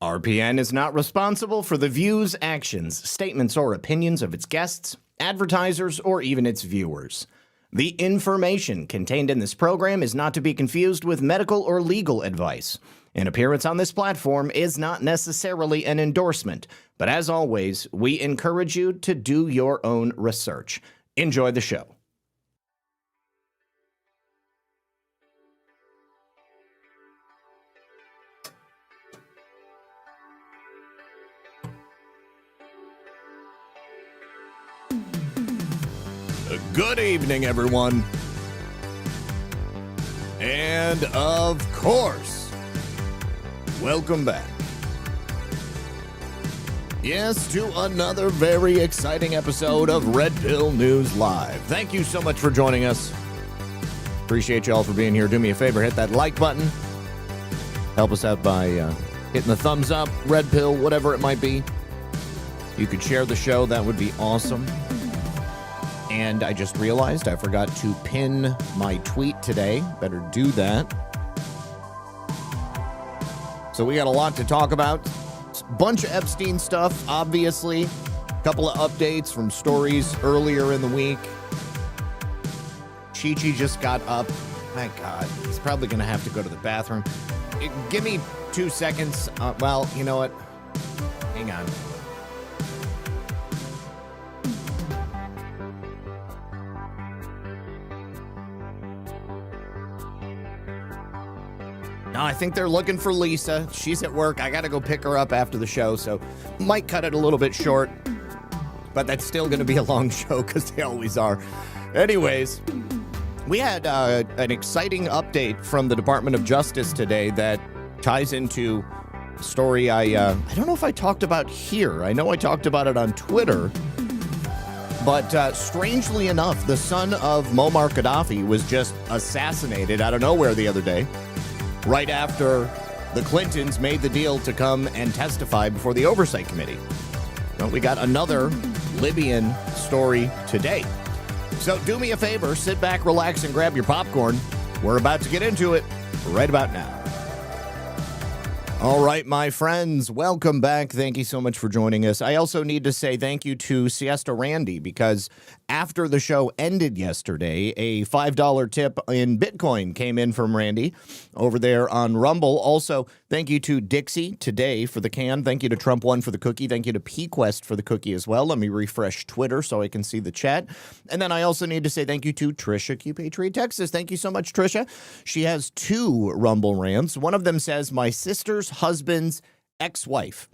RPN is not responsible for the views, actions, statements, or opinions of its guests, advertisers, or even its viewers. The information contained in this program is not to be confused with medical or legal advice. An appearance on this platform is not necessarily an endorsement, but as always, we encourage you to do your own research. Enjoy the show. Good evening, everyone. And of course, welcome back. Yes, to another very exciting episode of Red Pill News Live. Thank you so much for joining us. Appreciate you all for being here. Do me a favor, hit that like button. Help us out by hitting the thumbs up, red pill, whatever it might be. You could share the show. That would be awesome. And I just realized I forgot to pin my tweet today. Better do that. So we got a lot to talk about. A bunch of Epstein stuff, obviously. A couple of updates from stories earlier in the week. Chi-Chi just got up. My God, he's probably going to have to go to the bathroom. Give me 2 seconds. Well, you know what? Hang on. No, I think they're looking for Lisa. She's at work. I got to go pick her up after the show, so might cut it a little bit short. But that's still going to be a long show because they always are. Anyways, we had an exciting update from the Department of Justice today that ties into a story I don't know if I talked about here. I know I talked about it on Twitter. But strangely enough, the son of Muammar Gaddafi was just assassinated out of nowhere the other day, right after the Clintons made the deal to come and testify before the Oversight Committee. Well, we got another Libyan story today. So do me a favor, sit back, relax, and grab your popcorn. We're about to get into it right about now. All right, my friends, welcome back. Thank you so much for joining us. I also need to say thank you to Siesta Randy, because after the show ended yesterday, a $5 tip in Bitcoin came in from Randy over there on Rumble. Also, thank you to Dixie today for the can. Thank you to Trump One for the cookie. Thank you to Pquest for the cookie as well. Let me refresh Twitter so I can see the chat. And then I also need to say thank you to Trisha Q Patriot Texas. Thank you so much, Trisha. She has 2 Rumble rants. One of them says, my sister's husband's ex-wife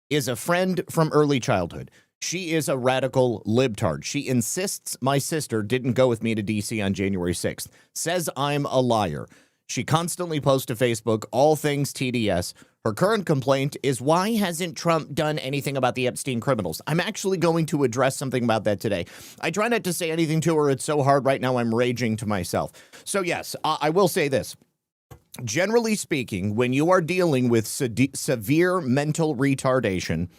is a friend from early childhood. She is a radical libtard. She insists my sister didn't go with me to D.C. on January 6th. Says I'm a liar. She constantly posts to Facebook all things TDS. Her current complaint is, why hasn't Trump done anything about the Epstein criminals? I'm actually going to address something about that today. I try not to say anything to her. It's so hard right now. I'm raging to myself. So yes, I will say this. Generally speaking, when you are dealing with severe mental retardation,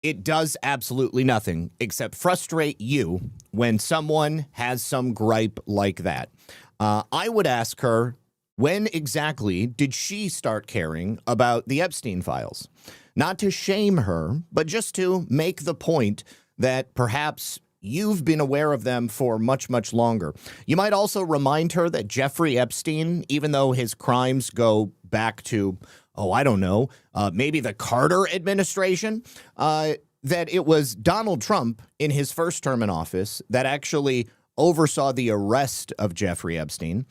it does absolutely nothing except frustrate you when someone has some gripe like that. I would ask her, when exactly did she start caring about the Epstein files? Not to shame her, but just to make the point that perhaps you've been aware of them for much, much longer. You might also remind her that Jeffrey Epstein, even though his crimes go back to, I don't know, maybe the Carter administration, that it was Donald Trump in his first term in office that actually oversaw the arrest of Jeffrey Epstein.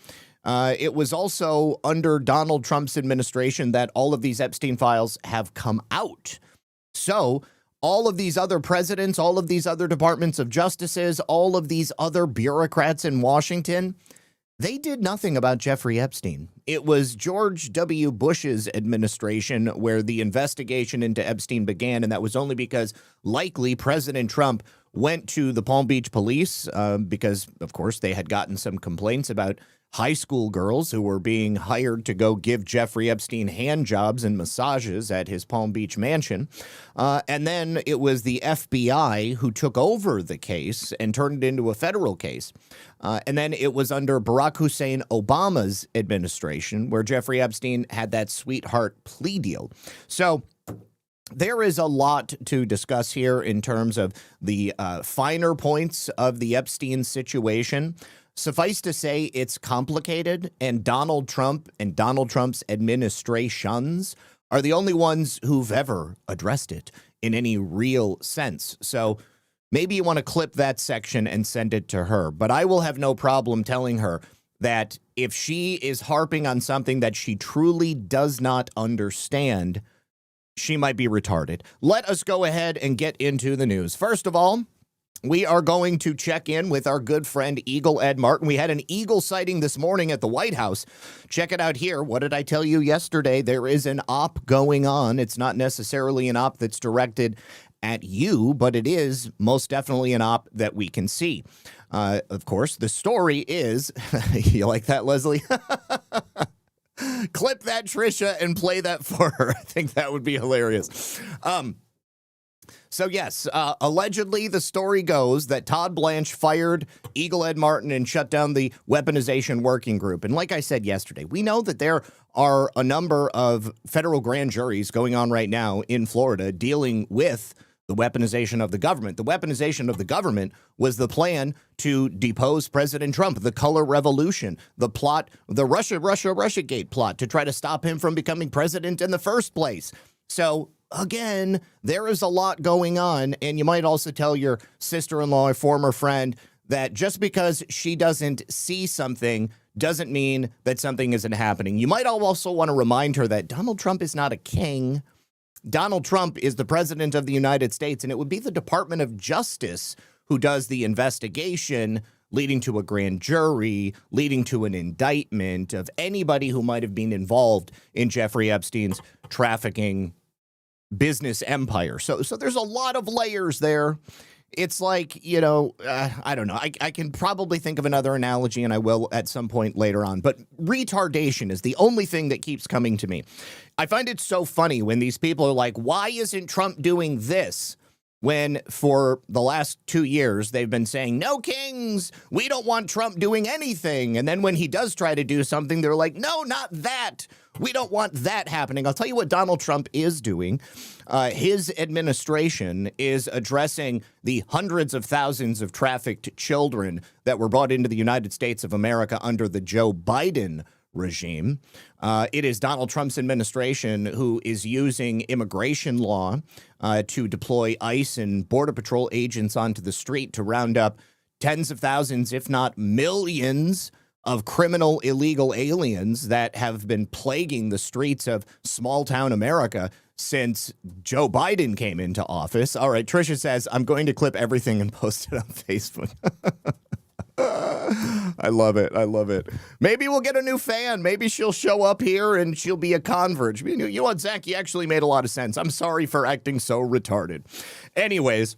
It was also under Donald Trump's administration that all of these Epstein files have come out. So all of these other presidents, all of these other departments of justices, all of these other bureaucrats in Washington, they did nothing about Jeffrey Epstein. It was George W. Bush's administration where the investigation into Epstein began, and that was only because likely President Trump went to the Palm Beach police because, of course, they had gotten some complaints about high school girls who were being hired to go give Jeffrey Epstein hand jobs and massages at his Palm Beach mansion. And then it was the FBI who took over the case and turned it into a federal case. And then it was under Barack Hussein Obama's administration where Jeffrey Epstein had that sweetheart plea deal. So there is a lot to discuss here in terms of the finer points of the Epstein situation. Suffice to say, it's complicated, and Donald Trump and Donald Trump's administrations are the only ones who've ever addressed it in any real sense. So maybe you want to clip that section and send it to her, but I will have no problem telling her that if she is harping on something that she truly does not understand, she might be retarded. Let us go ahead and get into the news. First of all, we are going to check in with our good friend Eagle Ed Martin. We had an eagle sighting this morning at the White House. Check it out here. What did I tell you yesterday? There is an op going on. It's not necessarily an op that's directed at you, but it is most definitely an op that we can see. Of course, the story is, you like that, Leslie? Clip that, Trisha, and play that for her. I think that would be hilarious. So, yes, allegedly, the story goes that Todd Blanche fired Eagle Ed Martin and shut down the weaponization working group. And like I said yesterday, we know that there are a number of federal grand juries going on right now in Florida dealing with the weaponization of the government. The weaponization of the government was the plan to depose President Trump, the color revolution, the plot, the Russiagate plot to try to stop him from becoming president in the first place. So, again, there is a lot going on, and you might also tell your sister-in-law or former friend that just because she doesn't see something doesn't mean that something isn't happening. You might also want to remind her that Donald Trump is not a king. Donald Trump is the president of the United States, and it would be the Department of Justice who does the investigation leading to a grand jury, leading to an indictment of anybody who might have been involved in Jeffrey Epstein's trafficking business empire. So there's a lot of layers there. It's like, I don't know. I can probably think of another analogy, and I will at some point later on. But retardation is the only thing that keeps coming to me. I find it so funny when these people are like, why isn't Trump doing this? When for the last 2 years, they've been saying, no kings, we don't want Trump doing anything. And then when he does try to do something, they're like, no, not that. We don't want that happening. I'll tell you what Donald Trump is doing. His administration is addressing the hundreds of thousands of trafficked children that were brought into the United States of America under the Joe Biden regime. It is Donald Trump's administration who is using immigration law to deploy ICE and Border Patrol agents onto the street to round up tens of thousands, if not millions, of criminal illegal aliens that have been plaguing the streets of small-town America since Joe Biden came into office. All right, Trisha says, I'm going to clip everything and post it on Facebook. I love it. I love it. Maybe we'll get a new fan. Maybe she'll show up here and she'll be a convert. You know what, Zach? You actually made a lot of sense. I'm sorry for acting so retarded. Anyways,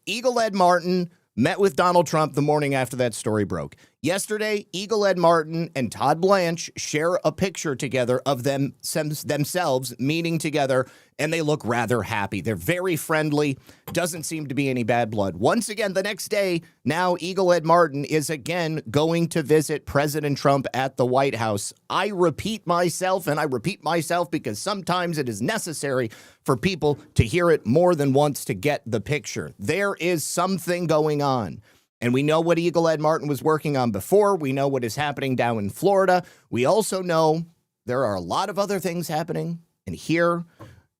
Eagle Ed Martin met with Donald Trump the morning after that story broke. Yesterday, Eagle Ed Martin and Todd Blanche share a picture together of themselves meeting together, and they look rather happy. They're very friendly. Doesn't seem to be any bad blood. Once again, the next day, now Eagle Ed Martin is again going to visit President Trump at the White House. I repeat myself, and I repeat myself because sometimes it is necessary for people to hear it more than once to get the picture. There is something going on. And we know what Eagle Ed Martin was working on before. We know what is happening down in Florida. We also know there are a lot of other things happening. And here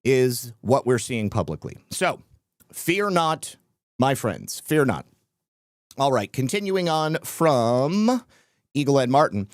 is what we're seeing publicly. So fear not, my friends. Fear not. All right, continuing on from Eagle Ed Martin.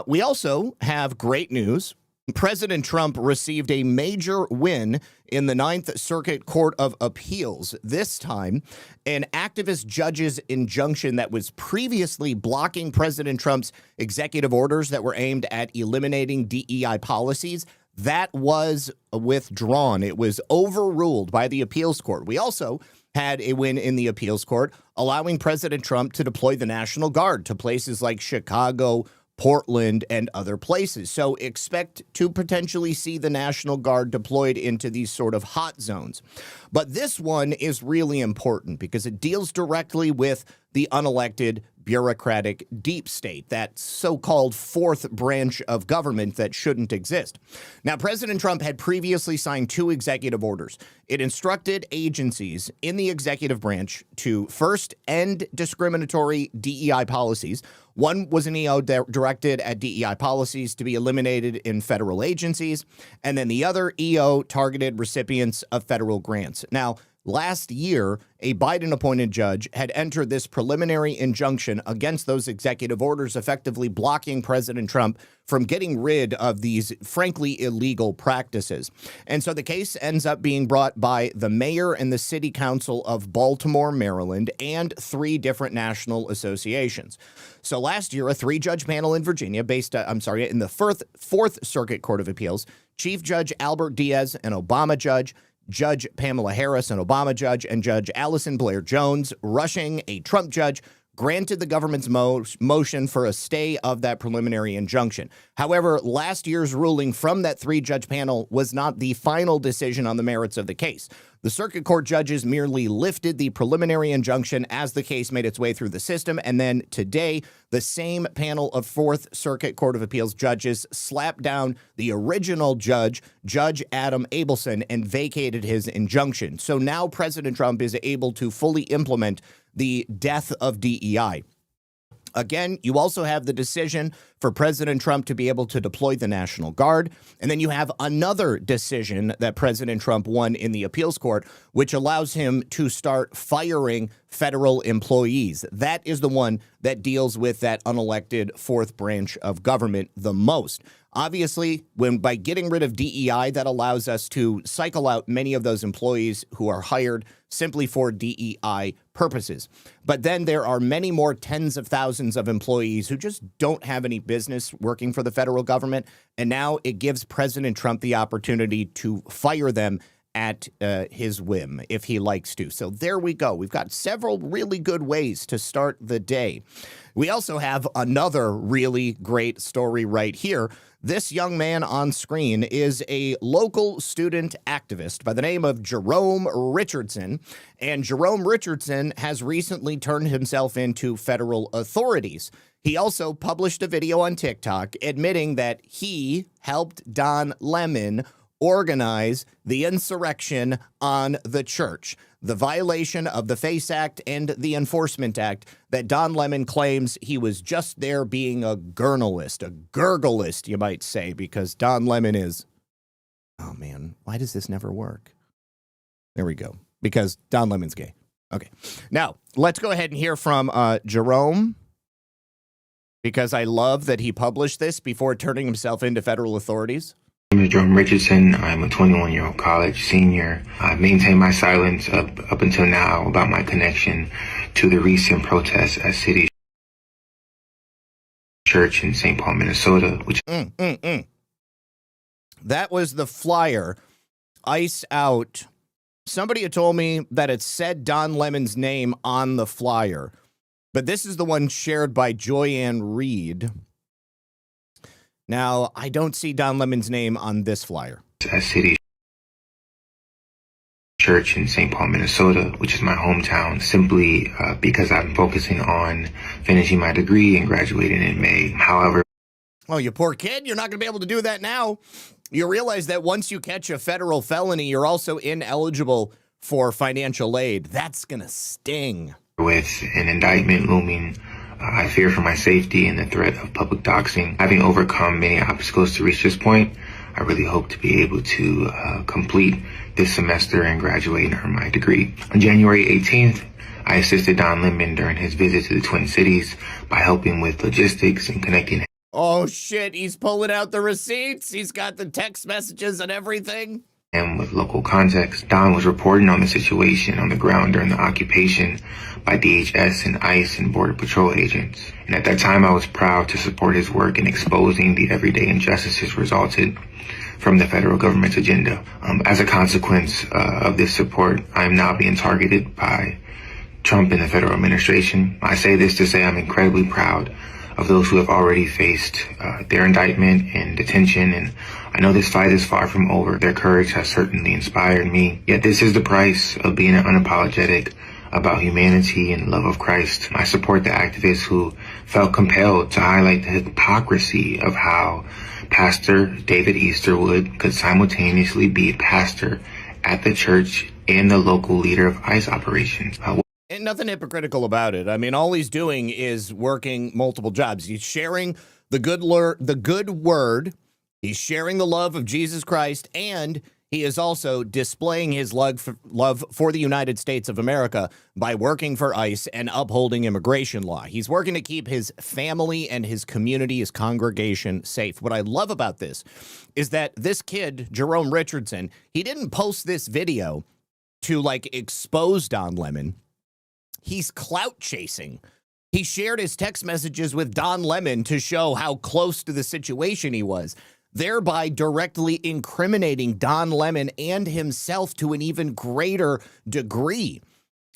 We also have great news. President Trump received a major win in the Ninth Circuit Court of Appeals. This time, an activist judge's injunction that was previously blocking President Trump's executive orders that were aimed at eliminating DEI policies, that was withdrawn. It was overruled by the appeals court. We also had a win in the appeals court, allowing President Trump to deploy the National Guard to places like Chicago, Portland, and other places. So expect to potentially see the National Guard deployed into these sort of hot zones. But this one is really important because it deals directly with the unelected bureaucratic deep state, that so-called fourth branch of government that shouldn't exist. Now, President Trump had previously signed 2 executive orders. It instructed agencies in the executive branch to first end discriminatory DEI policies. One was an EO directed at DEI policies to be eliminated in federal agencies, and then the other EO targeted recipients of federal grants. Now, last year, a Biden-appointed judge had entered this preliminary injunction against those executive orders, effectively blocking President Trump from getting rid of these, frankly, illegal practices. And so the case ends up being brought by the mayor and the city council of Baltimore, Maryland, and 3 different national associations. So last year, a 3-judge panel in Virginia, in the Fourth Circuit Court of Appeals, Chief Judge Albert Diaz, an Obama judge, Judge Pamela Harris, an Obama judge, and Judge Allison Blair Jones, rushing a Trump judge, granted the government's motion for a stay of that preliminary injunction. However, last year's ruling from that 3-judge panel was not the final decision on the merits of the case. The circuit court judges merely lifted the preliminary injunction as the case made its way through the system, and then today, the same panel of Fourth Circuit Court of Appeals judges slapped down the original judge, Judge Adam Abelson, and vacated his injunction. So now President Trump is able to fully implement the death of DEI. Again, you also have the decision for President Trump to be able to deploy the National Guard. And then you have another decision that President Trump won in the appeals court, which allows him to start firing federal employees. That is the one that deals with that unelected fourth branch of government the most. Obviously, by getting rid of DEI, that allows us to cycle out many of those employees who are hired simply for DEI purposes. But then there are many more tens of thousands of employees who just don't have any business working for the federal government. And now it gives President Trump the opportunity to fire them at his whim if he likes to. So there we go. We've got several really good ways to start the day. We also have another really great story right here. This young man on screen is a local student activist by the name of Jerome Richardson. And Jerome Richardson has recently turned himself into federal authorities. He also published a video on TikTok admitting that he helped Don Lemon organize the insurrection on the church, the violation of the FACE Act and the Enforcement Act that Don Lemon claims he was just there being a gurglist, you might say, because Don Lemon is, oh man, why does this never work? There we go, because Don Lemon's gay. Okay, now let's go ahead and hear from Jerome, because I love that he published this before turning himself into federal authorities. My name is Jerome Richardson. I'm a 21-year-old college senior. I've maintained my silence up until now about my connection to the recent protests at City Church in St. Paul, Minnesota. That was the flyer. Ice out. Somebody had told me that it said Don Lemon's name on the flyer, but this is the one shared by Joyanne Reed. Now, I don't see Don Lemon's name on this flyer. At City Church in St. Paul, Minnesota, which is my hometown, simply because I'm focusing on finishing my degree and graduating in May. However, oh, you poor kid, you're not going to be able to do that now. You realize that once you catch a federal felony, you're also ineligible for financial aid. That's going to sting. With an indictment looming, I fear for my safety and the threat of public doxing. Having overcome many obstacles to reach this point, I really hope to be able to complete this semester and graduate and earn my degree. On January 18th, I assisted Don Lemon during his visit to the Twin Cities by helping with logistics and connecting. Oh shit, he's pulling out the receipts. He's got the text messages and everything. And with local context, Don was reporting on the situation on the ground during the occupation by DHS and ICE and Border Patrol agents. And at that time, I was proud to support his work in exposing the everyday injustices resulted from the federal government's agenda. As a consequence of this support, I am now being targeted by Trump and the federal administration. I say this to say I'm incredibly proud of those who have already faced their indictment and detention. And I know this fight is far from over. Their courage has certainly inspired me. Yet this is the price of being unapologetic about humanity and love of Christ. I support the activists who felt compelled to highlight the hypocrisy of how Pastor David Easterwood could simultaneously be a pastor at the church and the local leader of ICE operations. Ain't nothing hypocritical about it. I mean, all he's doing is working multiple jobs. He's sharing the good word. He's sharing the love of Jesus Christ, and he is also displaying his love for the United States of America by working for ICE and upholding immigration law. He's working to keep his family and his community, his congregation safe. What I love about this is that this kid, Jerome Richardson, he didn't post this video to, like, expose Don Lemon. He's clout chasing. He shared his text messages with Don Lemon to show how close to the situation he was, thereby directly incriminating Don Lemon and himself to an even greater degree.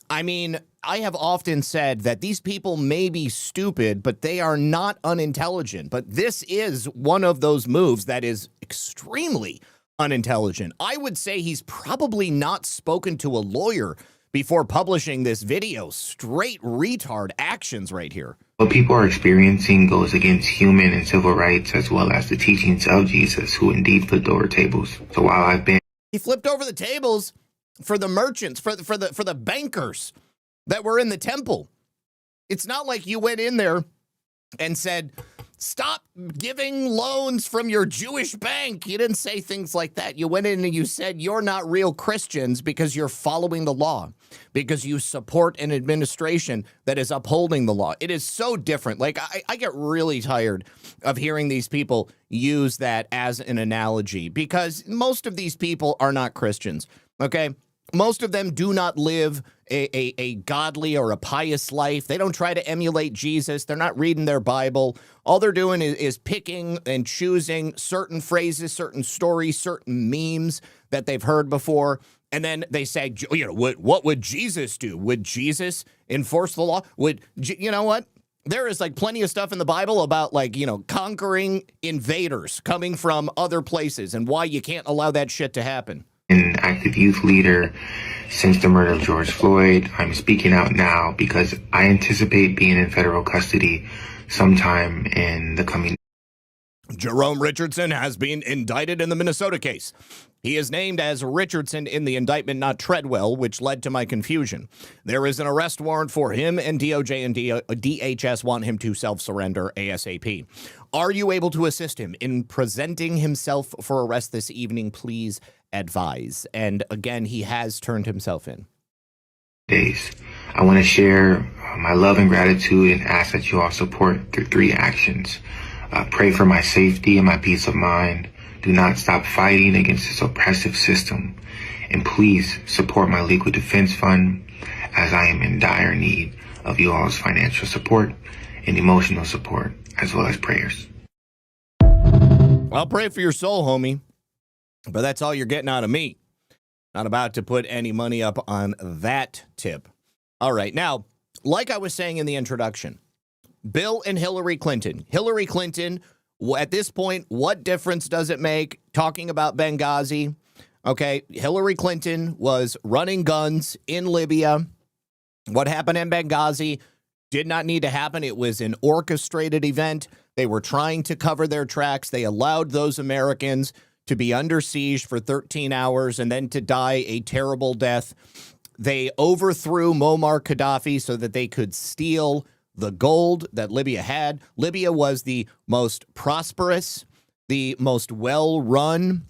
I mean, I have often said that these people may be stupid, but they are not unintelligent. But this is one of those moves that is extremely unintelligent. I would say he's probably not spoken to a lawyer before publishing this video. Straight retard actions right here. What people are experiencing goes against human and civil rights, as well as the teachings of Jesus, who indeed flipped over tables. So while he flipped over the tables for the merchants, for the bankers that were in the temple. It's not like you went in there and said, stop giving loans from your Jewish bank. You didn't say things like that. You went in and you said you're not real Christians because you're following the law, because you support an administration that is upholding the law. It is so different. Like, I get really tired of hearing these people use that as an analogy, because most of these people are not Christians, okay? Most of them do not live a godly or a pious life. They don't try to emulate Jesus. They're not reading their Bible. All they're doing is picking and choosing certain phrases, certain stories, certain memes that they've heard before. And then they say, you know, what would Jesus do? Would Jesus enforce the law? You know what? There is like plenty of stuff in the Bible about, like, you know, conquering invaders coming from other places and why you can't allow that shit to happen. An active youth leader since the murder of George Floyd. I'm speaking out now because I anticipate being in federal custody sometime in the coming. Jerome Richardson has been indicted in the Minnesota case. He is named as Richardson in the indictment, not Treadwell, which led to my confusion. There is an arrest warrant for him, and DOJ and DHS want him to self-surrender ASAP. Are you able to assist him in presenting himself for arrest this evening? Please advise. And again, he has turned himself in. Days. I want to share my love and gratitude and ask that you all support through 3 actions. Pray for my safety and my peace of mind. Do not stop fighting against this oppressive system. And please support my legal defense fund, as I am in dire need of you all's financial support and emotional support, as well as prayers. I'll pray for your soul, homie. But that's all you're getting out of me. Not about to put any money up on that tip. All right. Now, like I was saying in the introduction, Bill and Hillary Clinton. Hillary Clinton, at this point, what difference does it make talking about Benghazi? Okay, Hillary Clinton was running guns in Libya. What happened in Benghazi did not need to happen. It was an orchestrated event. They were trying to cover their tracks. They allowed those Americans to be under siege for 13 hours and then to die a terrible death. They overthrew Muammar Gaddafi so that they could steal the gold that Libya had. Libya was the most prosperous, the most well-run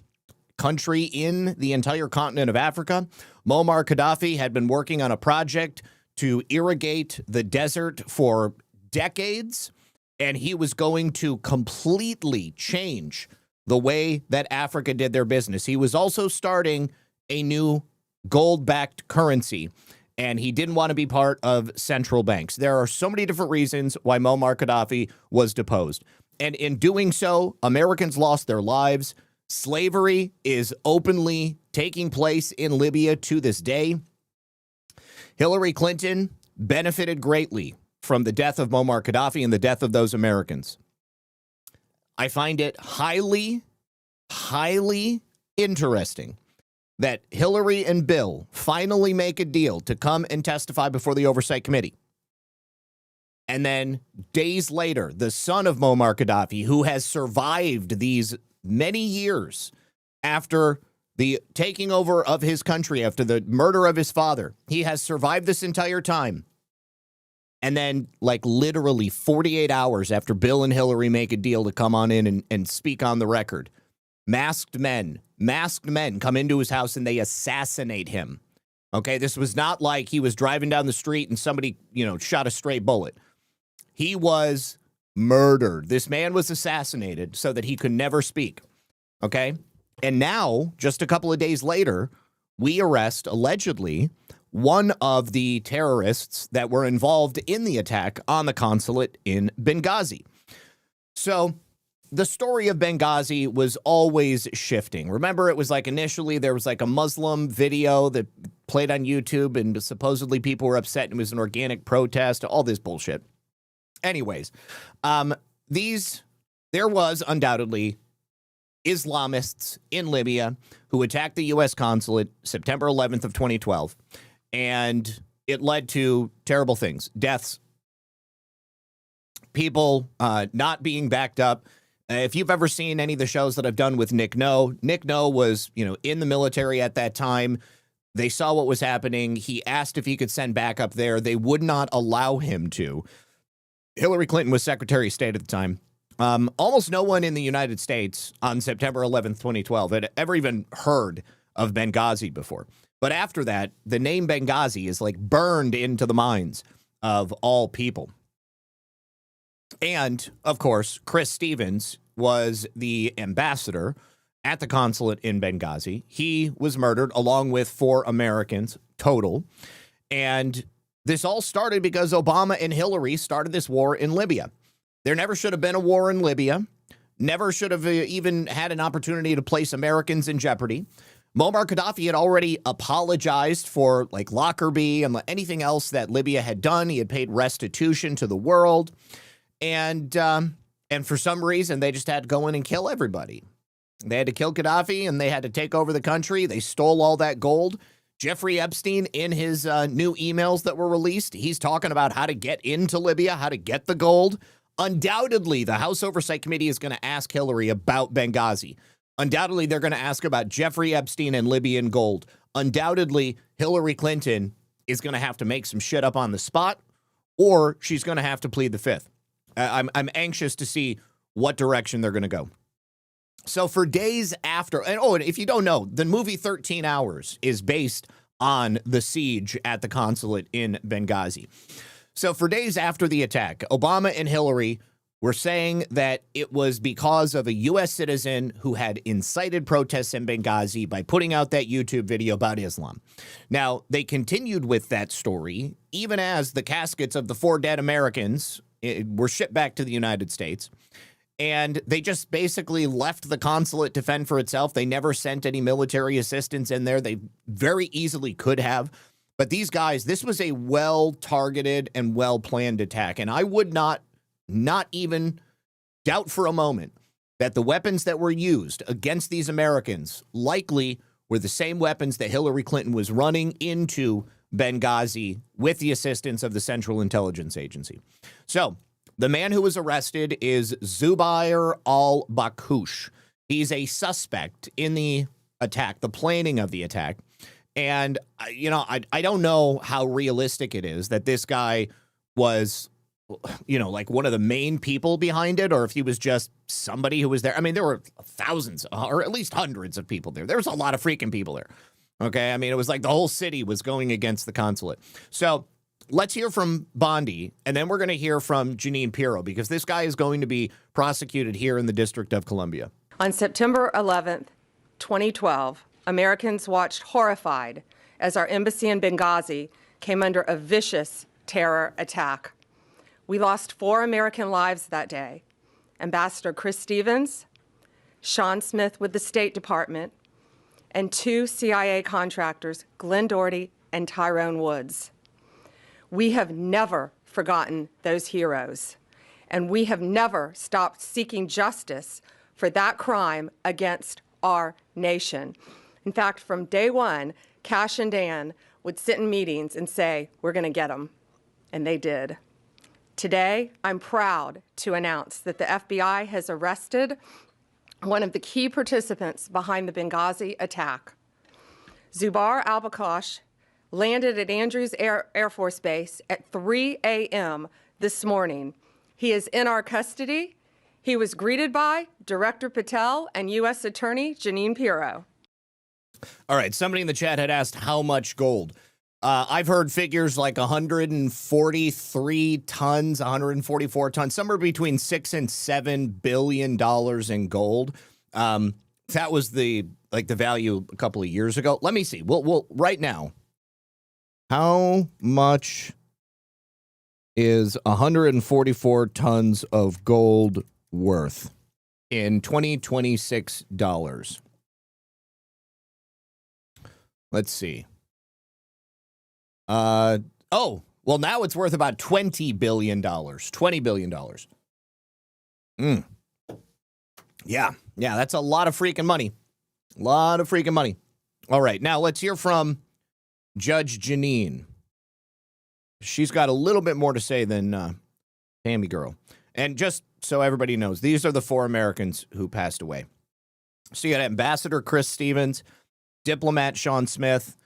country in the entire continent of Africa. Muammar Gaddafi had been working on a project to irrigate the desert for decades, and he was going to completely change the way that Africa did their business. He was also starting a new gold-backed currency, and he didn't want to be part of central banks. There are so many different reasons why Muammar Gaddafi was deposed. And in doing so, Americans lost their lives. Slavery is openly taking place in Libya to this day. Hillary Clinton benefited greatly from the death of Muammar Gaddafi and the death of those Americans. I find it highly, highly interesting that Hillary and Bill finally make a deal to come and testify before the Oversight Committee. And then days later, the son of Muammar Gaddafi, who has survived these many years after the taking over of his country, after the murder of his father, he has survived this entire time. And then, like, literally 48 hours after Bill and Hillary make a deal to come on in and speak on the record, masked men come into his house and they assassinate him. Okay, this was not like he was driving down the street and somebody, shot a stray bullet. He was murdered. This man was assassinated so that he could never speak. Okay, and now, just a couple of days later, we arrest, allegedly, one of the terrorists that were involved in the attack on the consulate in Benghazi. So the story of Benghazi was always shifting. Remember, it was like initially there was like a Muslim video that played on YouTube and supposedly people were upset and it was an organic protest, all this bullshit. Anyways, there was undoubtedly Islamists in Libya who attacked the U.S. consulate September 11th of 2012, and it led to terrible things, deaths, people not being backed up. If you've ever seen any of the shows that I've done with Nick No was, in the military at that time. They saw what was happening. He asked if he could send backup there. They would not allow him to. Hillary Clinton was Secretary of State at the time. Almost no one in the United States on September 11th, 2012 had ever even heard of Benghazi before. But after that, the name Benghazi is like burned into the minds of all people. And, of course, Chris Stevens was the ambassador at the consulate in Benghazi. He was murdered along with 4 Americans total. And this all started because Obama and Hillary started this war in Libya. There never should have been a war in Libya. Never should have even had an opportunity to place Americans in jeopardy. Muammar Gaddafi had already apologized for like Lockerbie and anything else that Libya had done. He had paid restitution to the world. And for some reason, they just had to go in and kill everybody. They had to kill Gaddafi and they had to take over the country. They stole all that gold. Jeffrey Epstein, in his new emails that were released, he's talking about how to get into Libya, how to get the gold. Undoubtedly, the House Oversight Committee is going to ask Hillary about Benghazi. Undoubtedly, they're going to ask about Jeffrey Epstein and Libyan gold. Undoubtedly, Hillary Clinton is going to have to make some shit up on the spot, or she's going to have to plead the fifth. I'm anxious to see what direction they're going to go. So for days after, and if you don't know, the movie 13 Hours is based on the siege at the consulate in Benghazi. So for days after the attack, Obama and Hillary were saying that it was because of a U.S. citizen who had incited protests in Benghazi by putting out that YouTube video about Islam. Now, they continued with that story, even as the caskets of the 4 dead Americans were shipped back to the United States. And they just basically left the consulate to fend for itself. They never sent any military assistance in there. They very easily could have. But these guys, this was a well-targeted and well-planned attack. And I would not even doubt for a moment that the weapons that were used against these Americans likely were the same weapons that Hillary Clinton was running into Benghazi with the assistance of the Central Intelligence Agency. So the man who was arrested is Zubair al-Bakush. He's a suspect in the attack, the planning of the attack. And, I don't know how realistic it is that this guy was, like one of the main people behind it, or if he was just somebody who was there. I mean, there were thousands or at least hundreds of people there. There was a lot of freaking people there. Okay. I mean, it was like the whole city was going against the consulate. So let's hear from Bondi, and then we're going to hear from Jeanine Pirro, because this guy is going to be prosecuted here in the District of Columbia. On September 11th, 2012, Americans watched horrified as our embassy in Benghazi came under a vicious terror attack. We lost 4 American lives that day. Ambassador Chris Stevens, Sean Smith with the State Department, and 2 CIA contractors, Glenn Doherty and Tyrone Woods. We have never forgotten those heroes. And we have never stopped seeking justice for that crime against our nation. In fact, from day one, Cash and Dan would sit in meetings and say, we're going to get them. And they did. Today, I'm proud to announce that the FBI has arrested one of the key participants behind the Benghazi attack. Zubair al-Bakhash landed at Andrews Air Force Base at 3 a.m. this morning. He is in our custody. He was greeted by Director Patel and U.S. Attorney Jeanine Pirro. All right, somebody in the chat had asked how much gold. I've heard figures like 143 tons, 144 tons, somewhere between $6 and $7 billion in gold. That was the value a couple of years ago. Let me see. We'll right now. How much is 144 tons of gold worth in 2026 dollars? Let's see. Well, now it's worth about $20 billion. $20 billion. Yeah, that's a lot of freaking money. A lot of freaking money. All right, now let's hear from Judge Jeanine. She's got a little bit more to say than Tammy Girl. And just so everybody knows, these are the 4 Americans who passed away. So you got Ambassador Chris Stevens, diplomat Sean Smith,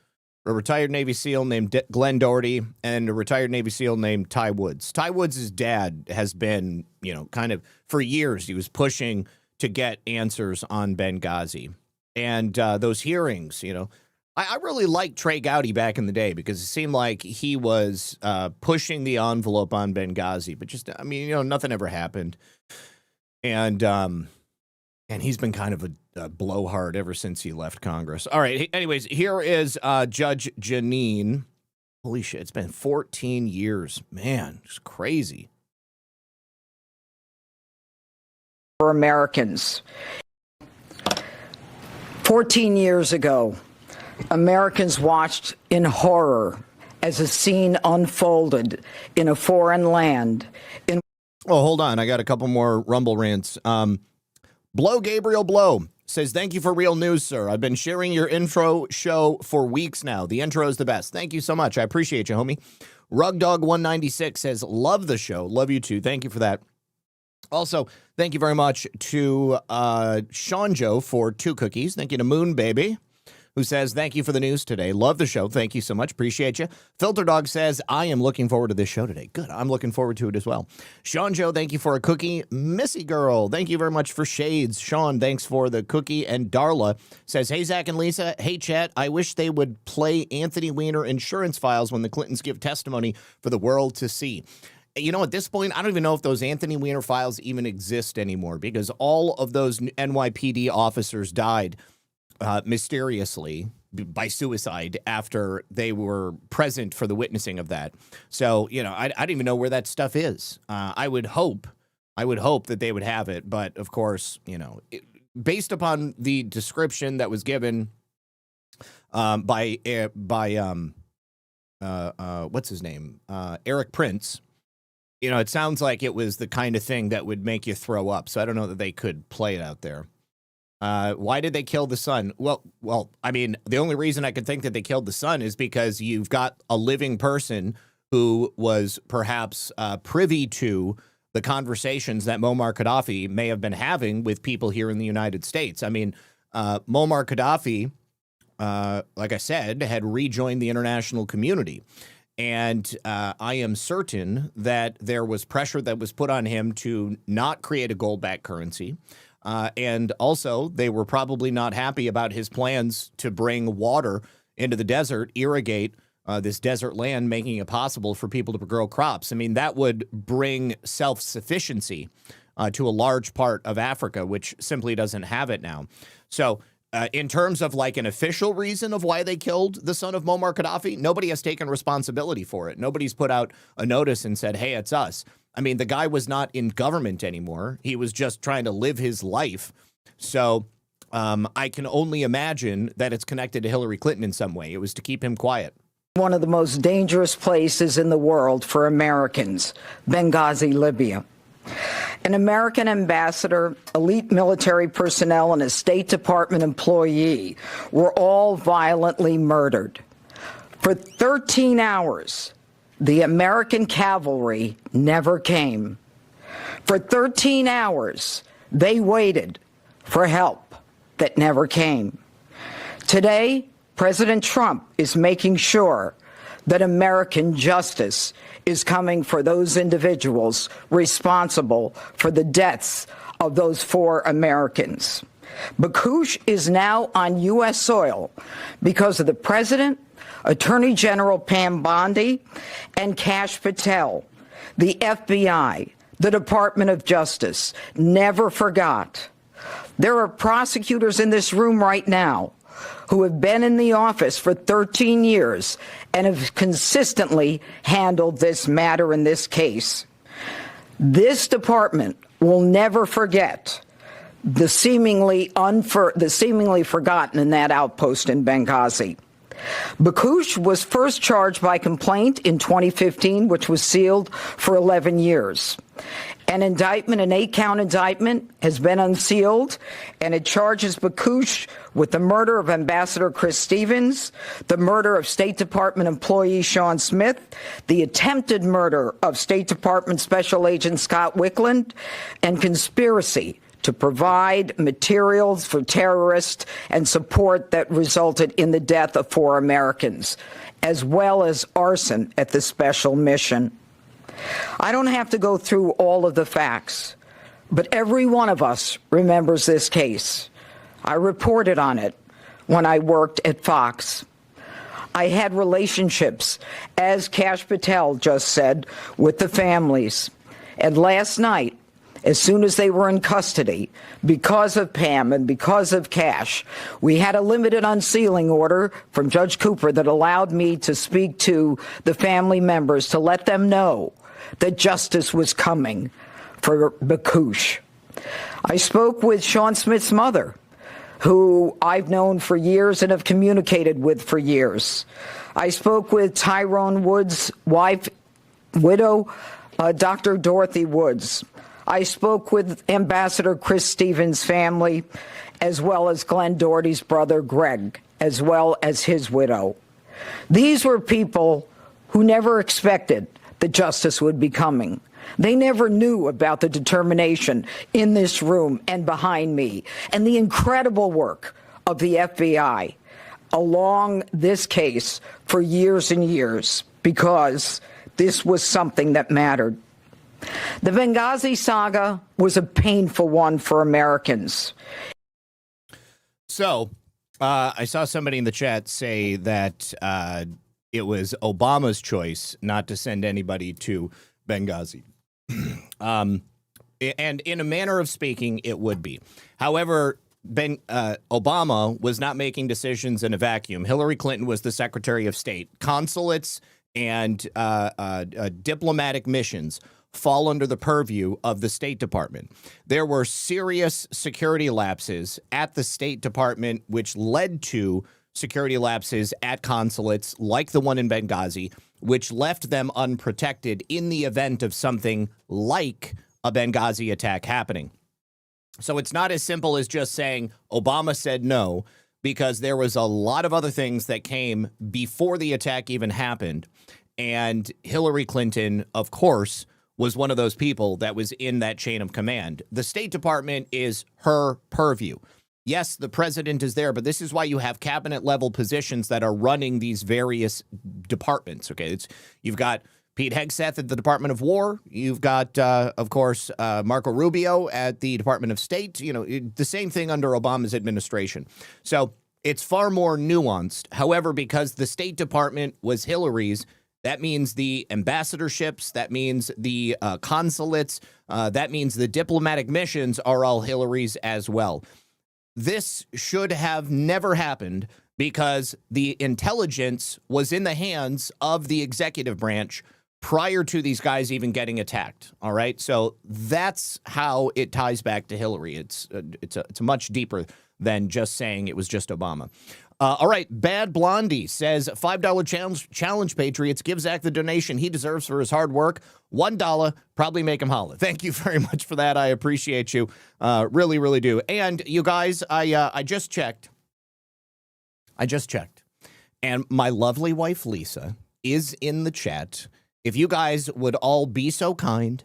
a retired Navy SEAL named Glenn Doherty, and a retired Navy SEAL named Ty Woods. Ty Woods' dad has been, kind of for years, he was pushing to get answers on Benghazi. And those hearings, I really liked Trey Gowdy back in the day because it seemed like he was pushing the envelope on Benghazi. But just, nothing ever happened. And he's been kind of a blowhard ever since he left Congress. All right. Anyways, here is Judge Jeanine. Holy shit. It's been 14 years. Man, it's crazy. For Americans. 14 years ago, Americans watched in horror as a scene unfolded in a foreign land. Hold on. I got a couple more Rumble rants. Blow Gabriel Blow says, thank you for real news, sir. I've been sharing your intro show for weeks now. The intro is the best. Thank you so much. I appreciate you, homie. Rugdog196 says, love the show. Love you too. Thank you for that. Also, thank you very much to Sean Joe for 2 cookies. Thank you to Moon Baby, who says, thank you for the news today. Love the show. Thank you so much. Appreciate you. Filter Dog says, I am looking forward to this show today. Good. I'm looking forward to it as well. Sean Joe, thank you for a cookie. Missy Girl, thank you very much for shades. Sean, thanks for the cookie. And Darla says, hey, Zach and Lisa. Hey, chat. I wish they would play Anthony Weiner insurance files when the Clintons give testimony for the world to see. At this point, I don't even know if those Anthony Weiner files even exist anymore because all of those NYPD officers died mysteriously by suicide after they were present for the witnessing of that. So, I don't even know where that stuff is. I would hope that they would have it. But of course, based upon the description that was given by what's his name? Eric Prince. It sounds like it was the kind of thing that would make you throw up. So I don't know that they could play it out there. Why did they kill the son? Well, the only reason I could think that they killed the son is because you've got a living person who was perhaps privy to the conversations that Muammar Gaddafi may have been having with people here in the United States. Muammar Gaddafi, like I said, had rejoined the international community. And I am certain that there was pressure that was put on him to not create a gold-backed currency. And also, they were probably not happy about his plans to bring water into the desert, irrigate this desert land, making it possible for people to grow crops. That would bring self-sufficiency to a large part of Africa, which simply doesn't have it now. So in terms of like an official reason of why they killed the son of Muammar Gaddafi, nobody has taken responsibility for it. Nobody's put out a notice and said, hey, it's us. The guy was not in government anymore. He was just trying to live his life. So I can only imagine that it's connected to Hillary Clinton in some way. It was to keep him quiet. one of the most dangerous places in the world for Americans, Benghazi, Libya. An American ambassador, elite military personnel, and a State Department employee were all violently murdered. For 13 hours, the American cavalry never came. For 13 hours, they waited for help that never came. Today, President Trump is making sure that American justice is coming for those individuals responsible for the deaths of those 4 Americans. Pkwy is now on U.S. soil because of the President, Attorney General Pam Bondi, and Kash Patel. The FBI, the Department of Justice, never forgot. There are prosecutors in this room right now who have been in the office for 13 years and have consistently handled this matter in this case. This department will never forget the seemingly forgotten in that outpost in Benghazi. Pkwy was first charged by complaint in 2015, which was sealed for 11 years. An indictment, an 8-count indictment, has been unsealed, and it charges Pkwy with the murder of Ambassador Chris Stevens, the murder of State Department employee Sean Smith, the attempted murder of State Department Special Agent Scott Wickland, and conspiracy to provide materials for terrorists and support that resulted in the death of 4 Americans, as well as arson at the special mission. I don't have to go through all of the facts, but every one of us remembers this case. I reported on it when I worked at Fox. I had relationships, as Kash Patel just said, with the families. And last night, as soon as they were in custody, because of Pam and because of Kash, we had a limited unsealing order from Judge Cooper that allowed me to speak to the family members to let them know that justice was coming for Pkwy. I spoke with Sean Smith's mother, who I've known for years and have communicated with for years. I spoke with Tyrone Woods' widow, Dr. Dorothy Woods. I spoke with Ambassador Chris Stevens' family, as well as Glenn Doherty's brother, Greg, as well as his widow. These were people who never expected that justice would be coming. They never knew about the determination in this room and behind me and the incredible work of the FBI along this case for years and years, because this was something that mattered. The Benghazi saga was a painful one for Americans. So I saw somebody in the chat say that it was Obama's choice not to send anybody to Benghazi. And in a manner of speaking, it would be. However, Obama was not making decisions in a vacuum. Hillary Clinton was the Secretary of State. Consulates and diplomatic missions fall under the purview of the State Department. There were serious security lapses at the State Department, which led to security lapses at consulates like the one in Benghazi, which left them unprotected in the event of something like a Benghazi attack happening. So it's not as simple as just saying Obama said no, because there was a lot of other things that came before the attack even happened. And Hillary Clinton, of course, was one of those people that was in that chain of command. The State Department is her purview. Yes, the president is there, but this is why you have cabinet-level positions that are running these various departments. Okay, you've got Pete Hegseth at the Department of War. You've got, of course, Marco Rubio at the Department of State. You know, the same thing under Obama's administration. So it's far more nuanced. However, because the State Department was Hillary's, that means the ambassadorships, that means the consulates, that means the diplomatic missions are all Hillary's as well. This should have never happened because the intelligence was in the hands of the executive branch prior to these guys even getting attacked. All right. So that's how it ties back to Hillary. It's much deeper than just saying it was just Obama. All right. Bad Blondie says $5 challenge Patriots. Give Zach the donation he deserves for his hard work. $1, probably make him holler. Thank you very much for that. I appreciate you. Really, really do. And you guys, I just checked. And my lovely wife, Lisa, is in the chat. If you guys would all be so kind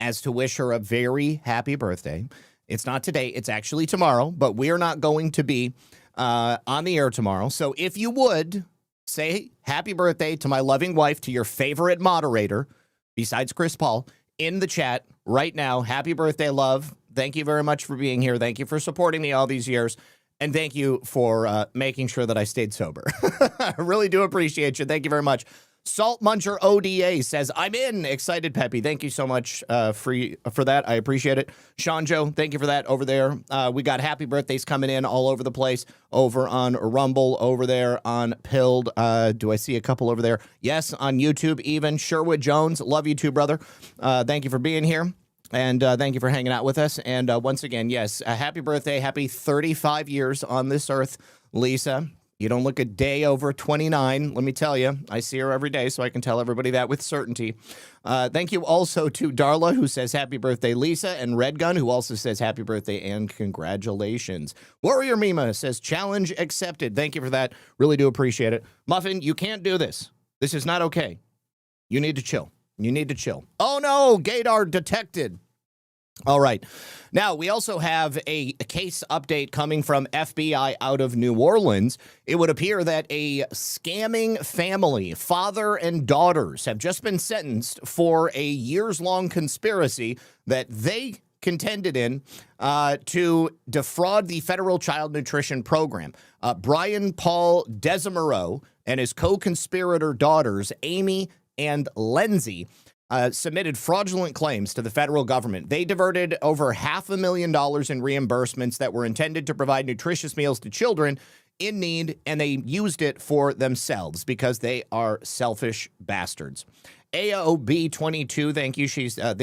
as to wish her a very happy birthday. It's not today. It's actually tomorrow, but we are not going to be on the air tomorrow. So if you would say happy birthday to my loving wife, to your favorite moderator, besides Chris Paul, in the chat right now. Happy birthday, love. Thank you very much for being here. Thank you for supporting me all these years. And thank you for making sure that I stayed sober. I really do appreciate you. Thank you very much. Salt Muncher ODA says, I'm in. Excited Peppy. Thank you so much for that. I appreciate it. Sean Joe, thank you for that over there. We got happy birthdays coming in all over the place, over on Rumble, over there on Pilled. Do I see a couple over there? Yes, on YouTube even. Sherwood Jones, love you too, brother. Thank you for being here. And thank you for hanging out with us. And once again, yes, happy birthday. Happy 35 years on this earth, Lisa. You don't look a day over 29. Let me tell you, I see her every day, so I can tell everybody that with certainty. Thank you also to Darla, who says happy birthday, Lisa, and Red Gun, who also says happy birthday and congratulations. Warrior Mima says challenge accepted. Thank you for that. Really do appreciate it. Muffin, you can't do this. This is not okay. You need to chill. You need to chill. Oh, no, Gaydar detected. All right. Now, we also have a case update coming from FBI out of New Orleans. It would appear that a scamming family, father and daughters, have just been sentenced for a years-long conspiracy that they contended in to defraud the federal child nutrition program. Brian Paul Desamoreaux and his co-conspirator daughters, Amy and Lindsay, submitted fraudulent claims to the federal government. They diverted over $500,000 in reimbursements that were intended to provide nutritious meals to children in need, and they used it for themselves because they are selfish bastards. AOB22, thank you.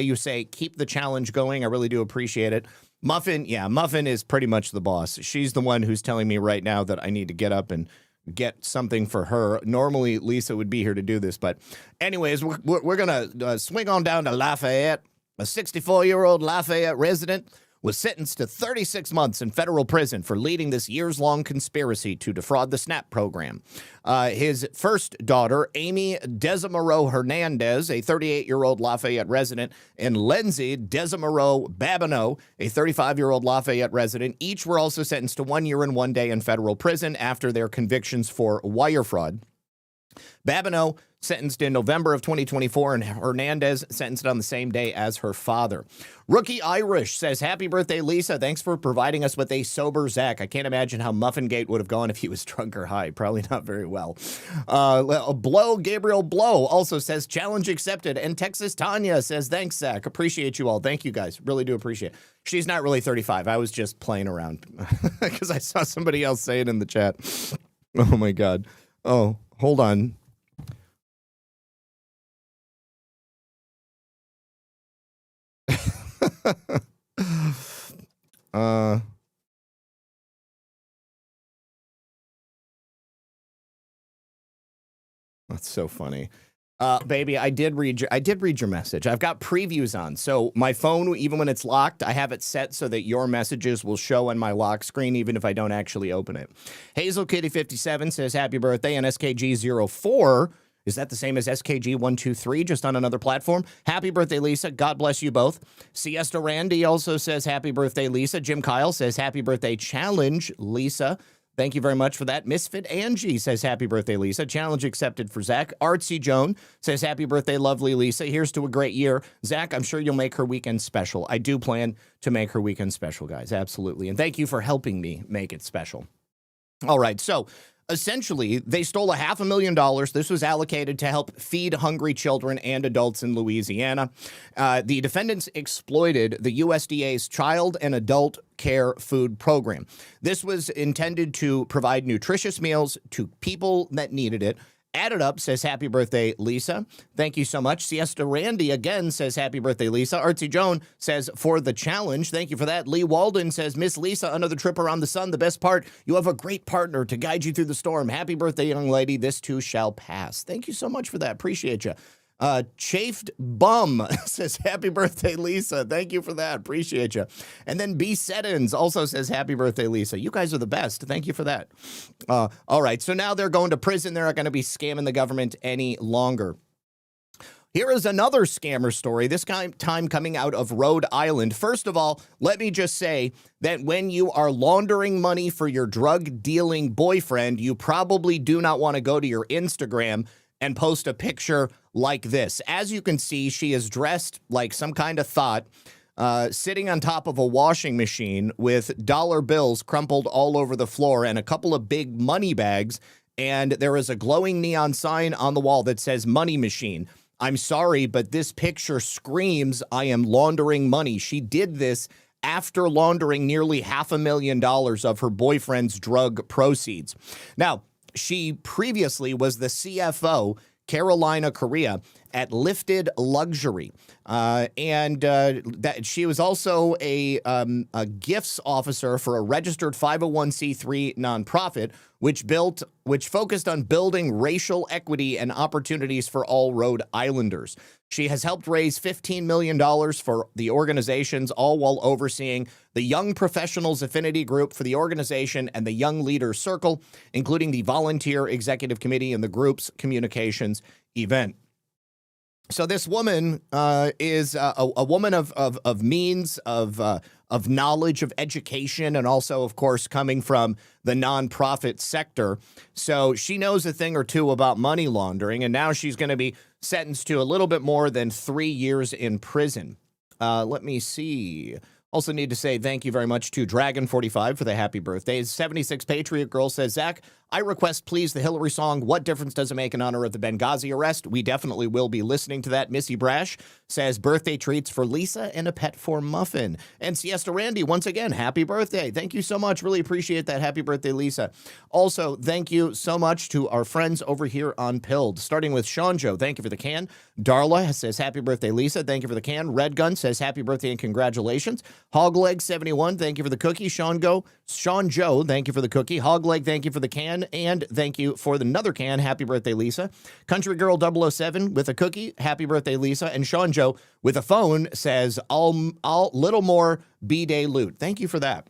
You say, keep the challenge going. I really do appreciate it. Muffin, yeah, Muffin is pretty much the boss. She's the one who's telling me right now that I need to get up and get something for her. Normally, Lisa would be here to do this, but anyways, we're going to swing on down to Lafayette. A 64-year-old Lafayette resident was sentenced to 36 months in federal prison for leading this years-long conspiracy to defraud the SNAP program. His first daughter, Amy Desamoreaux Hernandez, a 38-year-old Lafayette resident, and Lindsay Desamoreaux Babineau, a 35-year-old Lafayette resident, each were also sentenced to 1 year and 1 day in federal prison after their convictions for wire fraud. Babineau sentenced in November of 2024, and Hernandez sentenced on the same day as her father. Rookie Irish says, happy birthday, Lisa. Thanks for providing us with a sober Zach. I can't imagine how Muffingate would have gone if he was drunk or high. Probably not very well. Gabriel Blow also says, challenge accepted. And Texas Tanya says, thanks, Zach. Appreciate you all. Thank you, guys. Really do appreciate it. She's not really 35. I was just playing around because I saw somebody else say it in the chat. Oh, my God. Oh, hold on. That's so funny. Baby, I did read your message. I've got previews on. So my phone, even when it's locked, I have it set so that your messages will show on my lock screen, even if I don't actually open it. Hazel Kitty 57 says, happy birthday. And SKG04, is that the same as SKG123, just on another platform? Happy birthday, Lisa. God bless you both. Siesta Randy also says, happy birthday, Lisa. Jim Kyle says, happy birthday, challenge, Lisa. Thank you very much for that. Misfit Angie says, happy birthday, Lisa. Challenge accepted for Zach. Artsy Joan says, happy birthday, lovely Lisa. Here's to a great year. Zach, I'm sure you'll make her weekend special. I do plan to make her weekend special, guys. Absolutely. And thank you for helping me make it special. All right. So essentially, they stole $500,000. This was allocated to help feed hungry children and adults in Louisiana. The defendants exploited the USDA's Child and Adult Care Food Program. This was intended to provide nutritious meals to people that needed it Added Up says, happy birthday, Lisa. Thank you so much. Siesta Randy again says, happy birthday, Lisa. Artsy Joan says, for the challenge. Thank you for that. Lee Walden says, Miss Lisa, another trip around the sun. The best part, you have a great partner to guide you through the storm. Happy birthday, young lady. This too shall pass. Thank you so much for that. Appreciate you. Chafed Bum says, happy birthday, Lisa. Thank you for that. Appreciate you. And then B. Seddons also says, happy birthday, Lisa. You guys are the best. Thank you for that. All right. So now they're going to prison. They're not going to be scamming the government any longer. Here is another scammer story, this time coming out of Rhode Island. First of all, let me just say that when you are laundering money for your drug-dealing boyfriend, you probably do not want to go to your Instagram and post a picture like this. As you can see, she is dressed like some kind of thought, sitting on top of a washing machine with dollar bills crumpled all over the floor and a couple of big money bags, and there is a glowing neon sign on the wall that says money machine. I'm sorry, but this picture screams, I am laundering money. She did this after laundering nearly $500,000 of her boyfriend's drug proceeds. Now, she previously was the CFO, Carolina, Korea, at Lifted Luxury. That she was also a gifts officer for a registered 501c3 nonprofit, which focused on building racial equity and opportunities for all Rhode Islanders. She has helped raise $15 million for the organizations, all while overseeing the Young Professionals Affinity Group for the organization and the Young Leaders Circle, including the Volunteer Executive Committee and the group's communications event. So this woman is a woman of means, of knowledge, of education, and also, of course, coming from the nonprofit sector. So she knows a thing or two about money laundering, and now she's going to be sentenced to a little bit more than 3 years in prison. Let me see. Also need to say thank you very much to Dragon45 for the happy birthday. 76 Patriot Girl says, Zach, I request please the Hillary song, What Difference Does It Make in honor of the Benghazi arrest? We definitely will be listening to that. Missy Brash says, birthday treats for Lisa and a pet for Muffin. And Siesta Randy, once again, happy birthday. Thank you so much. Really appreciate that. Happy birthday, Lisa. Also, thank you so much to our friends over here on Pilled, starting with Sean Joe. Thank you for the can. Darla says, happy birthday, Lisa. Thank you for the can. Red Gun says, happy birthday and congratulations. Hogleg71, thank you for the cookie. Sean Joe, thank you for the cookie. Hogleg, thank you for the can. And thank you for another can. Happy birthday, Lisa. Country Girl 007 with a cookie. Happy birthday, Lisa. And Sean Joe with a phone says, I'll little more B-Day loot. Thank you for that.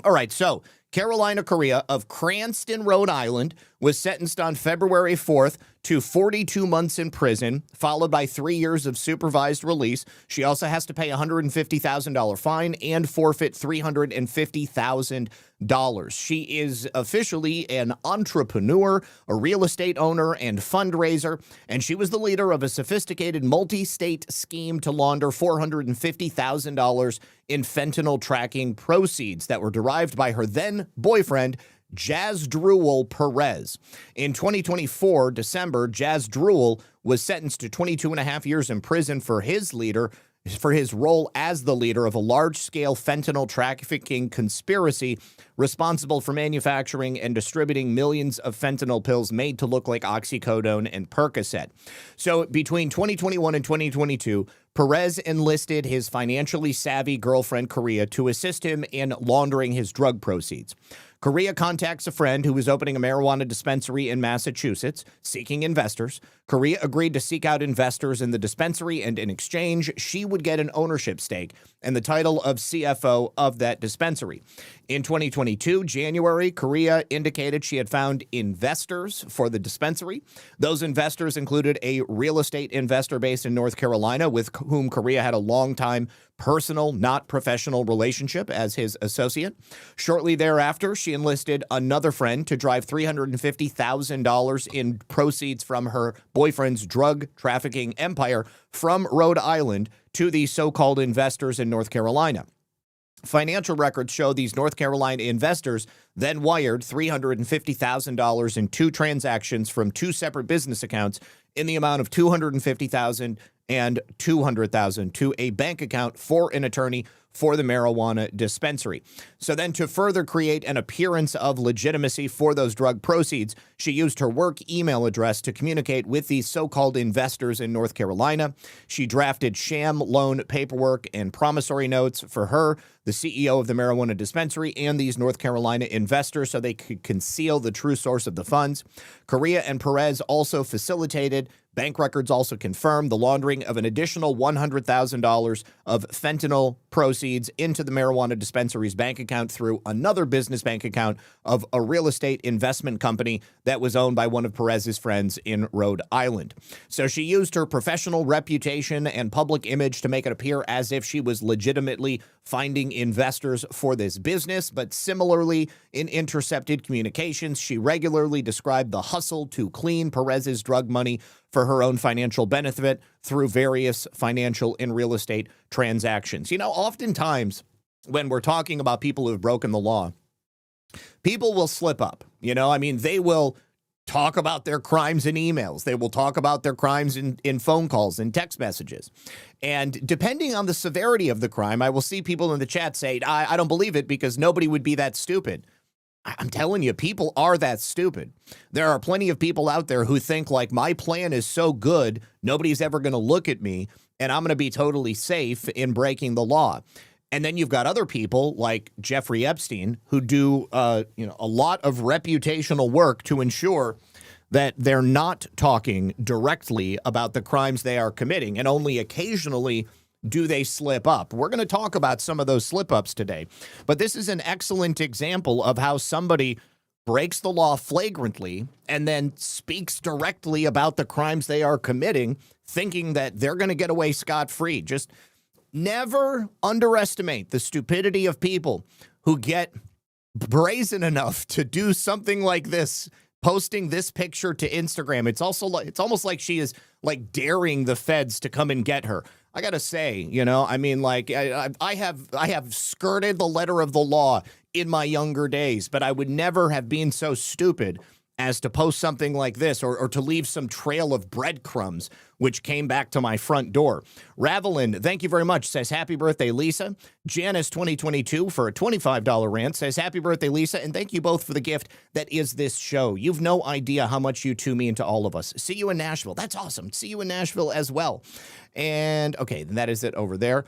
All right, so Carolina, Korea of Cranston, Rhode Island was sentenced on February 4th to 42 months in prison, followed by 3 years of supervised release. She also has to pay a $150,000 fine and forfeit $350,000. She is officially an entrepreneur, a real estate owner, and fundraiser, and she was the leader of a sophisticated multi-state scheme to launder $450,000 in fentanyl tracking proceeds that were derived by her then boyfriend, Jazdruel Perez. In 2024, December, Jazdruel was sentenced to 22 and a half years in prison for his role as the leader of a large-scale fentanyl trafficking conspiracy responsible for manufacturing and distributing millions of fentanyl pills made to look like oxycodone and Percocet. So between 2021 and 2022, Perez enlisted his financially savvy girlfriend, Korea, to assist him in laundering his drug proceeds. Korea contacts a friend who was opening a marijuana dispensary in Massachusetts, seeking investors. Korea agreed to seek out investors in the dispensary, and in exchange, she would get an ownership stake and the title of CFO of that dispensary. In 2022, January, Korea indicated she had found investors for the dispensary. Those investors included a real estate investor based in North Carolina with whom Korea had a long-time personal, not professional relationship as his associate. Shortly thereafter, she enlisted another friend to drive $350,000 in proceeds from her boyfriend's drug trafficking empire from Rhode Island to the so-called investors in North Carolina. Financial records show these North Carolina investors then wired $350,000 in two transactions from two separate business accounts in the amount of $250,000 and $200,000 to a bank account for an attorney for the marijuana dispensary. So then, to further create an appearance of legitimacy for those drug proceeds, she used her work email address to communicate with these so-called investors in North Carolina. She drafted sham loan paperwork and promissory notes for her, the CEO of the marijuana dispensary, and these North Carolina investors so they could conceal the true source of the funds. Correa and Perez also facilitated, bank records also confirmed, the laundering of an additional $100,000 of fentanyl proceeds into the marijuana dispensary's bank account through another business bank account of a real estate investment company that was owned by one of Perez's friends in Rhode Island. So she used her professional reputation and public image to make it appear as if she was legitimately finding investors for this business. But similarly, in intercepted communications, she regularly described the hustle to clean Perez's drug money for her own financial benefit through various financial and real estate transactions. You know, oftentimes when we're talking about people who've broken the law, people will slip up. You know, I mean, they will talk about their crimes in emails. They will talk about their crimes in phone calls and text messages. And depending on the severity of the crime, I will see people in the chat say, I don't believe it because nobody would be that stupid. I'm telling you, people are that stupid. There are plenty of people out there who think like my plan is so good, nobody's ever going to look at me and I'm going to be totally safe in breaking the law. And then you've got other people like Jeffrey Epstein who do a lot of reputational work to ensure that they're not talking directly about the crimes they are committing, and only occasionally do they slip up. We're going to talk about some of those slip-ups today. But this is an excellent example of how somebody breaks the law flagrantly and then speaks directly about the crimes they are committing, thinking that they're going to get away scot-free. Just never underestimate the stupidity of people who get brazen enough to do something like this, posting this picture to Instagram. It's almost like she is like daring the feds to come and get her. I got to say, I mean, like I have skirted the letter of the law in my younger days, but I would never have been so stupid as to post something like this or to leave some trail of breadcrumbs, which came back to my front door. Ravelin, thank you very much, says, happy birthday, Lisa. Janice 2022 for a $25 rant says, happy birthday, Lisa, and thank you both for the gift that is this show. You've no idea how much you two mean to all of us. See you in Nashville. That's awesome. See you in Nashville as well. And okay, that is it over there.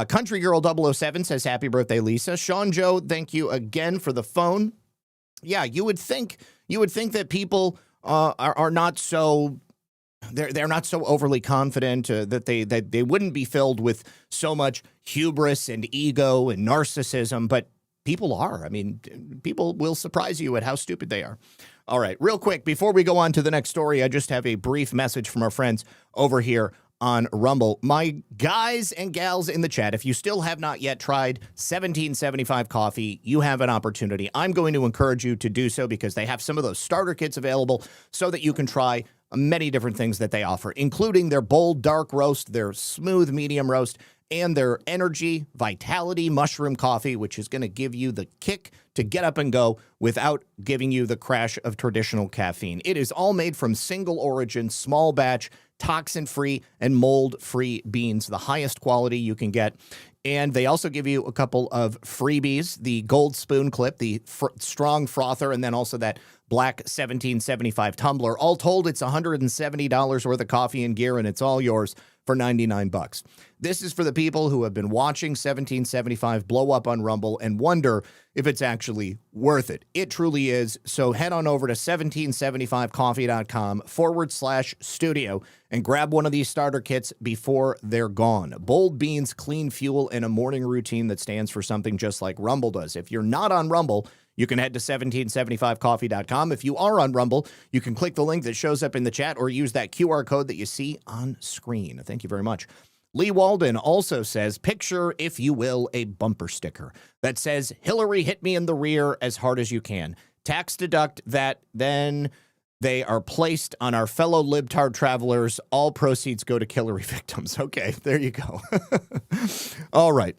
Country Girl 007 says, happy birthday, Lisa. Sean Joe, thank you again for the phone. Yeah, you would think that people are not so they're not so overly confident that they wouldn't be filled with so much hubris and ego and narcissism, but people are. I mean, people will surprise you at how stupid they are. All right, real quick, before we go on to the next story, I just have a brief message from our friends over here on Rumble. My guys and gals in the chat, if you still have not yet tried 1775 coffee, you have an opportunity. I'm going to encourage you to do so because they have some of those starter kits available so that you can try many different things that they offer, including their bold dark roast, their smooth medium roast, and their energy vitality mushroom coffee, which is going to give you the kick to get up and go without giving you the crash of traditional caffeine. It is all made from single origin, small batch, toxin-free and mold-free beans, the highest quality you can get. And they also give you a couple of freebies, the gold spoon clip, the strong frother, and then also that black 1775 tumbler. All told, it's $170 worth of coffee and gear, and it's all yours for $99. This is for the people who have been watching 1775 blow up on Rumble and wonder if it's actually worth it. It truly is. So head on over to 1775coffee.com/studio and grab one of these starter kits before they're gone. Bold beans, clean fuel, and a morning routine that stands for something just like Rumble does. If you're not on Rumble, you can head to 1775coffee.com. If you are on Rumble, you can click the link that shows up in the chat or use that QR code that you see on screen. Thank you very much. Lee Walden also says, picture, if you will, a bumper sticker that says, Hillary hit me in the rear as hard as you can. Tax deduct that, then they are placed on our fellow libtard travelers. All proceeds go to Hillary victims. Okay, there you go. All right.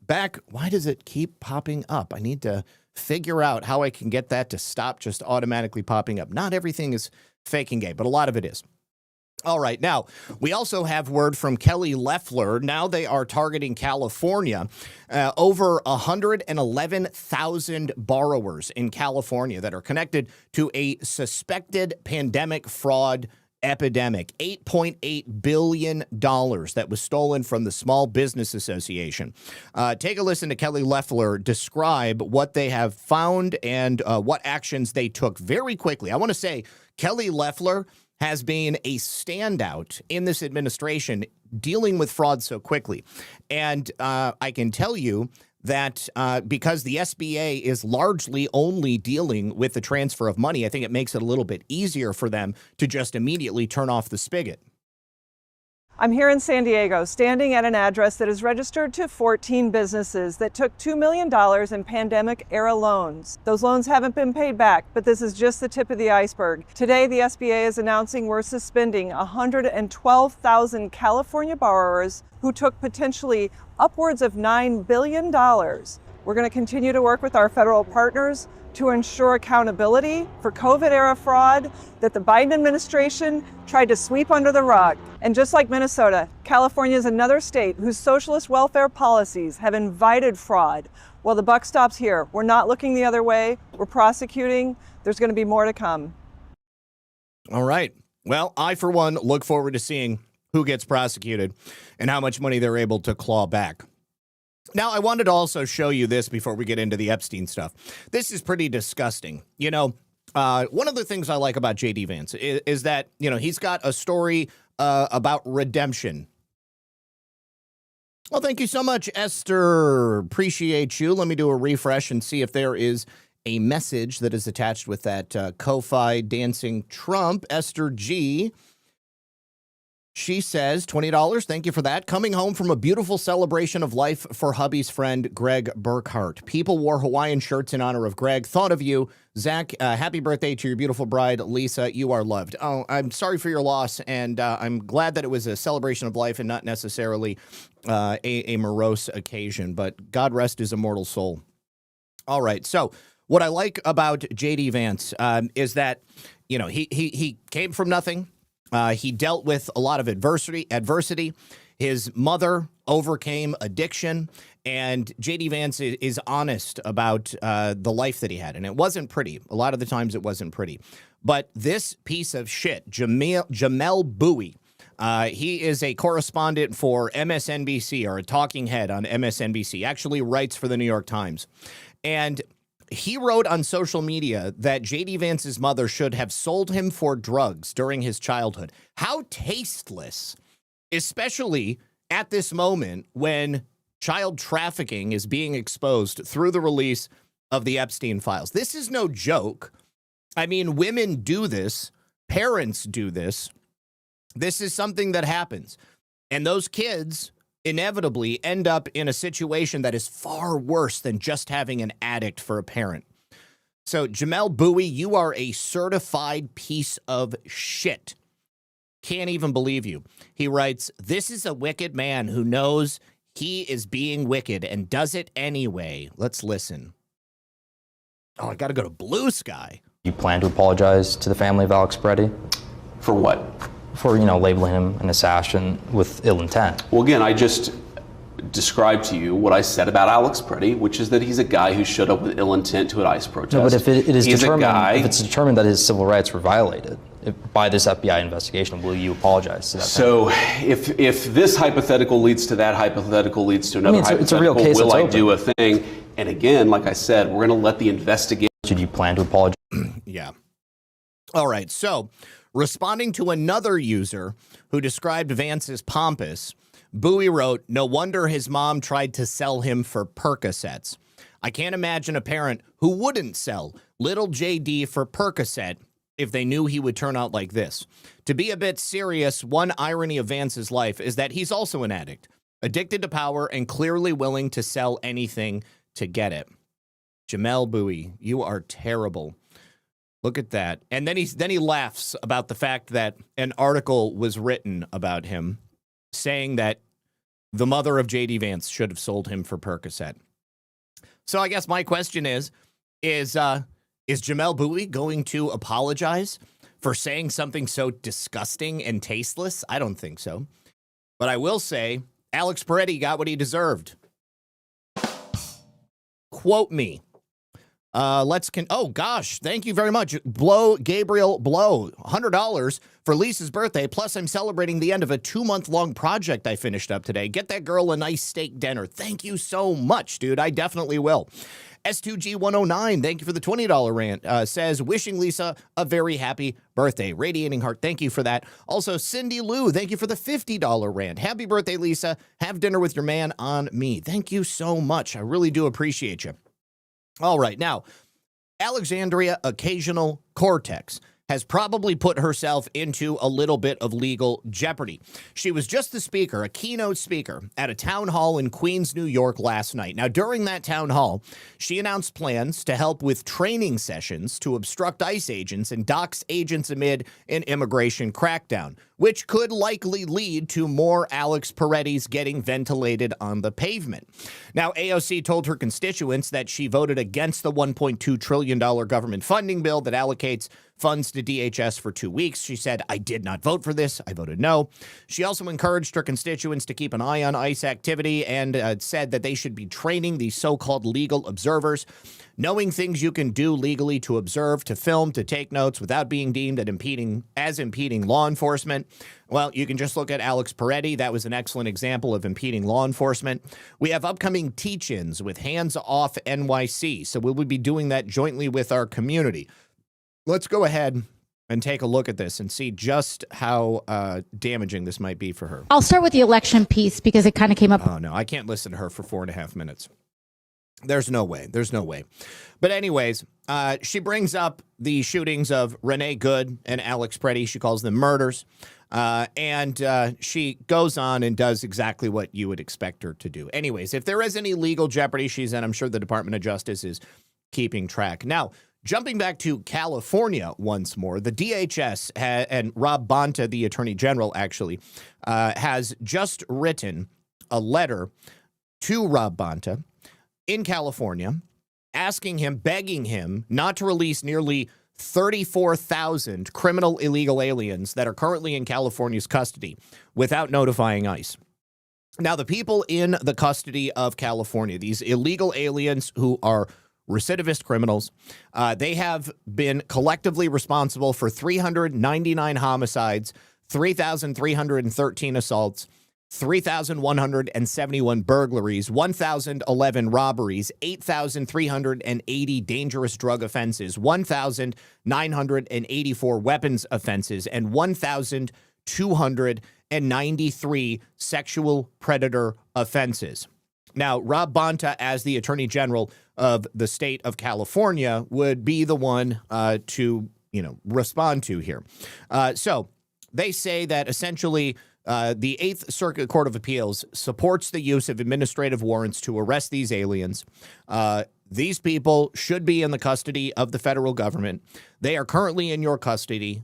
Back, why does it keep popping up? I need to figure out how I can get that to stop just automatically popping up. Not everything is fake and gay, but a lot of it is. All right. Now, we also have word from Kelly Loeffler. Now they are targeting California. Over 111,000 borrowers in California that are connected to a suspected pandemic fraud epidemic. $8.8 billion that was stolen from the Small Business Association. Take a listen to Kelly Loeffler describe what they have found and what actions they took very quickly. I want to say Kelly Loeffler has been a standout in this administration dealing with fraud so quickly. And I can tell you that because the SBA is largely only dealing with the transfer of money, I think it makes it a little bit easier for them to just immediately turn off the spigot. I'm here in San Diego, standing at an address that is registered to 14 businesses that took $2 million in pandemic-era loans. Those loans haven't been paid back, but this is just the tip of the iceberg. Today, the SBA is announcing we're suspending 112,000 California borrowers who took potentially upwards of $9 billion. We're going to continue to work with our federal partners to ensure accountability for COVID-era fraud that the Biden administration tried to sweep under the rug. And just like Minnesota, California is another state whose socialist welfare policies have invited fraud. Well, the buck stops here. We're not looking the other way. We're prosecuting. There's going to be more to come. All right. Well, I, for one, look forward to seeing who gets prosecuted and how much money they're able to claw back. Now, I wanted to also show you this before we get into the Epstein stuff. This is pretty disgusting. You know, one of the things I like about J.D. Vance is that, you know, he's got a story about redemption. Well, thank you so much, Esther. Appreciate you. Let me do a refresh and see if there is a message that is attached with that Ko-Fi dancing Trump. Esther G. She says, $20. Thank you for that. Coming home from a beautiful celebration of life for hubby's friend, Greg Burkhart. People wore Hawaiian shirts in honor of Greg. Thought of you. Zach, happy birthday to your beautiful bride, Lisa. You are loved. Oh, I'm sorry for your loss, and I'm glad that it was a celebration of life and not necessarily a morose occasion, but God rest his immortal soul. All right, so what I like about J.D. Vance is that, you know, he came from nothing. He dealt with a lot of adversity. His mother overcame addiction, and J.D. Vance is honest about the life that he had, and it wasn't pretty. A lot of the times it wasn't pretty. But this piece of shit, Jamel Bowie, he is a correspondent for MSNBC, or a talking head on MSNBC, actually writes for the New York Times. And he wrote on social media that J.D. Vance's mother should have sold him for drugs during his childhood. How tasteless, especially at this moment when child trafficking is being exposed through the release of the Epstein files. This is no joke. I mean, women do this. Parents do this. This is something that happens. And those kids inevitably end up in a situation that is far worse than just having an addict for a parent. So, Jamel Bowie, you are a certified piece of shit. Can't even believe you. He writes, this is a wicked man who knows he is being wicked and does it anyway. Let's listen. Oh, I got to go to Blue Sky. You plan to apologize to the family of Alex Peretti? For what? For, labeling him an assassin with ill intent. Well, again, I just described to you what I said about Alex Peretti, which is that he's a guy who showed up with ill intent to an ICE protest. No, but if it is if it's determined that his civil rights were violated by this FBI investigation, will you apologize to that? So, if this hypothetical leads to that hypothetical leads to another hypothetical, it's a real case. Will I do a thing? And again, like I said, we're going to let the investigation. Should you plan to apologize? Yeah. All right. So, responding to another user who described Vance as pompous, Bowie wrote, no wonder his mom tried to sell him for Percocets. I can't imagine a parent who wouldn't sell little JD for Percocet if they knew he would turn out like this. To be a bit serious, one irony of Vance's life is that he's also an addict, addicted to power and clearly willing to sell anything to get it. Jamel Bowie, you are terrible. Look at that. And then he laughs about the fact that an article was written about him saying that the mother of J.D. Vance should have sold him for Percocet. So I guess my question is Jamel Bowie going to apologize for saying something so disgusting and tasteless? I don't think so. But I will say, Alex Peretti got what he deserved. Quote me. Oh gosh, thank you very much. Gabriel Blow, $100 for Lisa's birthday. Plus, I'm celebrating the end of a 2-month-long project I finished up today. Get that girl a nice steak dinner. Thank you so much, dude. I definitely will. S2G109, thank you for the $20 rant. Says, wishing Lisa a very happy birthday. Radiating heart, thank you for that. Also, Cindy Lou, thank you for the $50 rant. Happy birthday, Lisa. Have dinner with your man on me. Thank you so much. I really do appreciate you. All right, now, Alexandria Occasional Cortex has probably put herself into a little bit of legal jeopardy. She was just the speaker, a keynote speaker, at a town hall in Queens, New York last night. Now, during that town hall, she announced plans to help with training sessions to obstruct ICE agents and dox agents amid an immigration crackdown, which could likely lead to more Alex Perettis getting ventilated on the pavement. Now, AOC told her constituents that she voted against the $1.2 trillion government funding bill that allocates funds to DHS for 2 weeks. She said, I did not vote for this. I voted no. She also encouraged her constituents to keep an eye on ICE activity and said that they should be training these so-called legal observers, knowing things you can do legally to observe, to film, to take notes without being deemed as impeding law enforcement. Well, you can just look at Alex Peretti. That was an excellent example of impeding law enforcement. We have upcoming teach-ins with Hands Off NYC, so we'll be doing that jointly with our community. Let's go ahead and take a look at this and see just how damaging this might be for her. I'll start with the election piece because it kind of came up. Oh, no, I can't listen to her for 4.5 minutes. There's no way. There's no way. But anyways, she brings up the shootings of Renee Good and Alex Peretti. She calls them murders. And she goes on and does exactly what you would expect her to do. Anyways, if there is any legal jeopardy she's in, I'm sure the Department of Justice is keeping track. Now, jumping back to California once more, the DHS and Rob Bonta, the Attorney General, actually, has just written a letter to Rob Bonta in California, asking him, begging him not to release nearly 34,000 criminal illegal aliens that are currently in California's custody without notifying ICE. Now, the people in the custody of California, these illegal aliens who are recidivist criminals, they have been collectively responsible for 399 homicides, 3,313 assaults, 3,171 burglaries, 1,011 robberies, 8,380 dangerous drug offenses, 1,984 weapons offenses, and 1,293 sexual predator offenses. Now, Rob Bonta, as the Attorney General of the state of California, would be the one to, respond to here. So they say that essentially the Eighth Circuit Court of Appeals supports the use of administrative warrants to arrest these aliens. These people should be in the custody of the federal government. They are currently in your custody.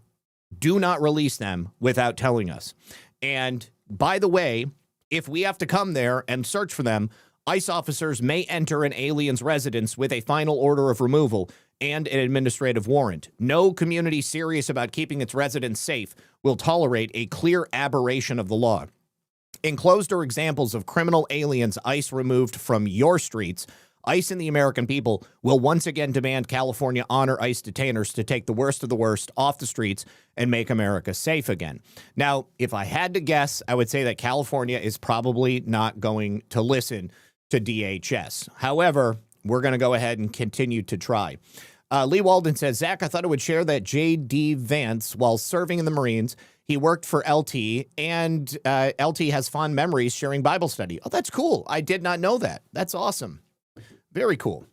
Do not release them without telling us. And by the way, if we have to come there and search for them, ICE officers may enter an alien's residence with a final order of removal and an administrative warrant. No community serious about keeping its residents safe will tolerate a clear aberration of the law. Enclosed are examples of criminal aliens ICE removed from your streets. ICE and the American people will once again demand California honor ICE detainers to take the worst of the worst off the streets and make America safe again. Now, if I had to guess, I would say that California is probably not going to listen to DHS. However, we're going to go ahead and continue to try. Lee Walden says, Zach, I thought I would share that J.D. Vance, while serving in the Marines, he worked for LT, and LT has fond memories sharing Bible study. Oh, that's cool. I did not know that. That's awesome. Very cool.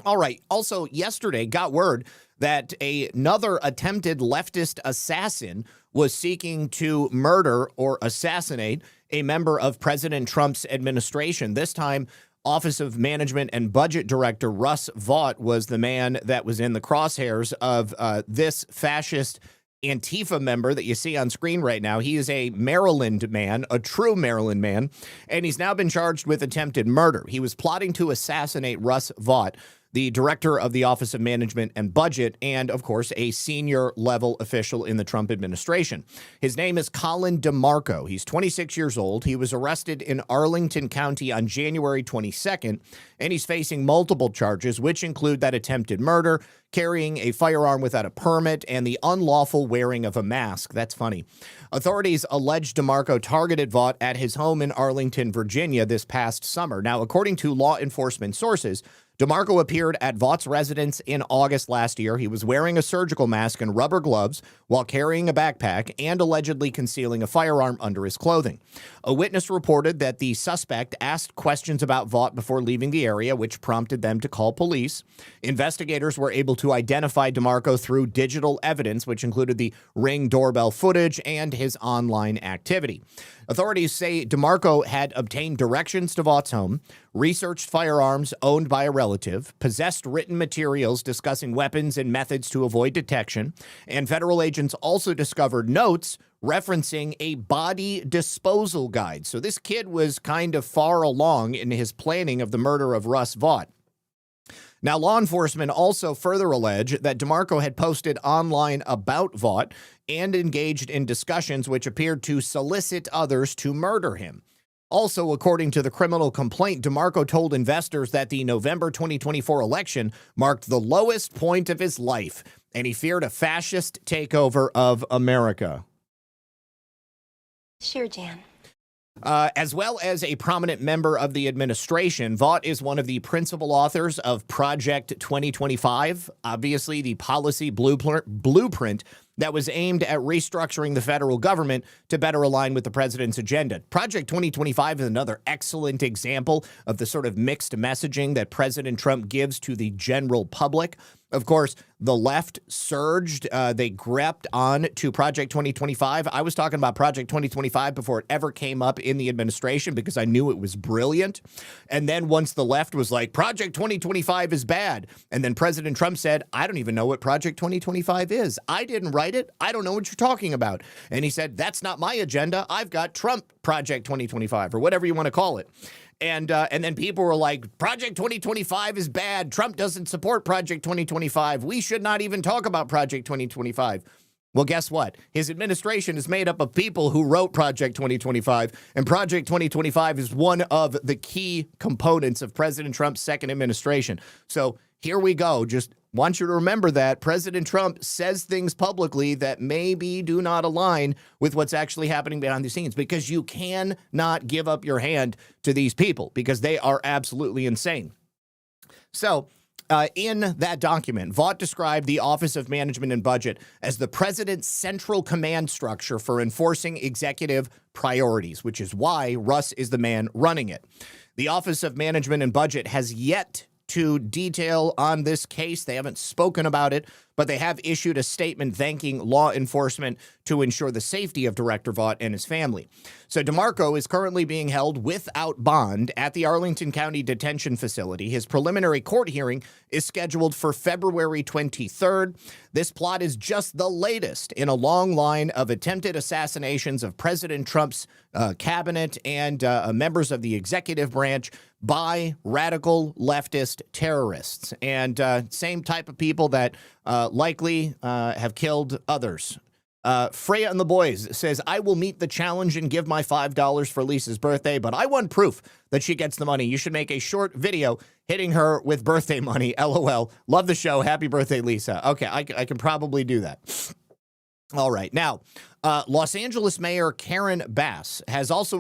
All right. Also, yesterday got word that another attempted leftist assassin was seeking to murder or assassinate a member of President Trump's administration. This time, Office of Management and Budget Director Russ Vought was the man that was in the crosshairs of this fascist Antifa member that you see on screen right now. He is a Maryland man, a true Maryland man, and he's now been charged with attempted murder. He was plotting to assassinate Russ Vought, the director of the Office of Management and Budget, and, of course, a senior level official in the Trump administration. His name is Colin DeMarco. He's 26 years old. He was arrested in Arlington County on January 22nd, and he's facing multiple charges, which include that attempted murder, carrying a firearm without a permit, and the unlawful wearing of a mask. That's funny. Authorities allege DeMarco targeted Vaught at his home in Arlington, Virginia this past summer. Now, according to law enforcement sources, DeMarco appeared at Vaught's residence in August last year. He was wearing a surgical mask and rubber gloves while carrying a backpack and allegedly concealing a firearm under his clothing. A witness reported that the suspect asked questions about Vaught before leaving the area, which prompted them to call police. Investigators were able to identify DeMarco through digital evidence, which included the Ring doorbell footage and his online activity. Authorities say DeMarco had obtained directions to Vaught's home, researched firearms owned by a relative, possessed written materials discussing weapons and methods to avoid detection, and federal agents also discovered notes referencing a body disposal guide. So this kid was kind of far along in his planning of the murder of Russ Vaught. Now, law enforcement also further allege that DeMarco had posted online about Vaught and engaged in discussions which appeared to solicit others to murder him. Also, according to the criminal complaint, DeMarco told investors that the November 2024 election marked the lowest point of his life, and he feared a fascist takeover of America. Sure, Jan. As well as a prominent member of the administration, Vaught is one of the principal authors of Project 2025, obviously the policy blueprint that was aimed at restructuring the federal government to better align with the president's agenda. Project 2025 is another excellent example of the sort of mixed messaging that President Trump gives to the general public. Of course, the left surged. They grabbed on to Project 2025. I was talking about Project 2025 before it ever came up in the administration because I knew it was brilliant. And then once the left was like, Project 2025 is bad. And then President Trump said, I don't even know what Project 2025 is. I didn't write it. I don't know what you're talking about. And he said, that's not my agenda. I've got Trump Project 2025 or whatever you want to call it. And then people were like, Project 2025 is bad. Trump doesn't support Project 2025. We should not even talk about Project 2025. Well, guess what? His administration is made up of people who wrote Project 2025, and Project 2025 is one of the key components of President Trump's second administration. So here we go. Just want you to remember that President Trump says things publicly that maybe do not align with what's actually happening behind the scenes, because you cannot give up your hand to these people because they are absolutely insane. So in that document, Vaught described the Office of Management and Budget as the president's central command structure for enforcing executive priorities, which is why Russ is the man running it. The Office of Management and Budget has yet to detail on this case. They haven't spoken about it, but they have issued a statement thanking law enforcement to ensure the safety of Director Vaught and his family. So DeMarco is currently being held without bond at the Arlington County Detention Facility. His preliminary court hearing is scheduled for February 23rd. This plot is just the latest in a long line of attempted assassinations of President Trump's cabinet and members of the executive branch by radical leftist terrorists, and same type of people that likely have killed others. Freya and the Boys says, I will meet the challenge and give my $5 for Lisa's birthday, but I want proof that she gets the money. You should make a short video hitting her with birthday money. LOL. Love the show. Happy birthday, Lisa. Okay, I can probably do that. All right. Now, Los Angeles Mayor Karen Bass has also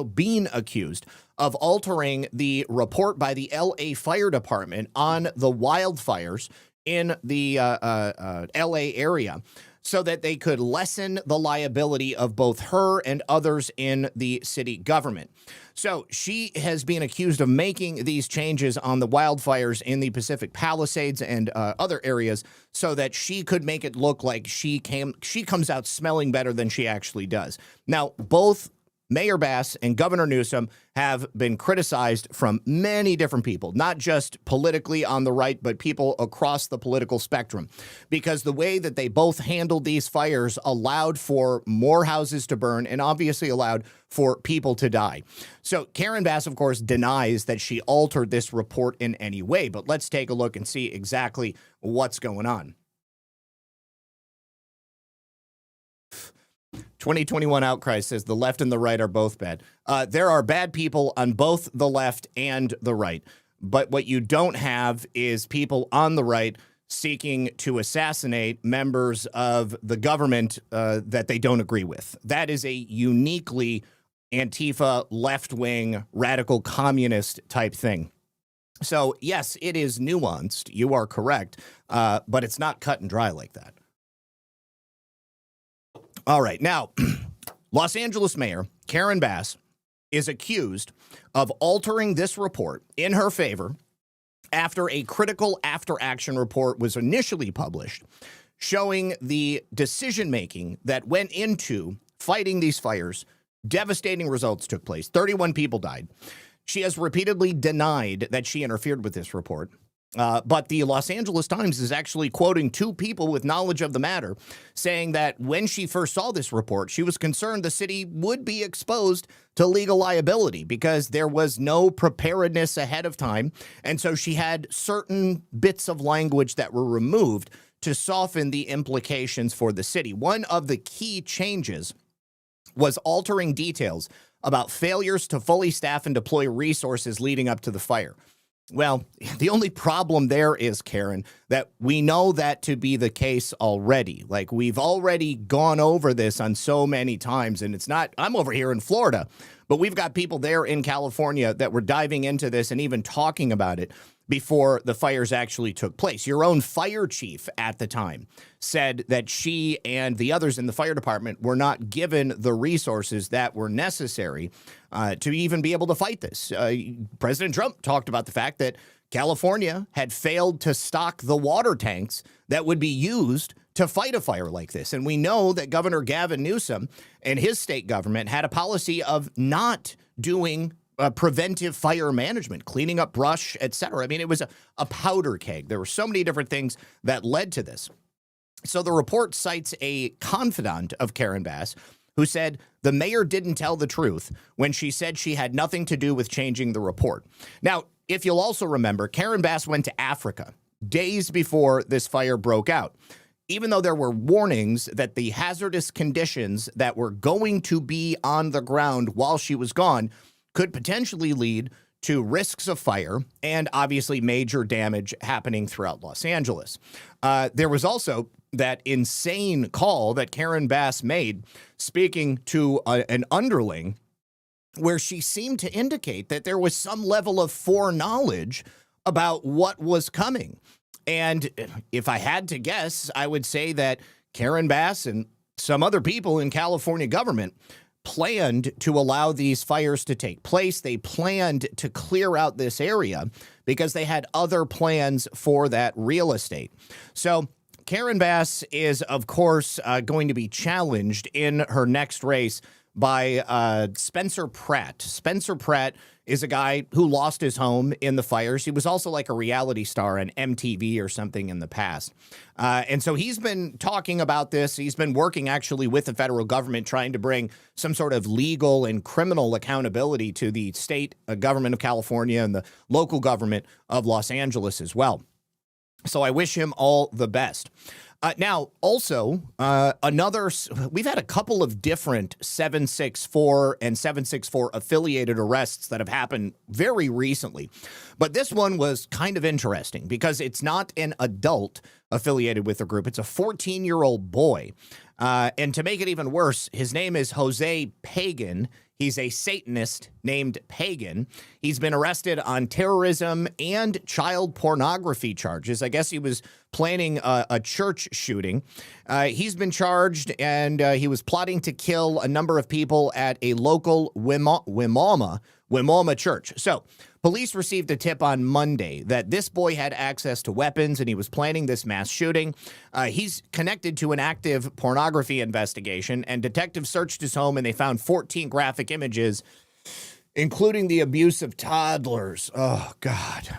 been accused of altering the report by the LA Fire Department on the wildfires in the LA area so that they could lessen the liability of both her and others in the city government. So she has been accused of making these changes on the wildfires in the Pacific Palisades and other areas so that she could make it look like she comes out smelling better than she actually does. Now, both Mayor Bass and Governor Newsom have been criticized from many different people, not just politically on the right, but people across the political spectrum, because the way that they both handled these fires allowed for more houses to burn and obviously allowed for people to die. So Karen Bass, of course, denies that she altered this report in any way, but let's take a look and see exactly what's going on. 2021 Outcry says the left and the right are both bad. There are bad people on both the left and the right. But what you don't have is people on the right seeking to assassinate members of the government that they don't agree with. That is a uniquely Antifa, left-wing, radical communist type thing. So, yes, it is nuanced. You are correct. But it's not cut and dry like that. All right. Now, Los Angeles Mayor Karen Bass is accused of altering this report in her favor after a critical after-action report was initially published showing the decision-making that went into fighting these fires. Devastating results took place. 31 people died. She has repeatedly denied that she interfered with this report. But the Los Angeles Times is actually quoting two people with knowledge of the matter, saying that when she first saw this report, she was concerned the city would be exposed to legal liability because there was no preparedness ahead of time. And so she had certain bits of language that were removed to soften the implications for the city. One of the key changes was altering details about failures to fully staff and deploy resources leading up to the fire. Well, the only problem there is, Karen, that we know that to be the case already. Like, we've already gone over this on so many times, and it's not, I'm over here in Florida, but we've got people there in California that were diving into this and even talking about it before the fires actually took place. Your own fire chief at the time said that she and the others in the fire department were not given the resources that were necessary to even be able to fight this. President Trump talked about the fact that California had failed to stock the water tanks that would be used to fight a fire like this. And we know that Governor Gavin Newsom and his state government had a policy of not doing preventive fire management, cleaning up brush, etc. I mean, it was a powder keg. There were so many different things that led to this. So the report cites a confidant of Karen Bass who said the mayor didn't tell the truth when she said she had nothing to do with changing the report. Now, if you'll also remember, Karen Bass went to Africa days before this fire broke out. Even though there were warnings that the hazardous conditions that were going to be on the ground while she was gone could potentially lead to risks of fire and obviously major damage happening throughout Los Angeles. There was also that insane call that Karen Bass made speaking to an underling where she seemed to indicate that there was some level of foreknowledge about what was coming. And if I had to guess, I would say that Karen Bass and some other people in California government planned to allow these fires to take place. They planned to clear out this area because they had other plans for that real estate. So Karen Bass is, of course, going to be challenged in her next race by Spencer Pratt. Spencer Pratt is a guy who lost his home in the fires. He was also like a reality star on MTV or something in the past. And so he's been talking about this. He's been working actually with the federal government trying to bring some sort of legal and criminal accountability to the state government of California and the local government of Los Angeles as well. So I wish him all the best. Now, also, we've had a couple of different 764 and 764 affiliated arrests that have happened very recently. But this one was kind of interesting because it's not an adult affiliated with the group. It's a 14-year-old boy. And to make it even worse, his name is Jose Pagan. He's a Satanist named Pagan. He's been arrested on terrorism and child pornography charges. I guess he was planning a church shooting. He's been charged, and he was plotting to kill a number of people at a local Wimama church. So Police received a tip on Monday that this boy had access to weapons and he was planning this mass shooting. He's connected to an active pornography investigation, and detectives searched his home and they found 14 graphic images, including the abuse of toddlers. Oh, God.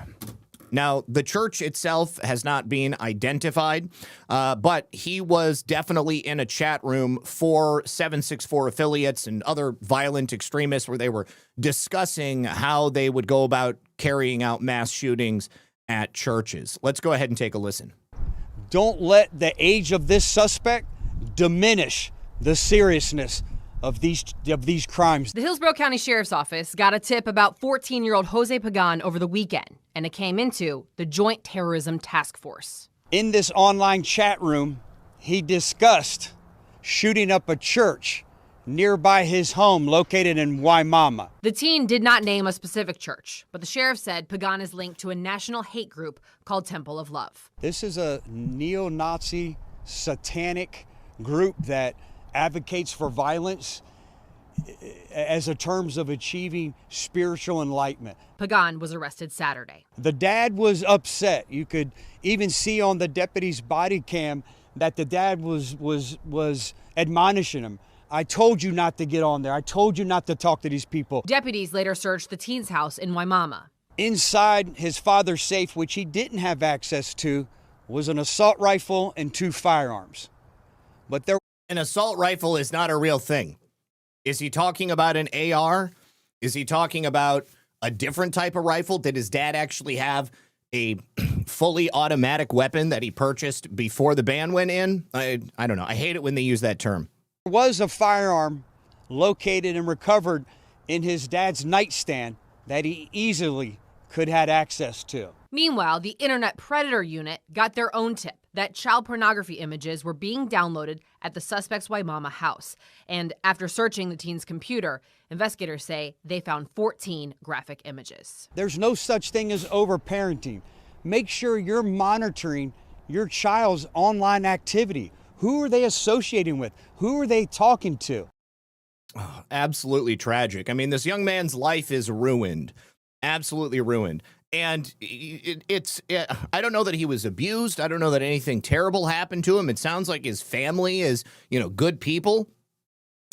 Now, the church itself has not been identified, but he was definitely in a chat room for 764 affiliates and other violent extremists where they were discussing how they would go about carrying out mass shootings at churches. Let's go ahead and take a listen. Don't let the age of this suspect diminish the seriousness of these crimes. The Hillsborough County Sheriff's Office got a tip about 14-year-old Jose Pagan over the weekend, and it came into the Joint Terrorism Task Force. In this online chat room, he discussed shooting up a church nearby his home located in Waimama. The teen did not name a specific church, but the sheriff said Pagan is linked to a national hate group called Temple of Love. This is a neo-Nazi satanic group that advocates for violence as a terms of achieving spiritual enlightenment. Pagan was arrested Saturday. The dad was upset. You could even see on the deputy's body cam that the dad was admonishing him. I told you not to get on there. I told you not to talk to these people. Deputies later searched the teen's house in Waimama. Inside his father's safe, which he didn't have access to, was an assault rifle and 2 firearms. But there An assault rifle is not a real thing. Is he talking about an AR? Is he talking about a different type of rifle? Did his dad actually have a fully automatic weapon that he purchased before the ban went in? I don't know. I hate it when they use that term. There was a firearm located and recovered in his dad's nightstand that he easily could have access to. Meanwhile, the Internet Predator Unit got their own tip that child pornography images were being downloaded at the suspect's Waimama house. And after searching the teen's computer, investigators say they found 14 graphic images. There's no such thing as overparenting. Make sure you're monitoring your child's online activity. Who are they associating with? Who are they talking to? Oh, absolutely tragic. I mean, this young man's life is ruined. Absolutely ruined. And I don't know that he was abused. I don't know that anything terrible happened to him. It sounds like his family is, good people.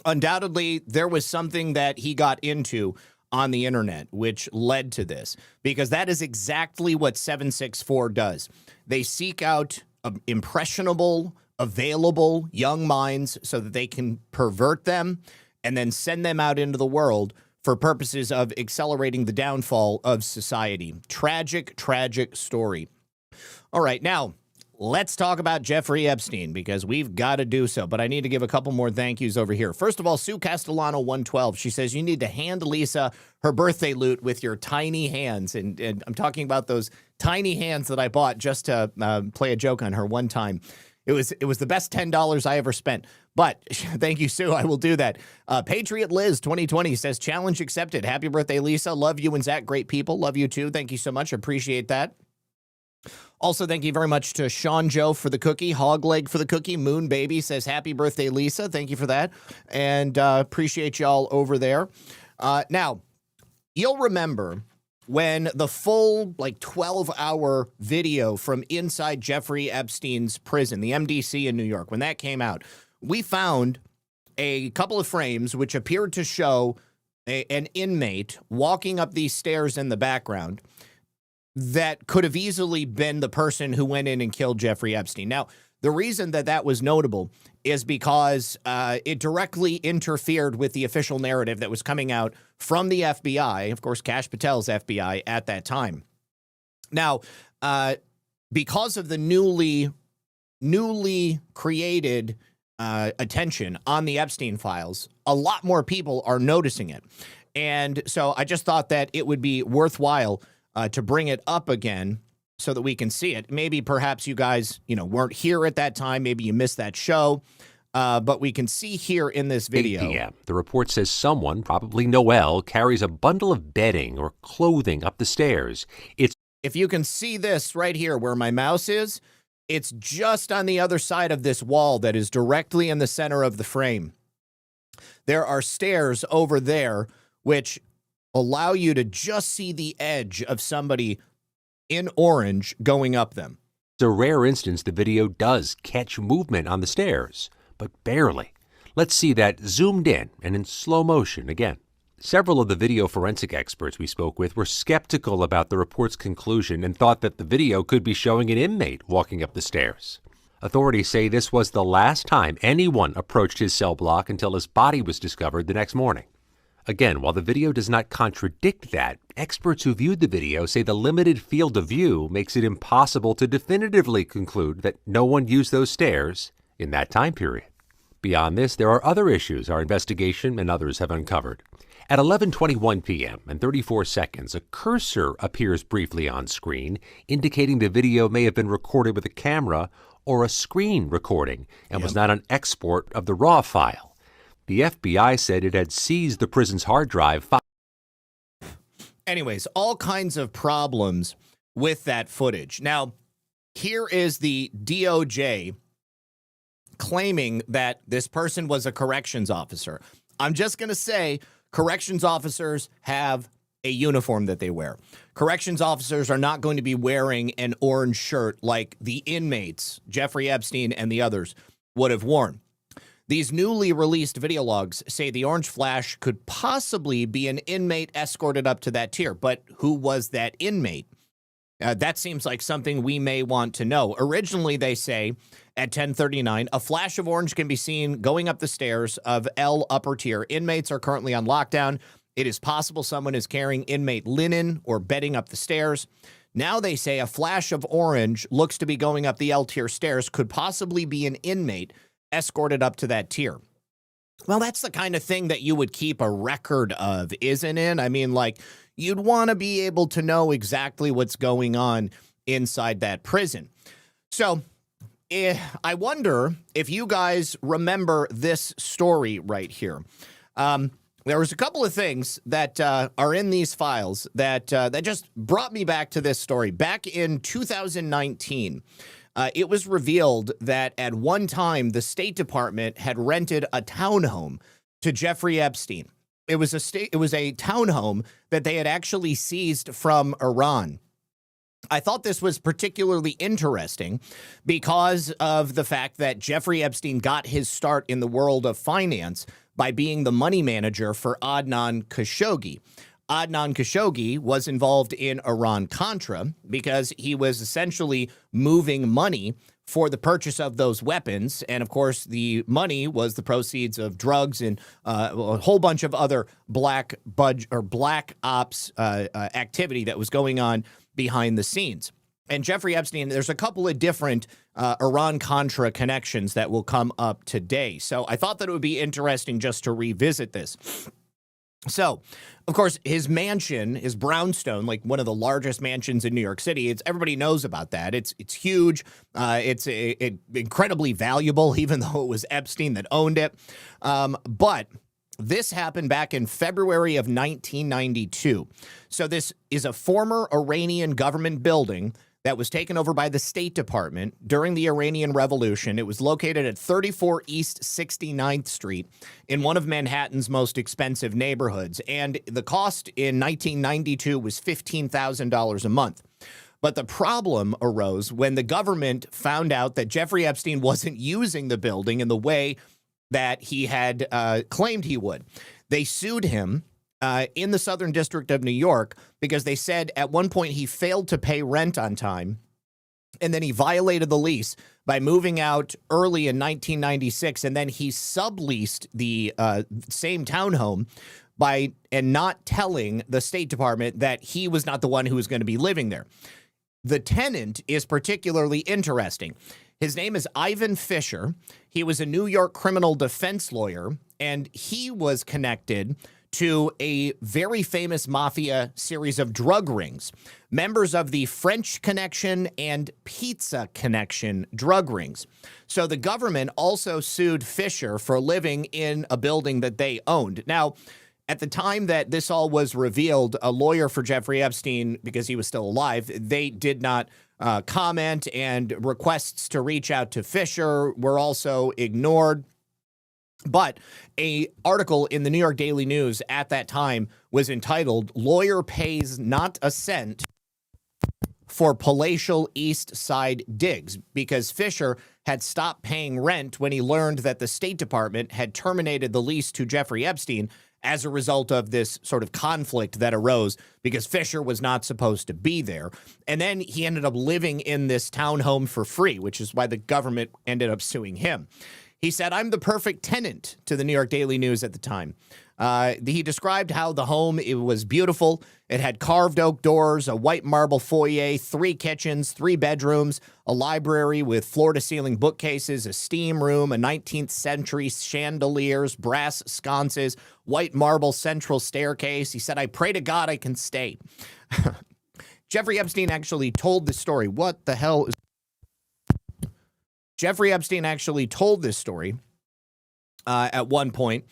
Undoubtedly, there was something that he got into on the internet which led to this, because that is exactly what 764 does. They seek out impressionable, available young minds so that they can pervert them and then send them out into the world for purposes of accelerating the downfall of society. Tragic, tragic story. All right, now, let's talk about Jeffrey Epstein, because we've got to do so, but I need to give a couple more thank yous over here. First of all, Sue Castellano 112, she says, you need to hand Lisa her birthday loot with your tiny hands, and I'm talking about those tiny hands that I bought just to play a joke on her one time. It was the best $10 I ever spent. But thank you, Sue. I will do that. Patriot Liz 2020 says, challenge accepted. Happy birthday, Lisa. Love you and Zach. Great people. Love you too. Thank you so much. Appreciate that. Also, thank you very much to Sean Joe for the cookie, Hogleg for the cookie. Moon Baby says, happy birthday, Lisa. Thank you for that. And appreciate y'all over there. Now, you'll remember when the full 12-hour video from inside Jeffrey Epstein's prison, the MDC in New York, when that came out, we found a couple of frames which appeared to show an inmate walking up these stairs in the background that could have easily been the person who went in and killed Jeffrey Epstein. Now, the reason that was notable is because it directly interfered with the official narrative that was coming out from the FBI, of course, Kash Patel's FBI at that time. Now, because of the newly created attention on the Epstein files, a lot more people are noticing it. And so I just thought that it would be worthwhile to bring it up again so that we can see it. Maybe perhaps you guys, weren't here at that time. Maybe you missed that show. But we can see here in this video. 8 p.m. The report says someone, probably Noel, carries a bundle of bedding or clothing up the stairs. If you can see this right here where my mouse is, it's just on the other side of this wall that is directly in the center of the frame. There are stairs over there, which allow you to just see the edge of somebody in orange going up them. It's a rare instance the video does catch movement on the stairs, but barely. Let's see that zoomed in and in slow motion again. Several of the video forensic experts we spoke with were skeptical about the report's conclusion and thought that the video could be showing an inmate walking up the stairs. Authorities say this was the last time anyone approached his cell block until his body was discovered the next morning. Again, while the video does not contradict that, experts who viewed the video say the limited field of view makes it impossible to definitively conclude that no one used those stairs in that time period. Beyond this, there are other issues our investigation and others have uncovered. At 11:21 p.m. and 34 seconds, a cursor appears briefly on screen, indicating the video may have been recorded with a camera or a screen recording and was not an export of the raw file. The FBI said it had seized the prison's hard drive. Anyways, all kinds of problems with that footage. Now, here is the DOJ claiming that this person was a corrections officer. I'm just going to say corrections officers have a uniform that they wear. Corrections officers are not going to be wearing an orange shirt like the inmates, Jeffrey Epstein and the others, would have worn. These newly released video logs say the orange flash could possibly be an inmate escorted up to that tier. But who was that inmate? That seems like something we may want to know. Originally, they say at 10:39, a flash of orange can be seen going up the stairs of L upper tier. Inmates are currently on lockdown. It is possible someone is carrying inmate linen or bedding up the stairs. Now they say a flash of orange looks to be going up the L tier stairs, could possibly be an inmate escorted up to that tier. Well, that's the kind of thing that you would keep a record of, isn't it? I mean, like, you'd want to be able to know exactly what's going on inside that prison. So I wonder if you guys remember this story right here. There was a couple of things that are in these files that just brought me back to this story. Back in 2019, it was revealed that at one time the State Department had rented a townhome to Jeffrey Epstein. It was a townhome that they had actually seized from Iran. I thought this was particularly interesting because of the fact that Jeffrey Epstein got his start in the world of finance by being the money manager for Adnan Khashoggi. Adnan Khashoggi was involved in Iran-Contra because he was essentially moving money for the purchase of those weapons. And, of course, the money was the proceeds of drugs and a whole bunch of other black ops activity that was going on behind the scenes. And Jeffrey Epstein, there's a couple of different Iran-Contra connections that will come up today. So I thought that it would be interesting just to revisit this. So, of course, his mansion, his brownstone, like one of the largest mansions in New York City, everybody knows about that. It's huge. It's incredibly valuable, even though it was Epstein that owned it. But this happened back in February of 1992. So this is a former Iranian government building that was taken over by the State Department during the Iranian Revolution. It was located at 34 East 69th Street in one of Manhattan's most expensive neighborhoods. And the cost in 1992 was $15,000 a month. But the problem arose when the government found out that Jeffrey Epstein wasn't using the building in the way that he had claimed he would. They sued him in the Southern District of New York because they said at one point he failed to pay rent on time, and then he violated the lease by moving out early in 1996, and then he subleased the same townhome and not telling the State Department that he was not the one who was going to be living there. The tenant is particularly interesting. His name is Ivan Fisher. He was a New York criminal defense lawyer, and he was connected to a very famous mafia series of drug rings, members of the French Connection and Pizza Connection drug rings. So the government also sued Fisher for living in a building that they owned. Now, at the time that this all was revealed, a lawyer for Jeffrey Epstein, because he was still alive, they did not comment, and requests to reach out to Fisher were also ignored. But a article in the New York Daily News at that time was entitled, "Lawyer Pays Not a Cent for Palatial East Side Digs," because Fisher had stopped paying rent when he learned that the State Department had terminated the lease to Jeffrey Epstein as a result of this sort of conflict that arose because Fisher was not supposed to be there. And then he ended up living in this townhome for free, which is why the government ended up suing him. He said, "I'm the perfect tenant," to the New York Daily News at the time. He described how the home, it was beautiful. It had carved oak doors, a white marble foyer, 3 kitchens, 3 bedrooms, a library with floor-to-ceiling bookcases, a steam room, a 19th century chandeliers, brass sconces, white marble central staircase. He said, "I pray to God I can stay." Jeffrey Epstein actually told this story. What the hell is... Jeffrey Epstein actually told this story at one point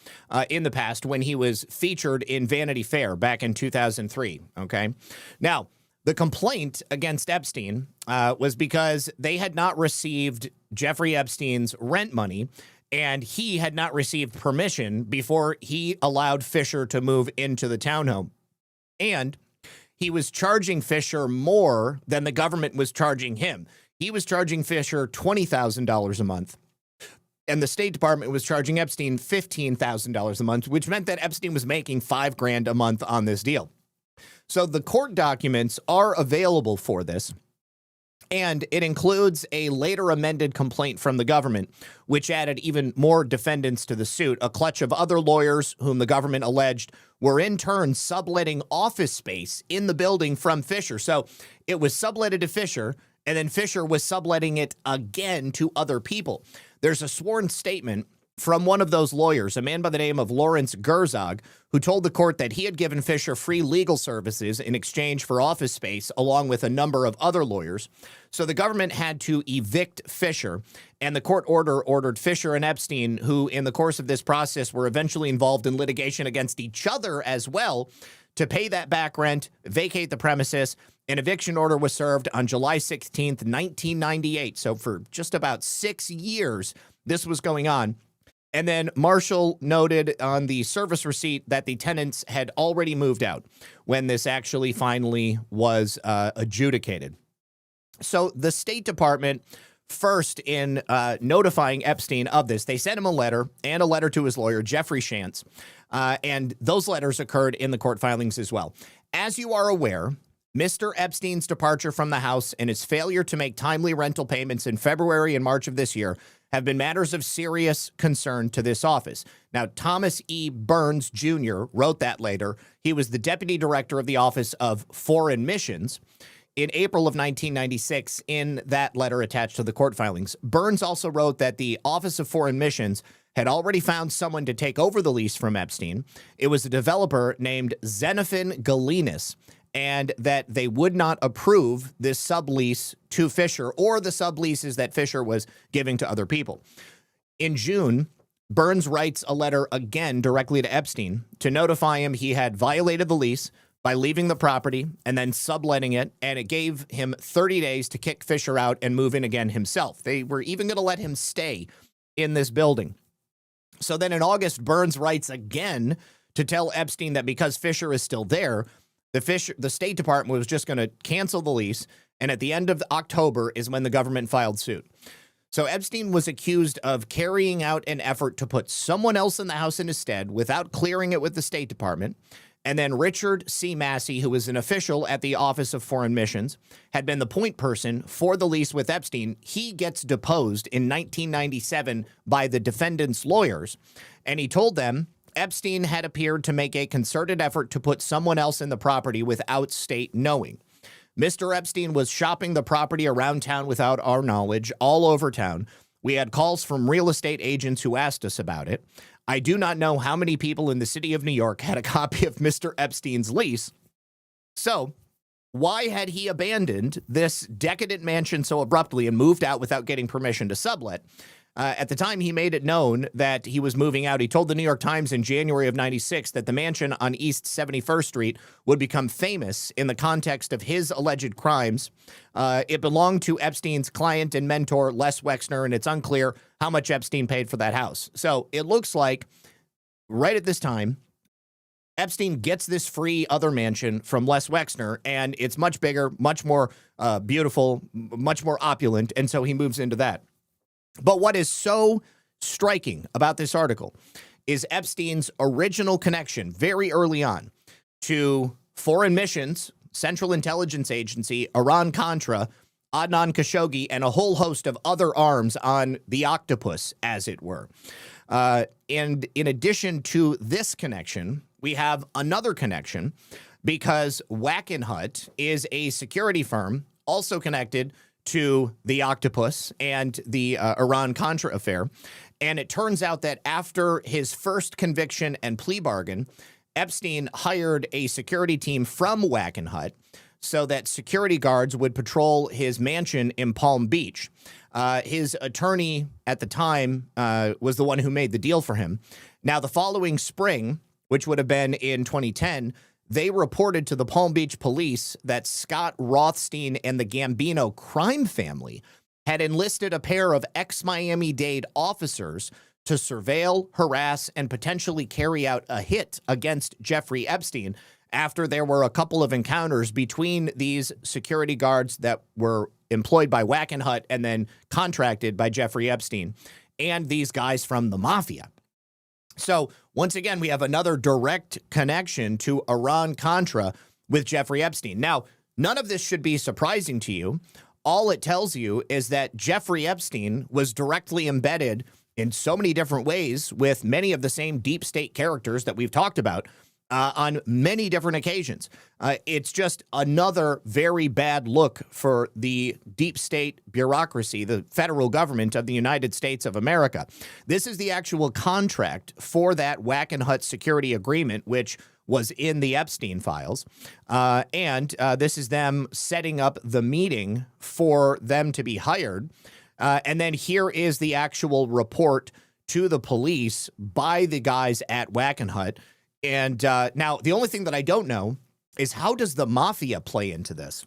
in the past when he was featured in Vanity Fair back in 2003, okay? Now, the complaint against Epstein was because they had not received Jeffrey Epstein's rent money, and he had not received permission before he allowed Fisher to move into the townhome. And he was charging Fisher more than the government was charging him. He was charging Fisher $20,000 a month, and the State Department was charging Epstein $15,000 a month, which meant that Epstein was making $5,000 a month on this deal. So the court documents are available for this, and it includes a later amended complaint from the government, which added even more defendants to the suit, a clutch of other lawyers whom the government alleged were in turn subletting office space in the building from Fisher. So it was subletted to Fisher, and then Fisher was subletting it again to other people. There's a sworn statement from one of those lawyers, a man by the name of Lawrence Gerzog, who told the court that he had given Fisher free legal services in exchange for office space, along with a number of other lawyers. So the government had to evict Fisher, and the court ordered Fisher and Epstein, who in the course of this process were eventually involved in litigation against each other as well, to pay that back rent, vacate the premises. An eviction order was served on July 16th, 1998. So for just about 6 years, this was going on. And then Marshall noted on the service receipt that the tenants had already moved out when this actually finally was adjudicated. So the State Department, first in notifying Epstein of this, they sent him a letter and a letter to his lawyer, Jeffrey Shantz. And those letters occurred in the court filings as well. As you are aware, Mr. Epstein's departure from the house and his failure to make timely rental payments in February and March of this year have been matters of serious concern to this office. Now, Thomas E. Burns Jr. wrote that later. He was the deputy director of the Office of Foreign Missions. In April of 1996, in that letter attached to the court filings, Burns also wrote that the Office of Foreign Missions had already found someone to take over the lease from Epstein. It was a developer named Xenophon Galinas, and that they would not approve this sublease to Fisher or the subleases that Fisher was giving to other people. In June, Burns writes a letter again directly to Epstein to notify him he had violated the lease by leaving the property and then subletting it, and it gave him 30 days to kick Fisher out and move in again himself. They were even going to let him stay in this building. So then in August, Burns writes again to tell Epstein that because Fisher is still there, the State Department was just going to cancel the lease, and at the end of October is when the government filed suit. So Epstein was accused of carrying out an effort to put someone else in the house in his stead without clearing it with the State Department. And then Richard C. Massey, who was an official at the Office of Foreign Missions, had been the point person for the lease with Epstein. He gets deposed in 1997 by the defendant's lawyers, and he told them Epstein had appeared to make a concerted effort to put someone else in the property without state knowing. Mr. Epstein was shopping the property around town without our knowledge, all over town. We had calls from real estate agents who asked us about it. I do not know how many people in the city of New York had a copy of Mr. Epstein's lease. So why had he abandoned this decadent mansion so abruptly and moved out without getting permission to sublet? At the time, he made it known that he was moving out. He told the New York Times in January of 96 that the mansion on East 71st Street would become famous in the context of his alleged crimes. It belonged to Epstein's client and mentor, Les Wexner, and it's unclear how much Epstein paid for that house. So it looks like right at this time, Epstein gets this free other mansion from Les Wexner, and it's much bigger, much more beautiful, much more opulent, and so he moves into that. But what is so striking about this article is Epstein's original connection very early on to foreign missions, Central Intelligence Agency, Iran-Contra, Adnan Khashoggi, and a whole host of other arms on the octopus, as it were. And in addition to this connection, we have another connection because Wackenhut is a security firm also connected to the octopus and the Iran-Contra affair. And it turns out that after his first conviction and plea bargain, Epstein hired a security team from Wackenhut so that security guards would patrol his mansion in Palm Beach. His attorney at the time was the one who made the deal for him. Now, the following spring, which would have been in 2010, they reported to the Palm Beach police that Scott Rothstein and the Gambino crime family had enlisted a pair of ex-Miami-Dade officers to surveil, harass, and potentially carry out a hit against Jeffrey Epstein after there were a couple of encounters between these security guards that were employed by Wackenhut and then contracted by Jeffrey Epstein and these guys from the mafia. So once again, we have another direct connection to Iran-Contra with Jeffrey Epstein. Now, none of this should be surprising to you. All it tells you is that Jeffrey Epstein was directly embedded in so many different ways with many of the same deep state characters that we've talked about on many different occasions. It's just another very bad look for the deep state bureaucracy, the federal government of the United States of America. This is the actual contract for that Wackenhut security agreement, which was in the Epstein files. And this is them setting up the meeting for them to be hired. And then here is the actual report to the police by the guys at Wackenhut. And now the only thing that I don't know is how does the mafia play into this?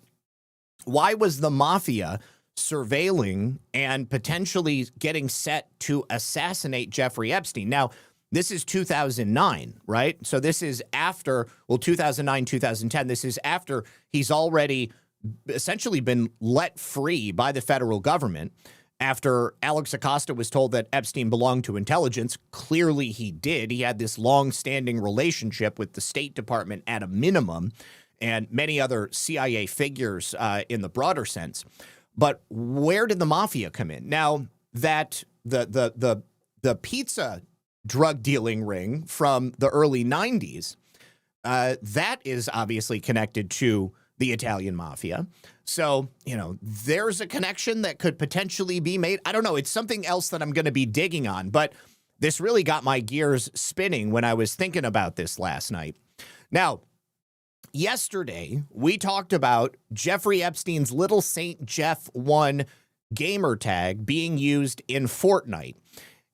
Why was the mafia surveilling and potentially getting set to assassinate Jeffrey Epstein? Now, this is 2009, right? So this is after, well, 2009, 2010. This is after he's already essentially been let free by the federal government. After Alex Acosta was told that Epstein belonged to intelligence, clearly he did. He had this long-standing relationship with the State Department at a minimum and many other CIA figures in the broader sense. But where did the mafia come in? Now, that the pizza drug dealing ring from the early 90s, that is obviously connected to the Italian mafia. So, you know, there's a connection that could potentially be made. I don't know. It's something else that I'm going to be digging on, but this really got my gears spinning when I was thinking about this last night. Now, yesterday, we talked about Jeffrey Epstein's Little Saint Jeff 1 gamer tag being used in Fortnite.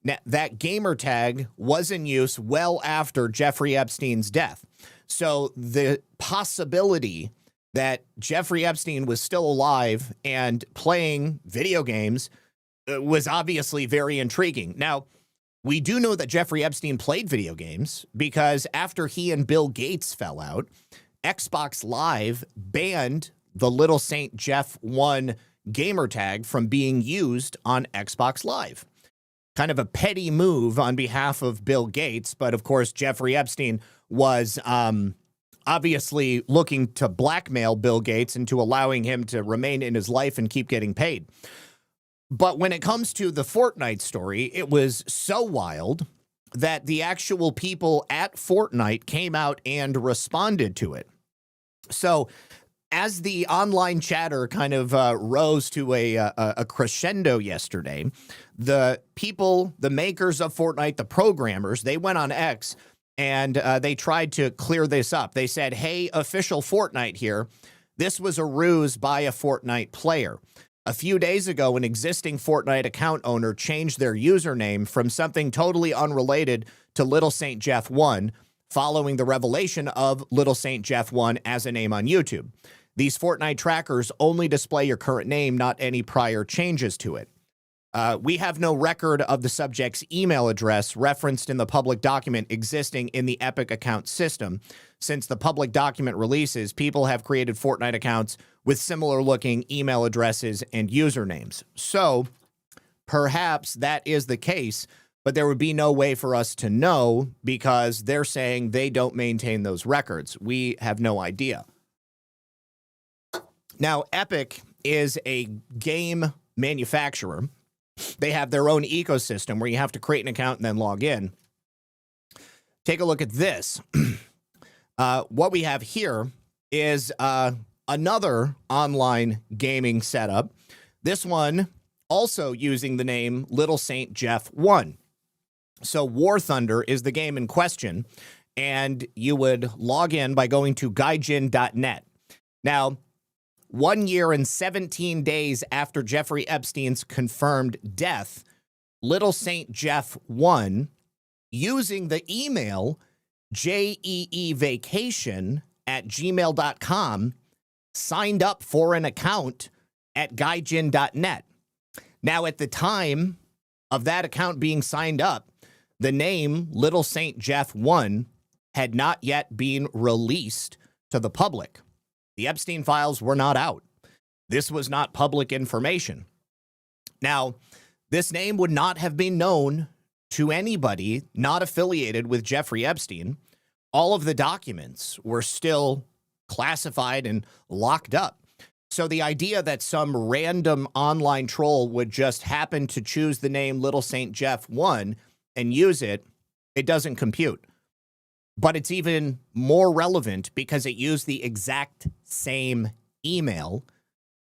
Now, that gamer tag was in use well after Jeffrey Epstein's death. So the possibility that Jeffrey Epstein was still alive and playing video games was obviously very intriguing. Now, we do know that Jeffrey Epstein played video games because after he and Bill Gates fell out, Xbox Live banned the Little Saint Jeff 1 gamer tag from being used on Xbox Live. Kind of a petty move on behalf of Bill Gates, but of course, Jeffrey Epstein was obviously looking to blackmail Bill Gates into allowing him to remain in his life and keep getting paid. But when it comes to the Fortnite story, it was so wild that the actual people at Fortnite came out and responded to it. So as the online chatter kind of rose to a crescendo yesterday, the people, the makers of Fortnite, the programmers, they went on X and they tried to clear this up. They said, hey, official Fortnite here. This was a ruse by a Fortnite player. A few days ago, an existing Fortnite account owner changed their username from something totally unrelated to Little Saint Jeff 1, following the revelation of Little Saint Jeff 1 as a name on YouTube. These Fortnite trackers only display your current name, not any prior changes to it. We have no record of the subject's email address referenced in the public document existing in the Epic account system. Since the public document releases, people have created Fortnite accounts with similar looking email addresses and usernames. So perhaps that is the case, but there would be no way for us to know because they're saying they don't maintain those records. We have no idea. Now, Epic is a game manufacturer. They have their own ecosystem where you have to create an account and then log in. Take a look at this. What we have here is another online gaming setup. This one also using the name Little Saint Jeff 1. So War Thunder is the game in question, and you would log in by going to gaijin.net. Now, 1 year and 17 days after Jeffrey Epstein's confirmed death, Little Saint Jeff 1, using the email jeevacation@gmail.com, signed up for an account at gaijin.net. Now, at the time of that account being signed up, the name Little Saint Jeff 1 had not yet been released to the public. The Epstein files were not out. This was not public information. Now, this name would not have been known to anybody not affiliated with Jeffrey Epstein. All of the documents were still classified and locked up. So the idea that some random online troll would just happen to choose the name Little Saint Jeff 1 and use it, it doesn't compute. But it's even more relevant because it used the exact same email,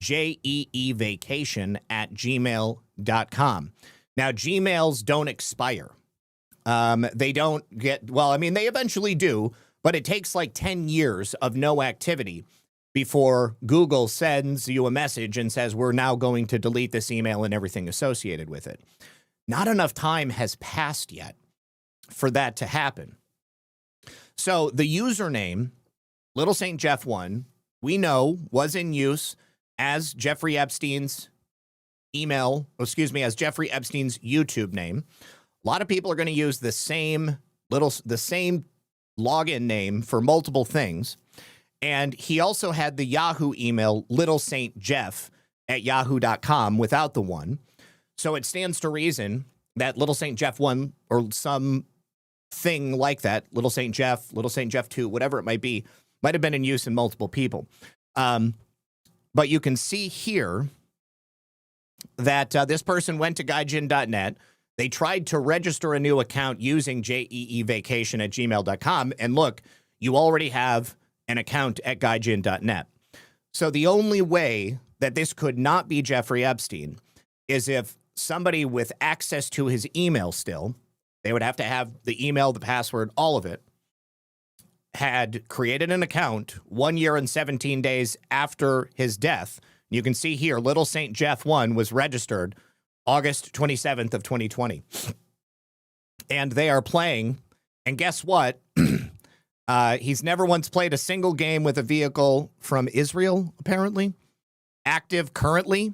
jeevacation@gmail.com. Now, Gmails don't expire. They don't get, well, I mean, they eventually do, but it takes like 10 years of no activity before Google sends you a message and says, we're now going to delete this email and everything associated with it. Not enough time has passed yet for that to happen. So the username, Little Saint Jeff 1, we know was in use as Jeffrey Epstein's as Jeffrey Epstein's YouTube name. A lot of people are going to use the same login name for multiple things. And he also had the Yahoo email, littlesaintjeff@yahoo.com without the 1. So it stands to reason that Little Saint Jeff 1 or some thing like that, Little Saint Jeff 2, whatever it might be, might have been in use in multiple people. But you can see here that this person went to gaijin.net. They tried to register a new account using jeevacation@gmail.com. And look, you already have an account at gaijin.net. So the only way that this could not be Jeffrey Epstein is if somebody with access to his email still, they would have to have the email, the password, all of it, had created an account 1 year and 17 days after his death. You can see here, Little Saint Jeff 1 was registered August 27th of 2020. And they are playing, and guess what? He's never once played a single game with a vehicle from Israel, apparently. Active currently.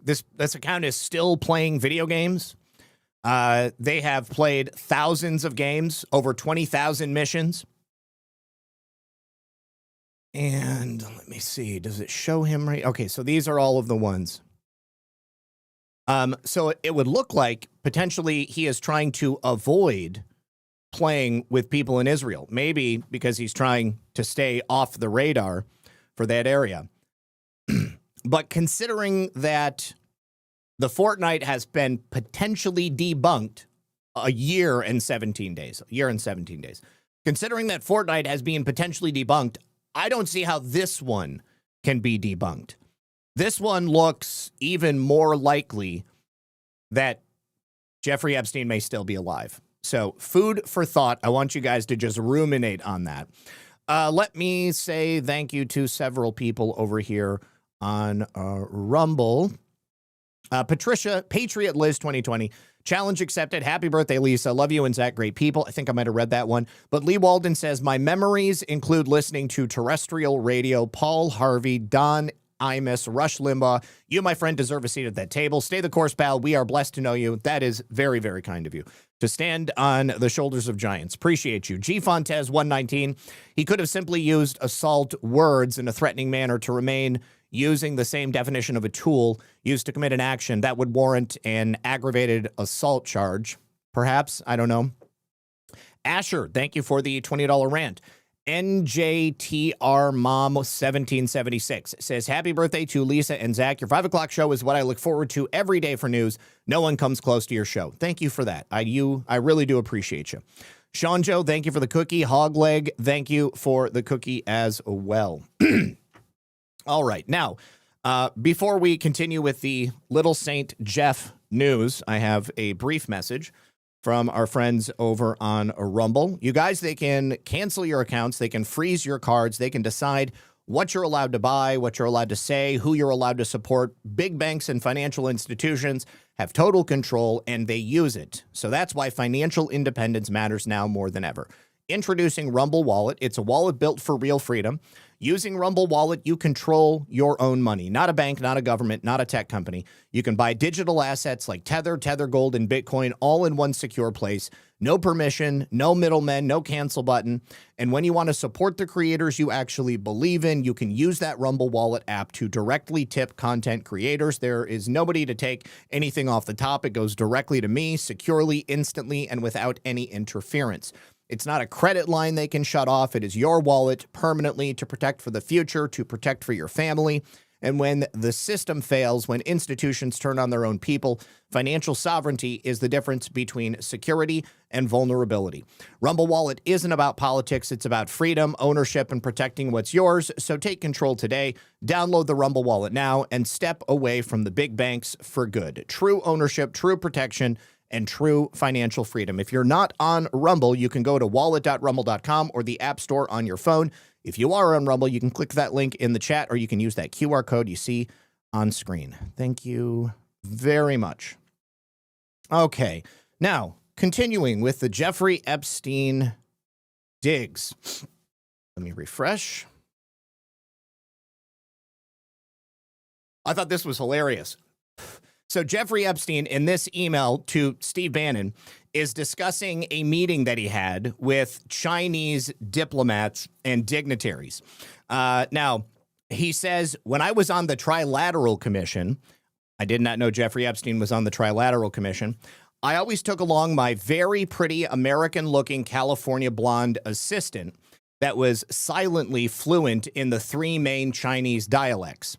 This account is still playing video games. They have played thousands of games, over 20,000 missions. And let me see, does it show him right? Okay, so these are all of the ones. So it would look like potentially he is trying to avoid playing with people in Israel, maybe because he's trying to stay off the radar for that area. But considering that the Fortnite has been potentially debunked a year and 17 days. Considering that Fortnite has been potentially debunked, I don't see how this one can be debunked. This one looks even more likely that Jeffrey Epstein may still be alive. So food for thought. I want you guys to just ruminate on that. Let me say thank you to several people over here on Rumble. Patricia, Patriot Liz 2020. Challenge accepted. Happy birthday, Lisa. Love you and Zach. Great people. I think I might have read that one. But Lee Walden says, my memories include listening to terrestrial radio, Paul Harvey, Don Imus, Rush Limbaugh. You, my friend, deserve a seat at that table. Stay the course, pal. We are blessed to know you. That is very, very kind of you to stand on the shoulders of giants. Appreciate you. G. Fontez 119. He could have simply used assault words in a threatening manner to remain using the same definition of a tool used to commit an action that would warrant an aggravated assault charge. Perhaps. I don't know. Asher, thank you for the $20 rant. NJTR Mom 1776 says, happy birthday to Lisa and Zach. Your 5 o'clock show is what I look forward to every day for news. No one comes close to your show. Thank you for that. I really do appreciate you. Sean Joe, thank you for the cookie. Hogleg, thank you for the cookie as well. All right. Now, before we continue with the Little Saint Jeff news, I have a brief message from our friends over on Rumble. You guys, they can cancel your accounts. They can freeze your cards. They can decide what you're allowed to buy, what you're allowed to say, who you're allowed to support. Big banks and financial institutions have total control, and they use it. So that's why financial independence matters now more than ever. Introducing Rumble Wallet. It's a wallet built for real freedom. Using Rumble Wallet, you control your own money. Not a bank, not a government, not a tech company. You can buy digital assets like Tether, Tether Gold, and Bitcoin all in one secure place. No permission, no middlemen, no cancel button. And when you want to support the creators you actually believe in, you can use that Rumble Wallet app to directly tip content creators. There is nobody to take anything off the top. It goes directly to me, securely, instantly, and without any interference. It's not a credit line they can shut off. It is your wallet permanently to protect for the future, to protect for your family. And when the system fails, when institutions turn on their own people, financial sovereignty is the difference between security and vulnerability. Rumble Wallet isn't about politics. It's about freedom, ownership, and protecting what's yours. So take control today. Download the Rumble Wallet now and step away from the big banks for good. True ownership, true protection, and true financial freedom. If you're not on Rumble, you can go to wallet.rumble.com or the App Store on your phone. If you are on Rumble, you can click that link in the chat, or you can use that QR code you see on screen. Thank you very much. Okay, now continuing with the Jeffrey Epstein digs. Let me refresh. I thought this was hilarious. So Jeffrey Epstein, in this email to Steve Bannon, is discussing a meeting that he had with Chinese diplomats and dignitaries. Now, he says, when I was on the Trilateral Commission, I did not know Jeffrey Epstein was on the Trilateral Commission, I always took along my very pretty American-looking California blonde assistant that was silently fluent in the 3 main Chinese dialects.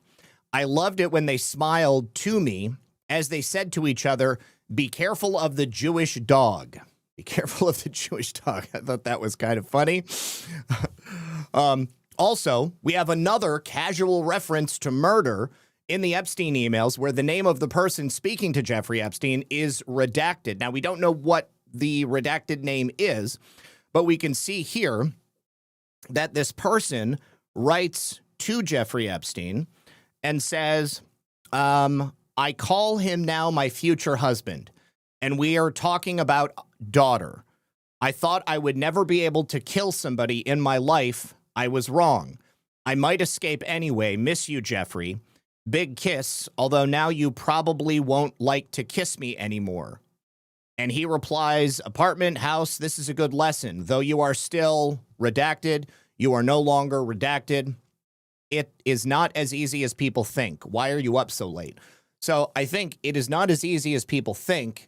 I loved it when they smiled to me as they said to each other, be careful of the Jewish dog. Be careful of the Jewish dog. I thought that was kind of funny. Also, we have another casual reference to murder in the Epstein emails where the name of the person speaking to Jeffrey Epstein is redacted. Now, we don't know what the redacted name is, but we can see here that this person writes to Jeffrey Epstein and says, I call him now my future husband, and we are talking about daughter. I thought I would never be able to kill somebody in my life. I was wrong. I might escape anyway. Miss you, Jeffrey. Big kiss, although now you probably won't like to kiss me anymore. And he replies, apartment, house, this is a good lesson. Though you are still redacted, you are no longer redacted. It is not as easy as people think. Why are you up so late? So I think it is not as easy as people think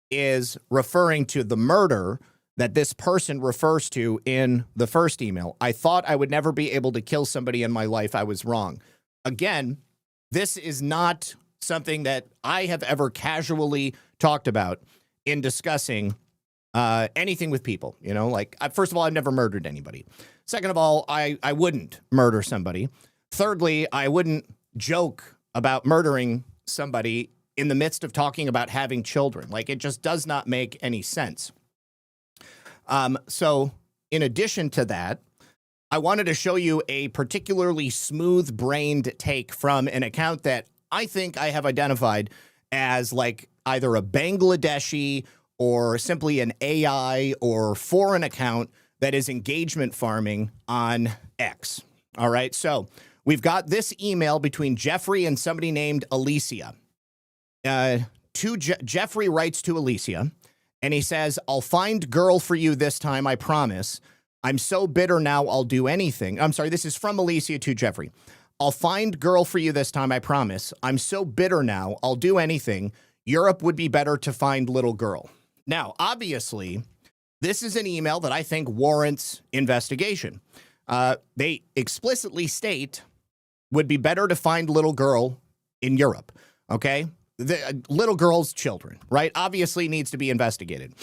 is referring to the murder that this person refers to in the first email. I thought I would never be able to kill somebody in my life. I was wrong. Again, this is not something that I have ever casually talked about in discussing anything with people. You know, like, first of all, I've never murdered anybody. Second of all, I wouldn't murder somebody. Thirdly, I wouldn't joke about murdering somebody in the midst of talking about having children. Like, it just does not make any sense. So in addition to that, I wanted to show you a particularly smooth-brained take from an account that I think I have identified as like either a Bangladeshi or simply an AI or foreign account that is engagement farming on X. All right, so we've got this email between Jeffrey and somebody named Alicia. Jeffrey writes to Alicia, and he says, "I'll find girl for you this time, I promise. I'm so bitter now I'll do anything." I'm sorry, this is from Alicia to Jeffrey. "I'll find girl for you this time, I promise. I'm so bitter now I'll do anything. Europe would be better to find little girl." Now, obviously, this is an email that I think warrants investigation. They explicitly state would be better to find little girl in Europe, okay? The little girl's children, right? Obviously needs to be investigated.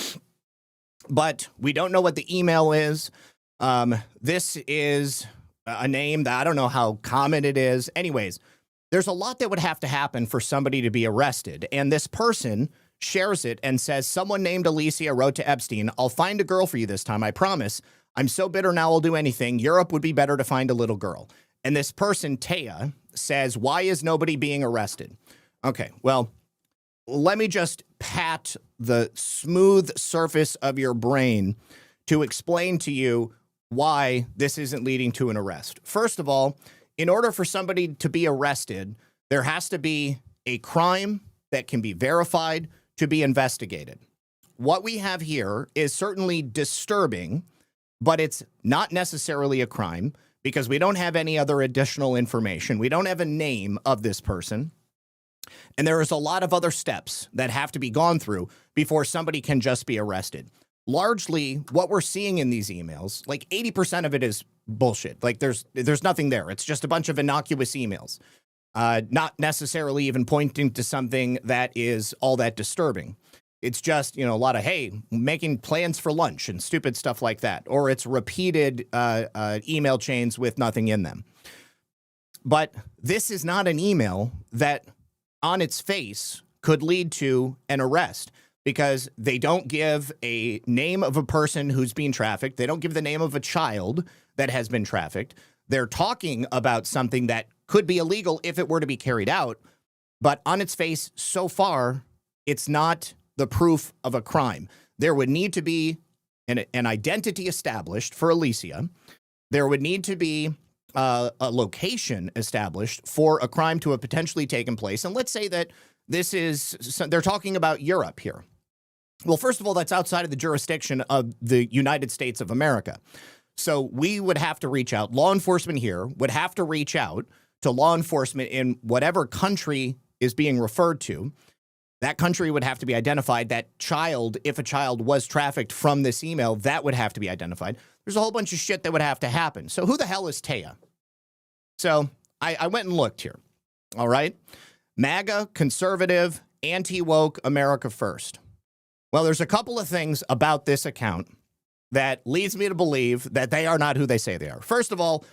But we don't know what the email is. This is a name that I don't know how common it is. Anyways, there's a lot that would have to happen for somebody to be arrested. And this person shares it and says, "Someone named Alicia wrote to Epstein, 'I'll find a girl for you this time, I promise. I'm so bitter now I'll do anything. Europe would be better to find a little girl.'" And this person, Taya, says, "Why is nobody being arrested?" Okay, well, let me just pat the smooth surface of your brain to explain to you why this isn't leading to an arrest. First of all, in order for somebody to be arrested, there has to be a crime that can be verified to be investigated. What we have here is certainly disturbing, but it's not necessarily a crime because we don't have any other additional information. We don't have a name of this person. And there is a lot of other steps that have to be gone through before somebody can just be arrested. Largely, what we're seeing in these emails, like 80% of it is bullshit. Like there's nothing there. It's just a bunch of innocuous emails, not necessarily even pointing to something that is all that disturbing. It's just, a lot of, hey, making plans for lunch and stupid stuff like that. Or it's repeated email chains with nothing in them. But this is not an email that on its face could lead to an arrest because they don't give a name of a person who's being trafficked. They don't give the name of a child that has been trafficked. They're talking about something that could be illegal if it were to be carried out. But on its face, so far, it's not the proof of a crime. There would need to be an identity established for Alicia. There would need to be a location established for a crime to have potentially taken place. And let's say that they're talking about Europe here. Well, first of all, that's outside of the jurisdiction of the United States of America. So we would have to reach out. Law enforcement here would have to reach out to law enforcement in whatever country is being referred to. That country would have to be identified. That child, if a child was trafficked from this email, that would have to be identified. There's a whole bunch of shit that would have to happen. So who the hell is Taya? So I went and looked here. All right. MAGA, conservative, anti-woke, America first. Well, there's a couple of things about this account that leads me to believe that they are not who they say they are. First of all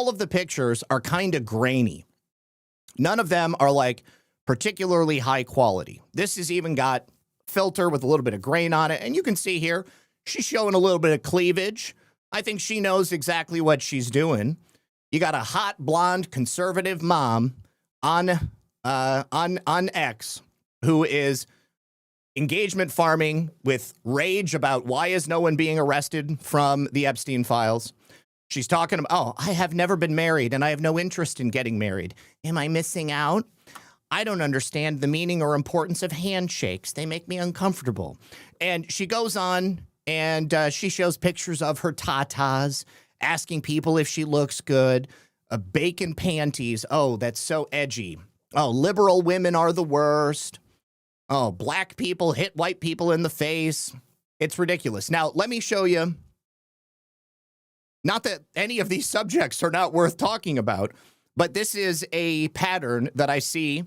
of the pictures are kind of grainy. None of them are like particularly high quality. This has even got filter with a little bit of grain on it. And you can see here, she's showing a little bit of cleavage. I think she knows exactly what she's doing. You got a hot blonde conservative mom on X who is engagement farming with rage about why is no one being arrested from the Epstein files. She's talking about, I have never been married and I have no interest in getting married. Am I missing out? I don't understand the meaning or importance of handshakes. They make me uncomfortable. And she goes on and she shows pictures of her tatas, asking people if she looks good. Bacon panties. Oh, that's so edgy. Oh, liberal women are the worst. Oh, black people hit white people in the face. It's ridiculous. Now, let me show you. Not that any of these subjects are not worth talking about, but this is a pattern that I see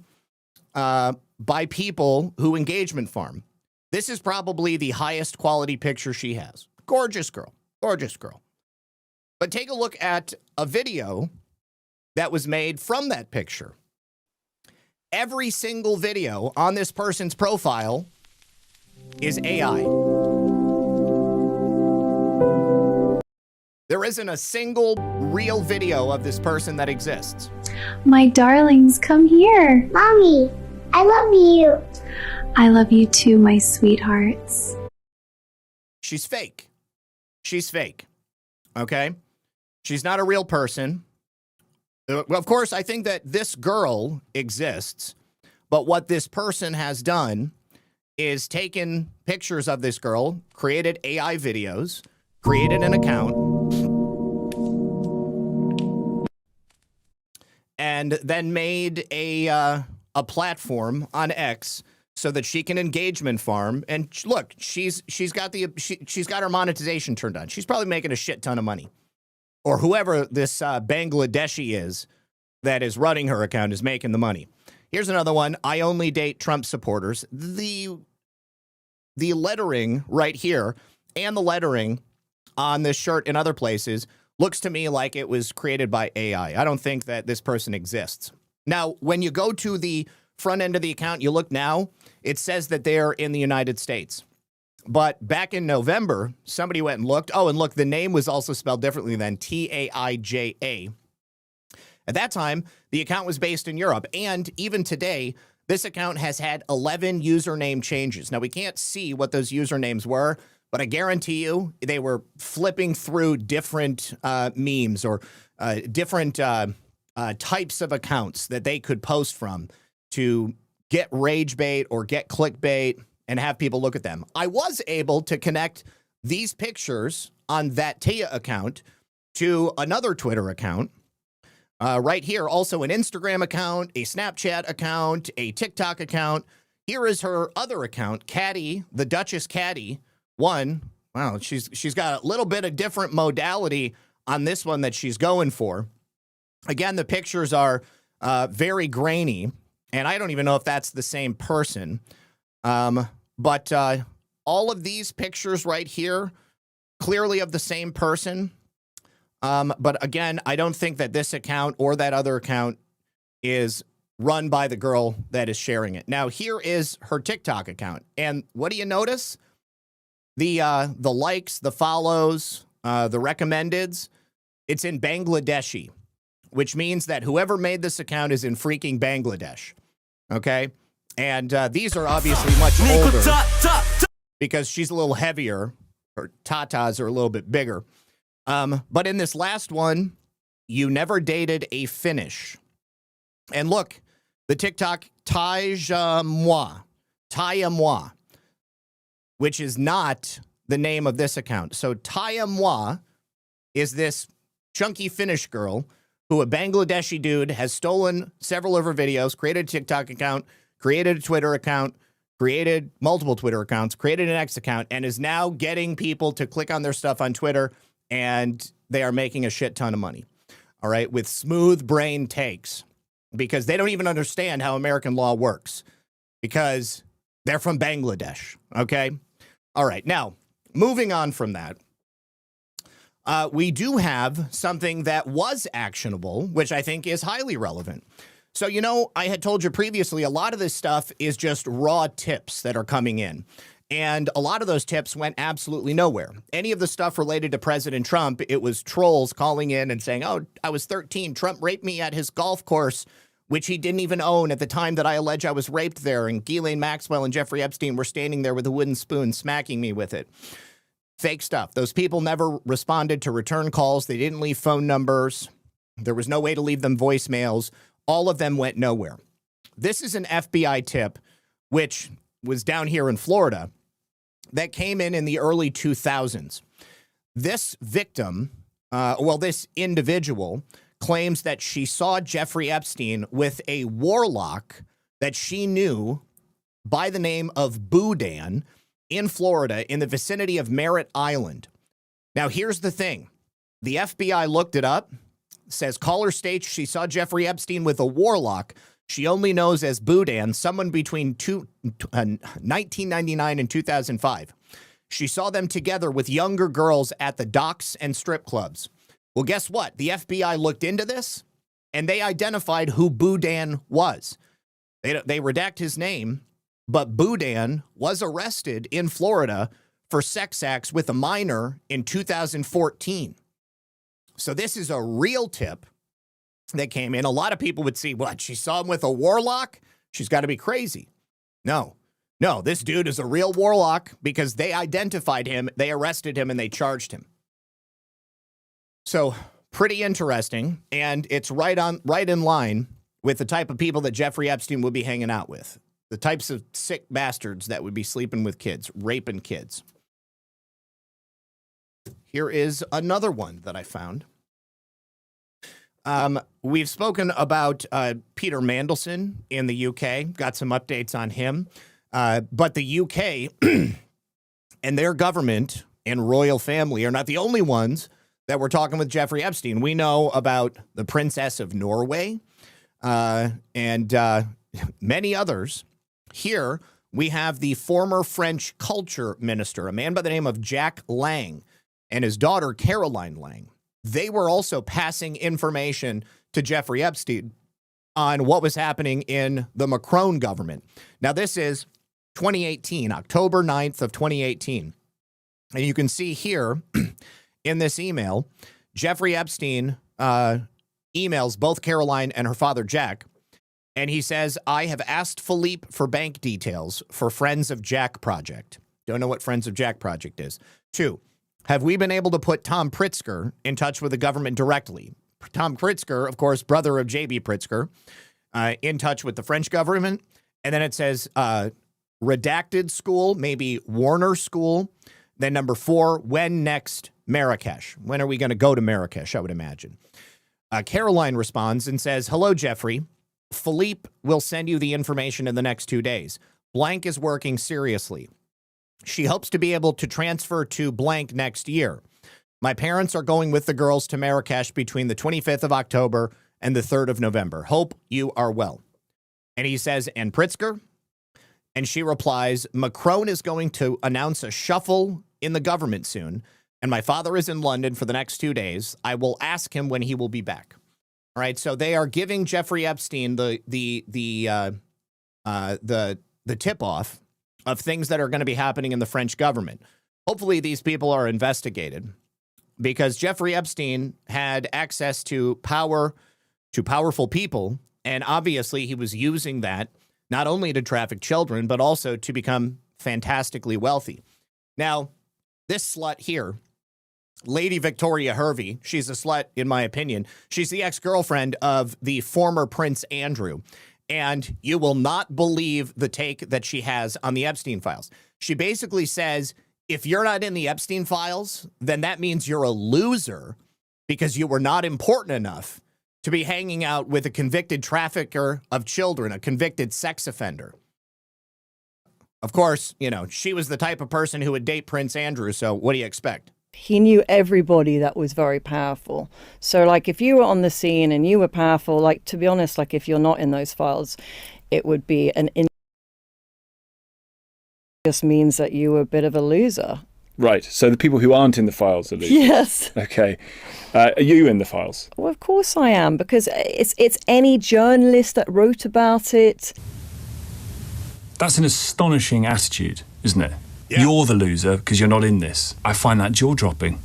by people who engagement farm. This is probably the highest quality picture she has. Gorgeous girl. Gorgeous girl. But take a look at a video that was made from that picture. Every single video on this person's profile is AI. There isn't a single real video of this person that exists. My darlings, come here. Mommy, I love you. I love you too, my sweethearts. She's fake. She's fake. Okay? She's not a real person. Well, of course, I think that this girl exists, but what this person has done is taken pictures of this girl, created AI videos, created an account, and then made a platform on X so that she can engagement farm. And look, she's got her monetization turned on. She's probably making a shit ton of money. Or whoever this Bangladeshi is that is running her account is making the money. Here's another one. I only date Trump supporters. The lettering right here and the lettering on this shirt and other places looks to me like it was created by AI. I don't think that this person exists. Now, when you go to the front end of the account, you look now, it says that they're in the United States. But back in November, somebody went and looked. Oh, and look, the name was also spelled differently than Taija. At that time, the account was based in Europe. And even today, this account has had 11 username changes. Now, we can't see what those usernames were, but I guarantee you they were flipping through different memes or different types of accounts that they could post from to get rage bait or get clickbait and have people look at them. I was able to connect these pictures on that Tia account to another Twitter account. Right here, also an Instagram account, a Snapchat account, a TikTok account. Here is her other account, Caddy, the Duchess Caddy. One, wow, she's got a little bit of different modality on this one that she's going for. Again, the pictures are very grainy, and I don't even know if that's the same person. But all of these pictures right here, clearly of the same person. But again, I don't think that this account or that other account is run by the girl that is sharing it. Now, here is her TikTok account. And what do you notice? The likes, the follows, the recommendeds, it's in Bangladeshi, which means that whoever made this account is in freaking Bangladesh. Okay? And these are obviously much older because she's a little heavier. Her tatas are a little bit bigger. But in this last one, you never dated a Finnish. And look, the TikTok Taija moi, which is not the name of this account. So Taija moi is this chunky Finnish girl who a Bangladeshi dude has stolen several of her videos, created a TikTok account, created a Twitter account, created multiple Twitter accounts, created an X account, and is now getting people to click on their stuff on Twitter, and they are making a shit ton of money, all right, with smooth brain takes, because they don't even understand how American law works, because they're from Bangladesh, okay? All right, now, moving on from that, we do have something that was actionable, which I think is highly relevant. So, you know, I had told you previously, a lot of this stuff is just raw tips that are coming in. And a lot of those tips went absolutely nowhere. Any of the stuff related to President Trump, it was trolls calling in and saying, oh, I was 13. Trump raped me at his golf course, which he didn't even own at the time that I allege I was raped there. And Ghislaine Maxwell and Jeffrey Epstein were standing there with a wooden spoon smacking me with it. Fake stuff. Those people never responded to return calls. They didn't leave phone numbers. There was no way to leave them voicemails. All of them went nowhere. This is an FBI tip, which was down here in Florida, that came in the early 2000s. This victim, this individual, claims that she saw Jeffrey Epstein with a warlock that she knew by the name of Boudin in Florida in the vicinity of Merritt Island. Now, here's the thing. The FBI looked it up, says caller states she saw Jeffrey Epstein with a warlock she only knows as Boudin, someone between 1999 and 2005. She saw them together with younger girls at the docks and strip clubs. Well, guess what? The FBI looked into this, and they identified who Boudin was. They redact his name, but Boudin was arrested in Florida for sex acts with a minor in 2014. So this is a real tip that came in. A lot of people would see, what, she saw him with a warlock? She's got to be crazy. No, this dude is a real warlock because they identified him, they arrested him, and they charged him. So pretty interesting, and it's right in line with the type of people that Jeffrey Epstein would be hanging out with. The types of sick bastards that would be sleeping with kids, raping kids. Here is another one that I found. We've spoken about Peter Mandelson in the UK, got some updates on him. But the UK and their government and royal family are not the only ones that were talking with Jeffrey Epstein. We know about the Princess of Norway and many others. Here, we have the former French culture minister, a man by the name of Jack Lang, and his daughter, Caroline Lang. They were also passing information to Jeffrey Epstein on what was happening in the Macron government. Now, this is 2018, October 9th of 2018. And you can see here in this email, Jeffrey Epstein emails both Caroline and her father, Jack, and he says, I have asked Philippe for bank details for Friends of Jack Project. Don't know what Friends of Jack Project is. 2, have we been able to put Tom Pritzker in touch with the government directly? Tom Pritzker, of course, brother of J.B. Pritzker, in touch with the French government. And then it says redacted school, maybe Warner School. Then number 4, when next Marrakesh? When are we going to go to Marrakesh, I would imagine. Caroline responds and says, hello, Jeffrey. Philippe will send you the information in the next 2 days. Blank is working seriously. She hopes to be able to transfer to blank next year. My parents are going with the girls to Marrakesh between the 25th of October and the 3rd of November. Hope you are well. And he says, and Pritzker? And she replies, Macron is going to announce a shuffle in the government soon, and my father is in London for the next 2 days. I will ask him when he will be back. All right, so they are giving Jeffrey Epstein the tip-off of things that are going to be happening in the French government. Hopefully these people are investigated because Jeffrey Epstein had access to power, to powerful people, and obviously he was using that not only to traffic children, but also to become fantastically wealthy. Now, this slut here, Lady Victoria Hervey, she's a slut in my opinion. She's the ex-girlfriend of the former Prince Andrew. And you will not believe the take that she has on the Epstein files. She basically says, if you're not in the Epstein files, then that means you're a loser because you were not important enough to be hanging out with a convicted trafficker of children, a convicted sex offender. Of course, you know, she was the type of person who would date Prince Andrew, so what do you expect? He knew everybody that was very powerful. So, like, if you were on the scene and you were powerful, like, to be honest, like, if you're not in those files, it would be just means that you were a bit of a loser. Right. So the people who aren't in the files are losers. Yes. Okay. Are you in the files? Well, of course I am, because it's any journalist that wrote about it. That's an astonishing attitude, isn't it? Yeah. You're the loser because you're not in this. I find that jaw-dropping.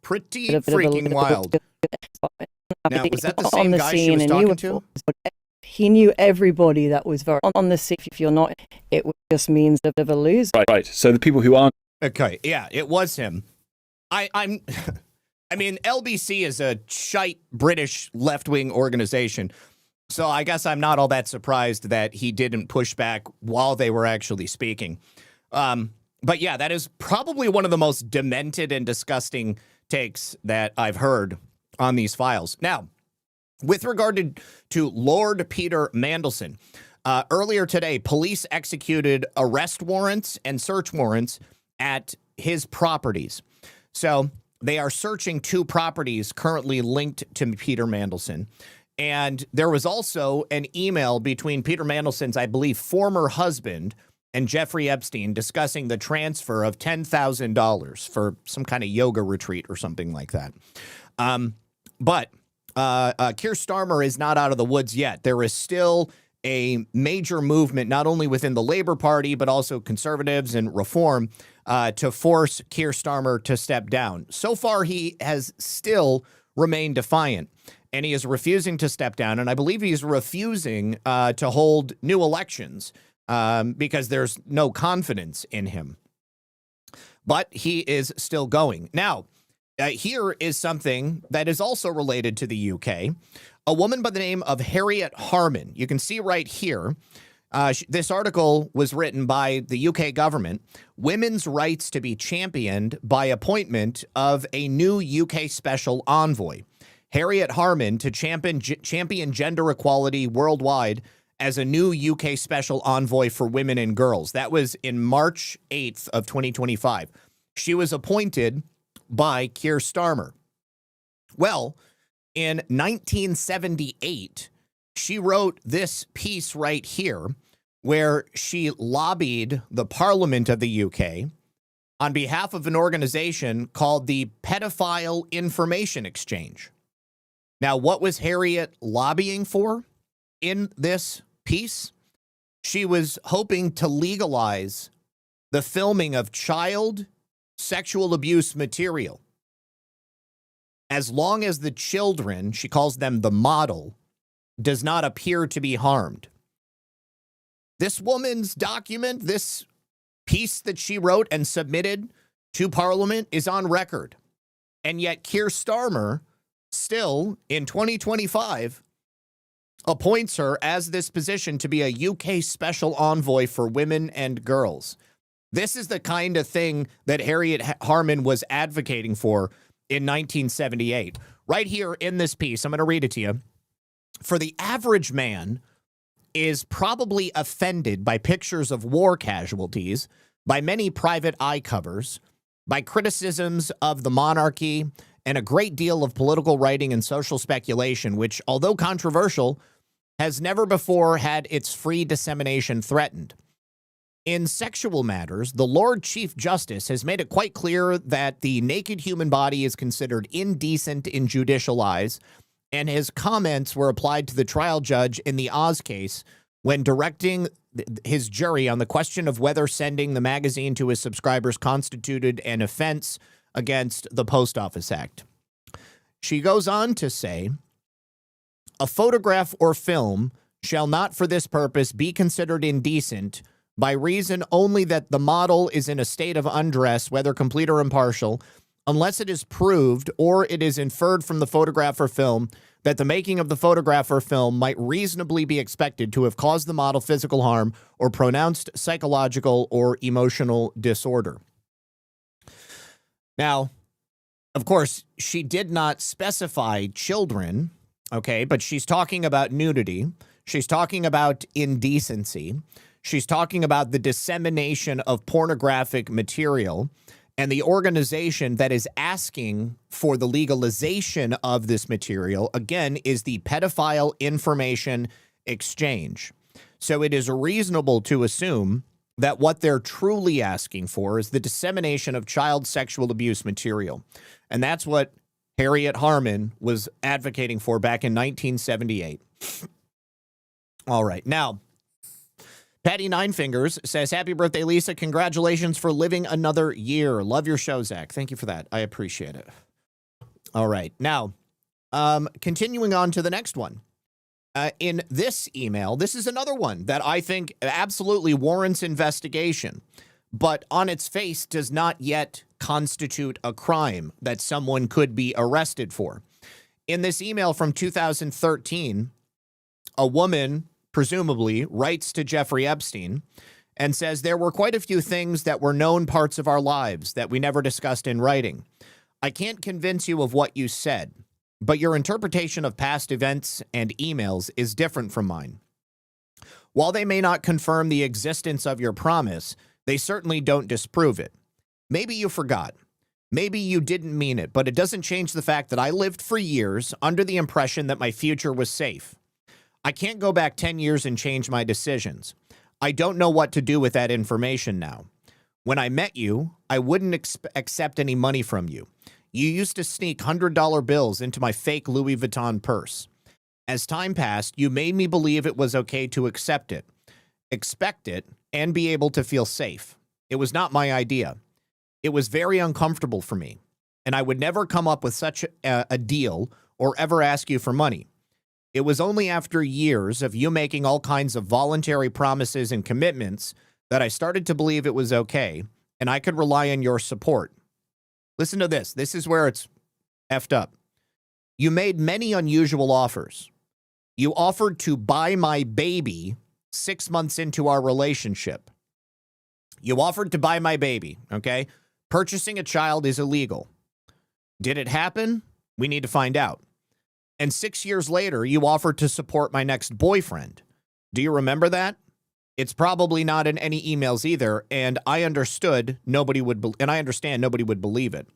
Pretty freaking wild. Now, was that the same guy she was talking to? He knew everybody that was very on the scene. If you're not, it just means a bit of a loser. Right. So the people who aren't. Okay. Yeah, it was him. I mean, LBC is a shite British left-wing organization. So I guess I'm not all that surprised that he didn't push back while they were actually speaking. But yeah, that is probably one of the most demented and disgusting takes that I've heard on these files. Now, with regard to Lord Peter Mandelson, earlier today, police executed arrest warrants and search warrants at his properties. So they are searching 2 properties currently linked to Peter Mandelson. And there was also an email between Peter Mandelson's, I believe, former husband and Jeffrey Epstein discussing the transfer of $10,000 for some kind of yoga retreat or something like that. But Keir Starmer is not out of the woods yet. There is still a major movement, not only within the Labor Party, but also conservatives and reform, to force Keir Starmer to step down. So far, he has still remained defiant, and he is refusing to step down. And I believe he's refusing to hold new elections because there's no confidence in him. But he is still going. Now, here is something that is also related to the UK. A woman by the name of Harriet Harman. You can see right here, this article was written by the UK government. Women's rights to be championed by appointment of a new UK special envoy. Harriet Harman to champion gender equality worldwide as a new UK special envoy for women and girls. That was in March 8th of 2025. She was appointed by Keir Starmer. Well, in 1978, she wrote this piece right here where she lobbied the Parliament of the UK on behalf of an organization called the Pedophile Information Exchange. Now, what was Harriet lobbying for in this piece? She was hoping to legalize the filming of child sexual abuse material, as long as the children, she calls them the model, does not appear to be harmed. This woman's document, this piece that she wrote and submitted to Parliament, is on record. And yet Keir Starmer, still in 2025, appoints her as this position to be a UK special envoy for women and girls. This is the kind of thing that Harriet Harman was advocating for in 1978. Right here in this piece, I'm going to read it to you. For the average man is probably offended by pictures of war casualties, by many private eye covers, by criticisms of the monarchy, and a great deal of political writing and social speculation, which, although controversial, has never before had its free dissemination threatened. In sexual matters, the Lord Chief Justice has made it quite clear that the naked human body is considered indecent in judicial eyes, and his comments were applied to the trial judge in the Oz case when directing his jury on the question of whether sending the magazine to his subscribers constituted an offense against the Post Office Act. She goes on to say, a photograph or film shall not for this purpose be considered indecent by reason only that the model is in a state of undress, whether complete or impartial, unless it is proved or it is inferred from the photograph or film that the making of the photograph or film might reasonably be expected to have caused the model physical harm or pronounced psychological or emotional disorder. Now, of course, she did not specify children, okay, but she's talking about nudity. She's talking about indecency. She's talking about the dissemination of pornographic material, and the organization that is asking for the legalization of this material, again, is the Pedophile Information Exchange. So it is reasonable to assume that what they're truly asking for is the dissemination of child sexual abuse material. And that's what Harriet Harman was advocating for back in 1978. All right. Now, Patty Ninefingers says, happy birthday, Lisa. Congratulations for living another year. Love your show, Zach. Thank you for that. I appreciate it. All right. Now, continuing on to the next one. In this email, this is another one that I think absolutely warrants investigation, but on its face does not yet constitute a crime that someone could be arrested for. In this email from 2013, a woman presumably writes to Jeffrey Epstein and says, there were quite a few things that were known parts of our lives that we never discussed in writing. I can't convince you of what you said, but your interpretation of past events and emails is different from mine. While they may not confirm the existence of your promise, they certainly don't disprove it. Maybe you forgot. Maybe you didn't mean it, but it doesn't change the fact that I lived for years under the impression that my future was safe. I can't go back 10 years and change my decisions. I don't know what to do with that information now. When I met you, I wouldn't accept any money from you. You used to sneak $100 bills into my fake Louis Vuitton purse. As time passed, you made me believe it was okay to accept it, expect it, and be able to feel safe. It was not my idea. It was very uncomfortable for me, and I would never come up with such a deal or ever ask you for money. It was only after years of you making all kinds of voluntary promises and commitments that I started to believe it was okay, and I could rely on your support. Listen to this. This is where it's effed up. You made many unusual offers. You offered to buy my baby 6 months into our relationship. You offered to buy my baby, okay? Purchasing a child is illegal. Did it happen? We need to find out. And 6 years later, you offered to support my next boyfriend. Do you remember that? It's probably not in any emails either, and I understand nobody would believe it.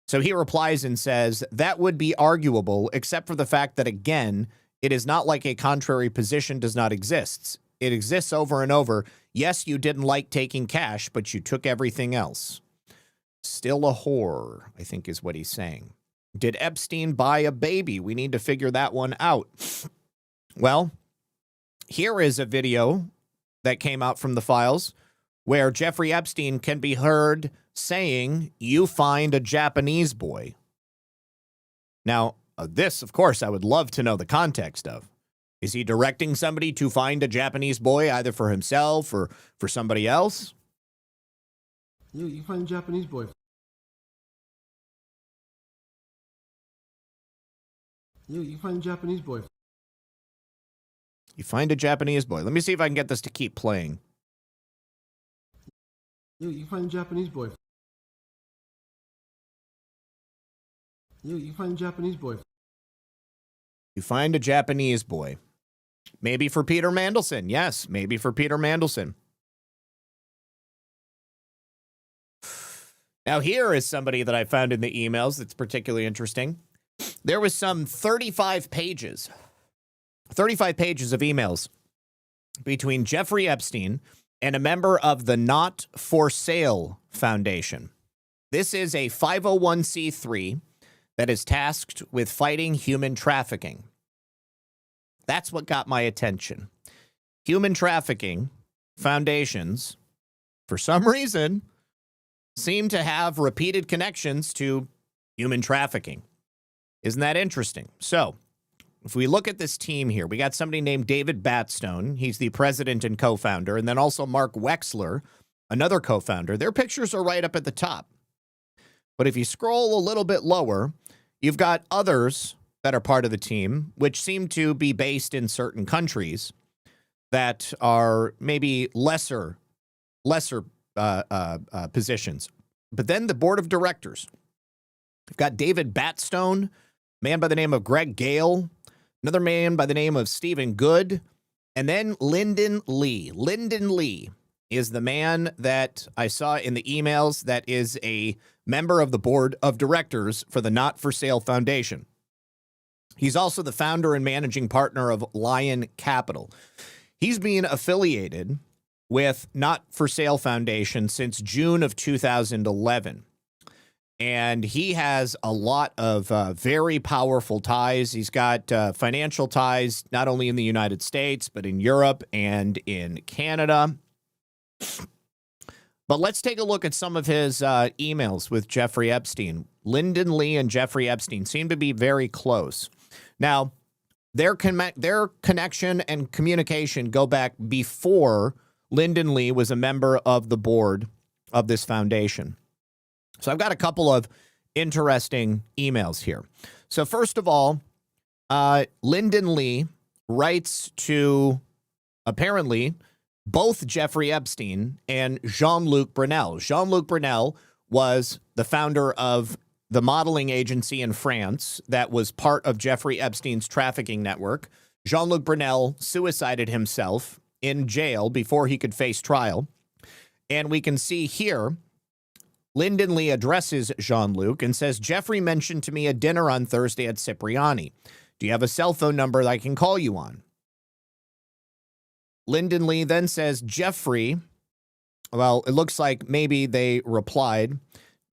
So he replies and says, that would be arguable, except for the fact that, again, it is not like a contrary position does not exist. It exists over and over. Yes, you didn't like taking cash, but you took everything else. Still a whore, I think is what he's saying. Did Epstein buy a baby? We need to figure that one out. Well, here is a video that came out from the files where Jeffrey Epstein can be heard saying, you find a Japanese boy. Now, this, of course, I would love to know the context of. Is he directing somebody to find a Japanese boy either for himself or for somebody else? You find a Japanese boy. You find a Japanese boy. You find a Japanese boy. Let me see if I can get this to keep playing. You find a Japanese boy. You find a Japanese boy. You find a Japanese boy. Maybe for Peter Mandelson. Yes, maybe for Peter Mandelson. Now, here is somebody that I found in the emails that's particularly interesting. There was some 35 pages of emails between Jeffrey Epstein and a member of the Not For Sale Foundation. This is a 501c3 that is tasked with fighting human trafficking. That's what got my attention. Human trafficking foundations, for some reason, seem to have repeated connections to human trafficking. Isn't that interesting? So, if we look at this team here, we got somebody named David Batstone. He's the president and co-founder. And then also Mark Wexler, another co-founder. Their pictures are right up at the top. But if you scroll a little bit lower, you've got others that are part of the team, which seem to be based in certain countries that are maybe lesser positions. But then the board of directors. We've got David Batstone, a man by the name of Greg Gale, another man by the name of Stephen Good, and then Lyndon Lee. Lyndon Lee is the man that I saw in the emails that is a member of the board of directors for the Not For Sale Foundation. He's also the founder and managing partner of Lion Capital. He's been affiliated with Not For Sale Foundation since June of 2011. And he has a lot of very powerful ties. He's got financial ties, not only in the United States, but in Europe and in Canada. But let's take a look at some of his emails with Jeffrey Epstein. Lyndon Lee and Jeffrey Epstein seem to be very close. Now, their connection and communication go back before Lyndon Lee was a member of the board of this foundation. So I've got a couple of interesting emails here. So first of all, Lyndon Lee writes to, apparently, both Jeffrey Epstein and Jean-Luc Brunel. Jean-Luc Brunel was the founder of the modeling agency in France that was part of Jeffrey Epstein's trafficking network. Jean-Luc Brunel suicided himself in jail before he could face trial. And we can see here, Lyndon Lee addresses Jean-Luc and says, Jeffrey mentioned to me a dinner on Thursday at Cipriani. Do you have a cell phone number that I can call you on? Lyndon Lee then says, Jeffrey, well, it looks like maybe they replied.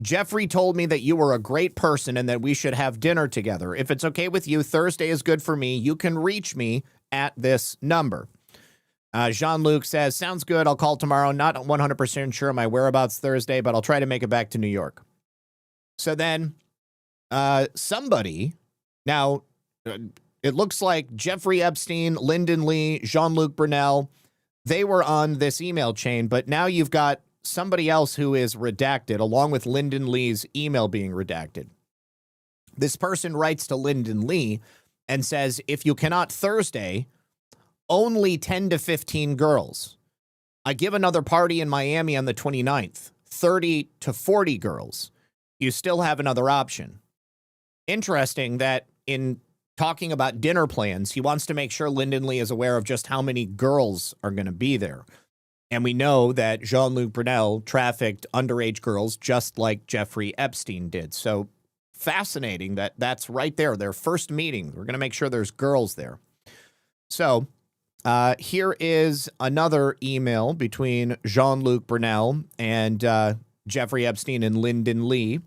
Jeffrey told me that you were a great person and that we should have dinner together. If it's okay with you, Thursday is good for me. You can reach me at this number. Jean-Luc says, sounds good. I'll call tomorrow. Not 100% sure of my whereabouts Thursday, but I'll try to make it back to New York. So then somebody, now it looks like Jeffrey Epstein, Lyndon Lee, Jean-Luc Brunel, they were on this email chain, but now you've got somebody else who is redacted, along with Lyndon Lee's email being redacted. This person writes to Lyndon Lee and says, if you cannot Thursday, only 10 to 15 girls. I give another party in Miami on the 29th, 30 to 40 girls. You still have another option. Interesting that in talking about dinner plans, he wants to make sure Lyndon Lee is aware of just how many girls are going to be there. And we know that Jean-Luc Brunel trafficked underage girls just like Jeffrey Epstein did. So fascinating that that's right there, their first meeting. We're going to make sure there's girls there. So here is another email between Jean-Luc Brunel and Jeffrey Epstein and Lyndon Lee.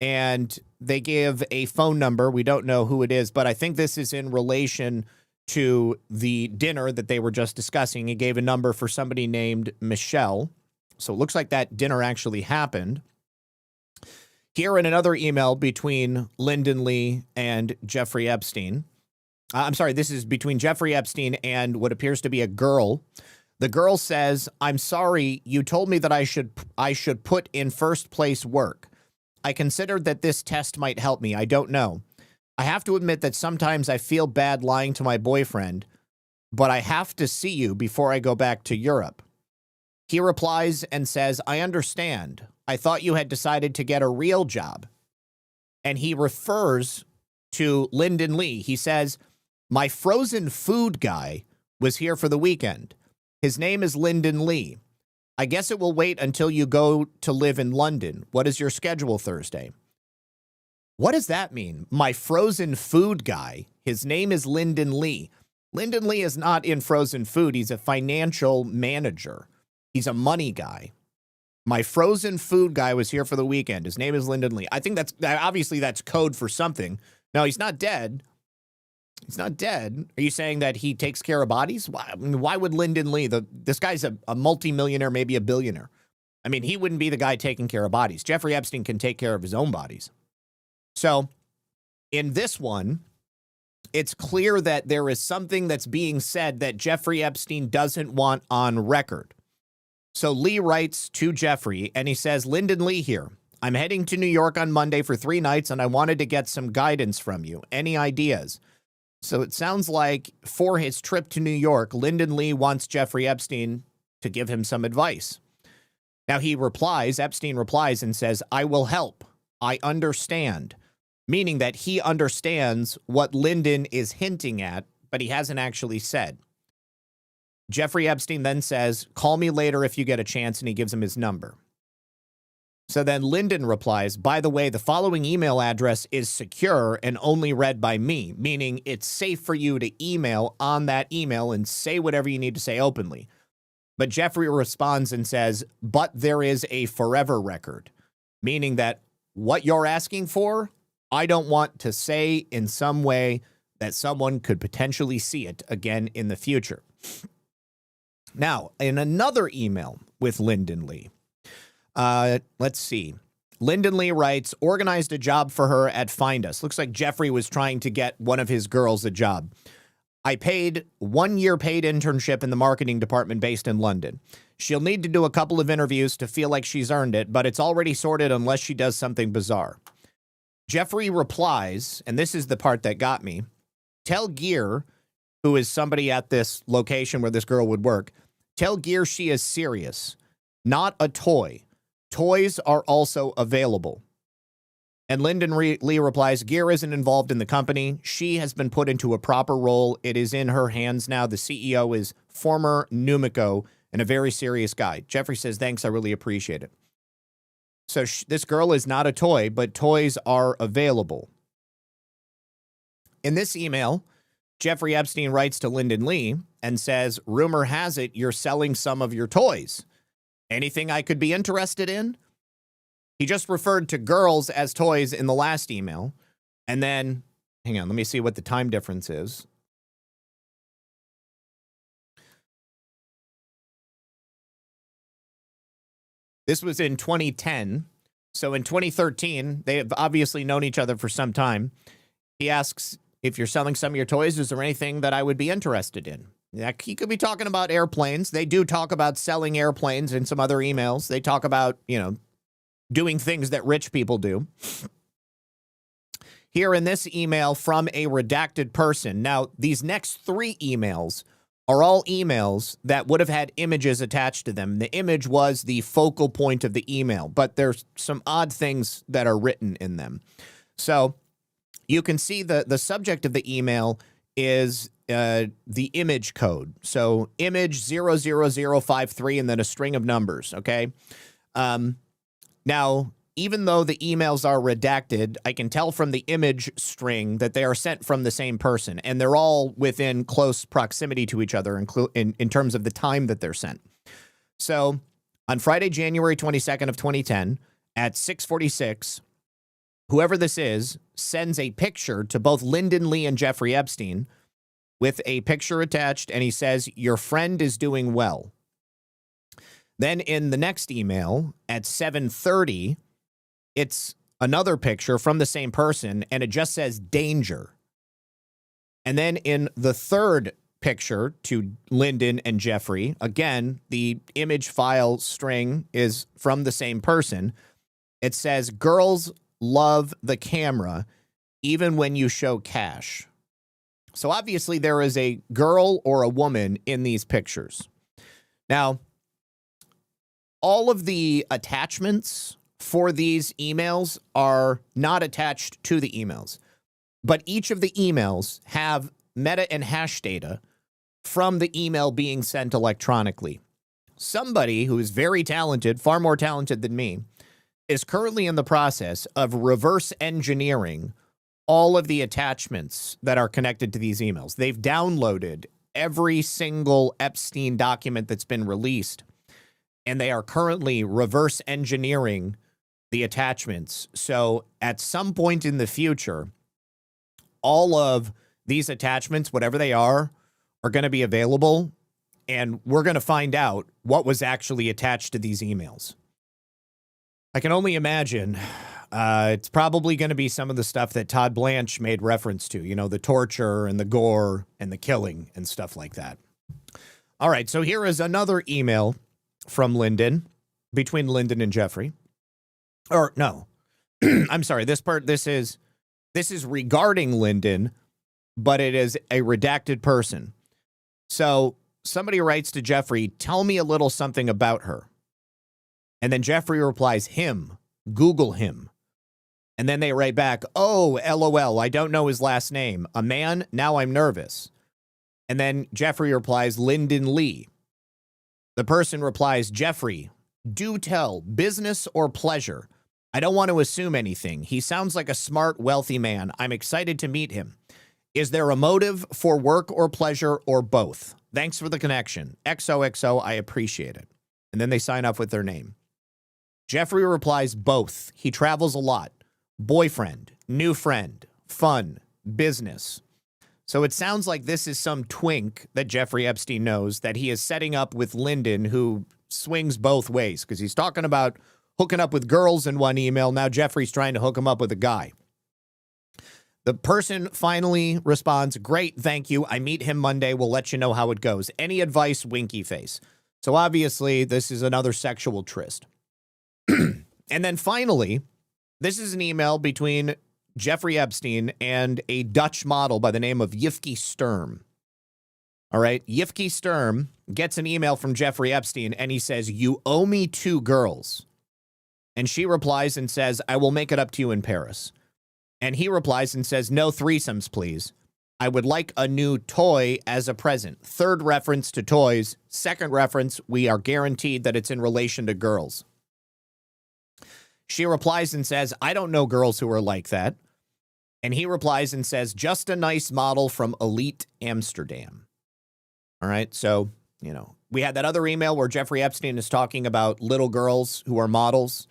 And they give a phone number. We don't know who it is, but I think this is in relation to the dinner that they were just discussing. He gave a number for somebody named Michelle. So it looks like that dinner actually happened. Here in another email between Lyndon Lee and Jeffrey Epstein. I'm sorry, this is between Jeffrey Epstein and what appears to be a girl. The girl says, I'm sorry, you told me that I should put in first place work. I considered that this test might help me. I don't know. I have to admit that sometimes I feel bad lying to my boyfriend, but I have to see you before I go back to Europe. He replies and says, I understand. I thought you had decided to get a real job. And he refers to Lyndon Lee. He says, my frozen food guy was here for the weekend. His name is Lyndon Lee. I guess it will wait until you go to live in London. What is your schedule Thursday? What does that mean? My frozen food guy. His name is Lyndon Lee. Lyndon Lee is not in frozen food. He's a financial manager. He's a money guy. My frozen food guy was here for the weekend. His name is Lyndon Lee. I think that's code for something. No, he's not dead. He's not dead. Are you saying that he takes care of bodies? Why would Lyndon Lee, this guy's a multimillionaire, maybe a billionaire. I mean, he wouldn't be the guy taking care of bodies. Jeffrey Epstein can take care of his own bodies. So in this one, it's clear that there is something that's being said that Jeffrey Epstein doesn't want on record. So Lee writes to Jeffrey and he says, Lyndon Lee here. I'm heading to New York on Monday for 3 nights and I wanted to get some guidance from you. Any ideas? So it sounds like for his trip to New York, Lyndon Lee wants Jeffrey Epstein to give him some advice. Now Epstein replies and says, I will help. I understand. Meaning that he understands what Lyndon is hinting at, but he hasn't actually said. Jeffrey Epstein then says, call me later if you get a chance, and he gives him his number. So then Lyndon replies, by the way, the following email address is secure and only read by me, meaning it's safe for you to email on that email and say whatever you need to say openly. But Jeffrey responds and says, but there is a forever record, meaning that what you're asking for, I don't want to say in some way that someone could potentially see it again in the future. Now, in another email with Lyndon Lee, let's see. Lyndon Lee writes, organized a job for her at Find Us. Looks like Jeffrey was trying to get one of his girls a job. I paid 1 year paid internship in the marketing department based in London. She'll need to do a couple of interviews to feel like she's earned it, but it's already sorted unless she does something bizarre. Jeffrey replies, and this is the part that got me, tell Gear, who is somebody at this location where this girl would work, tell Gear she is serious, not a toy. Toys are also available. And Lyndon Lee replies, Gear isn't involved in the company. She has been put into a proper role. It is in her hands now. The CEO is former Numiko and a very serious guy. Jeffrey says, thanks, I really appreciate it. So this girl is not a toy, but toys are available. In this email, Jeffrey Epstein writes to Lyndon Lee and says, rumor has it you're selling some of your toys. Anything I could be interested in? He just referred to girls as toys in the last email. And then, hang on, let me see what the time difference is. This was in 2010. So in 2013, they have obviously known each other for some time. He asks, if you're selling some of your toys, is there anything that I would be interested in? Yeah, he could be talking about airplanes. They do talk about selling airplanes in some other emails. They talk about, doing things that rich people do. Here in this email from a redacted person. Now, these next 3 emails are all emails that would have had images attached to them. The image was the focal point of the email, but there's some odd things that are written in them. So you can see the subject of the email is the image code. So image 00053 and then a string of numbers, okay? Now, even though the emails are redacted, I can tell from the image string that they are sent from the same person, and they're all within close proximity to each other in terms of the time that they're sent. So on Friday, January 22nd of 2010 at 6:46, whoever this is sends a picture to both Lyndon Lee and Jeffrey Epstein with a picture attached, and he says, your friend is doing well. Then in the next email at 7:30, it's another picture from the same person, and it just says danger. And then in the third picture to Lyndon and Jeffrey, again, the image file string is from the same person. It says, girls love the camera, even when you show cash. So obviously there is a girl or a woman in these pictures. Now, all of the attachments for these emails are not attached to the emails, but each of the emails have meta and hash data from the email being sent electronically. Somebody who is very talented, far more talented than me, is currently in the process of reverse engineering all of the attachments that are connected to these emails. They've downloaded every single Epstein document that's been released, and they are currently reverse engineering the attachments. So at some point in the future, all of these attachments, whatever they are going to be available, and we're going to find out what was actually attached to these emails. I can only imagine it's probably going to be some of the stuff that Todd Blanche made reference to, the torture and the gore and the killing and stuff like that. All right, so here is another email from Lyndon, between Lyndon and Jeffrey. Or no, I'm sorry. This is regarding Lyndon, but it is a redacted person. So somebody writes to Jeffrey, tell me a little something about her. And then Jeffrey replies, him, Google him. And then they write back, oh, LOL, I don't know his last name. A man? Now I'm nervous. And then Jeffrey replies, Lyndon Lee. The person replies, Jeffrey, do tell, business or pleasure? I don't want to assume anything. He sounds like a smart, wealthy man. I'm excited to meet him. Is there a motive for work or pleasure or both? Thanks for the connection. XOXO, I appreciate it. And then they sign off with their name. Jeffrey replies, both. He travels a lot. Boyfriend, new friend, fun, business. So it sounds like this is some twink that Jeffrey Epstein knows that he is setting up with Lyndon, who swings both ways, because he's talking about hooking up with girls in one email. Now Jeffrey's trying to hook him up with a guy. The person finally responds, great, thank you. I meet him Monday. We'll let you know how it goes. Any advice, winky face. So obviously this is another sexual tryst. And then finally, this is an email between Jeffrey Epstein and a Dutch model by the name of Yifke Sturm. All right, Yifke Sturm gets an email from Jeffrey Epstein, and he says, you owe me 2 girls. And she replies and says, I will make it up to you in Paris. And he replies and says, no threesomes, please. I would like a new toy as a present. Third reference to toys. Second reference, we are guaranteed that it's in relation to girls. She replies and says, I don't know girls who are like that. And he replies and says, just a nice model from Elite Amsterdam. All right, so, we had that other email where Jeffrey Epstein is talking about little girls who are models.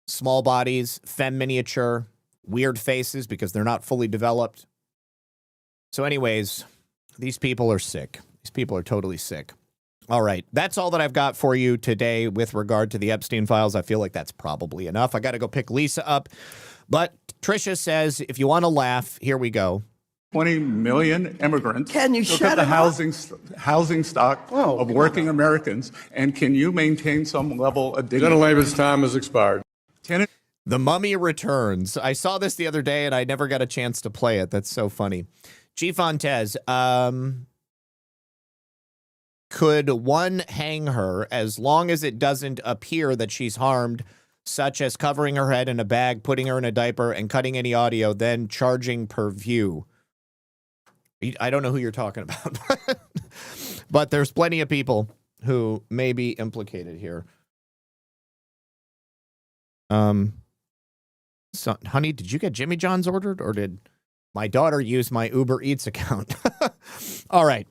small bodies, femme miniature, weird faces because they're not fully developed. So anyways, these people are sick. These people are totally sick. All right. That's all that I've got for you today with regard to the Epstein files. I feel like that's probably enough. I got to go pick Lisa up. But Tricia says, if you want to laugh, here we go. 20 million immigrants. Can you Look shut at the him housing stock of working Americans, and can you maintain some level of dignity? Gentleman's time has expired. The Mummy Returns. I saw this the other day, and I never got a chance to play it. That's so funny. G. Fontez, could one hang her as long as it doesn't appear that she's harmed, such as covering her head in a bag, putting her in a diaper, and cutting any audio, then charging per view? I don't know who you're talking about, but there's plenty of people who may be implicated here. So, honey, did you get Jimmy John's ordered, or did my daughter use my Uber Eats account? All right.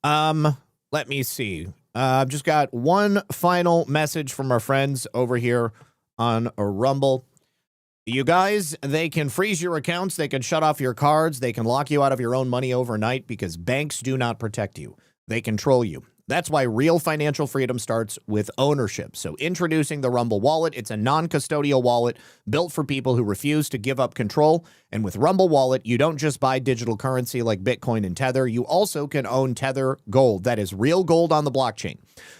Let me see. I've just got one final message from our friends over here on Rumble. You guys, they can freeze your accounts. They can shut off your cards. They can lock you out of your own money overnight because banks do not protect you. They control you. That's why real financial freedom starts with ownership. So introducing the Rumble Wallet, it's a non-custodial wallet built for people who refuse to give up control. And with Rumble Wallet, you don't just buy digital currency like Bitcoin and Tether. You also can own Tether Gold. That is real gold on the blockchain.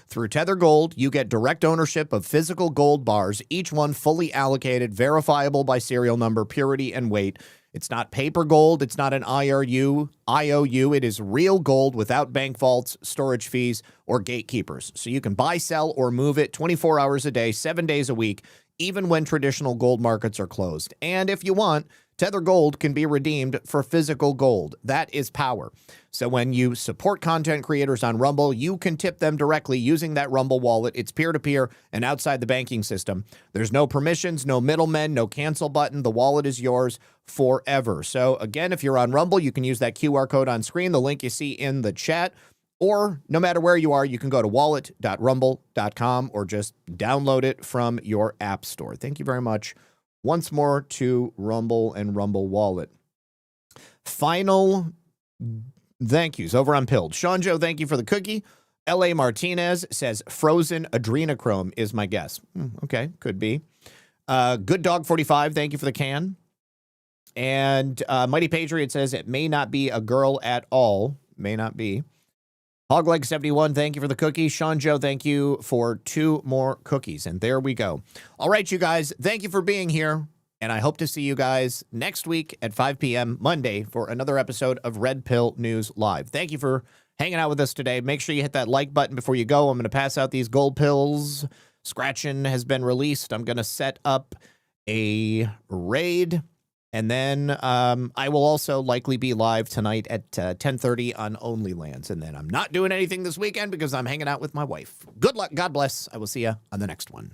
Through Tether Gold, you get direct ownership of physical gold bars, each one fully allocated, verifiable by serial number, purity, and weight. It's not paper gold. It's not an IOU. It is real gold without bank vaults, storage fees, or gatekeepers. So you can buy, sell, or move it 24 hours a day, 7 days a week, even when traditional gold markets are closed. And if you want, Tether Gold can be redeemed for physical gold. That is power. So when you support content creators on Rumble, you can tip them directly using that Rumble wallet. It's peer-to-peer and outside the banking system. There's no permissions, no middlemen, no cancel button. The wallet is yours forever. So again, if you're on Rumble, you can use that QR code on screen, the link you see in the chat, or no matter where you are, you can go to wallet.rumble.com or just download it from your app store. Thank you very much once more to Rumble and Rumble Wallet. Final thank yous over on Pilled. Sean Joe, thank you for the cookie. L.A. Martinez says frozen adrenochrome is my guess. Okay, could be. Good Dog 45, thank you for the can. And Mighty Patriot says it may not be a girl at all. May not be. Hogleg 71, thank you for the cookie. Sean Joe, thank you for 2 more cookies. And there we go. All right, you guys, thank you for being here. And I hope to see you guys next week at 5 p.m. Monday for another episode of Red Pill News Live. Thank you for hanging out with us today. Make sure you hit that like button before you go. I'm going to pass out these gold pills. Scratchin' has been released. I'm going to set up a raid. And then I will also likely be live tonight at 10:30 on OnlyLands. And then I'm not doing anything this weekend because I'm hanging out with my wife. Good luck. God bless. I will see you on the next one.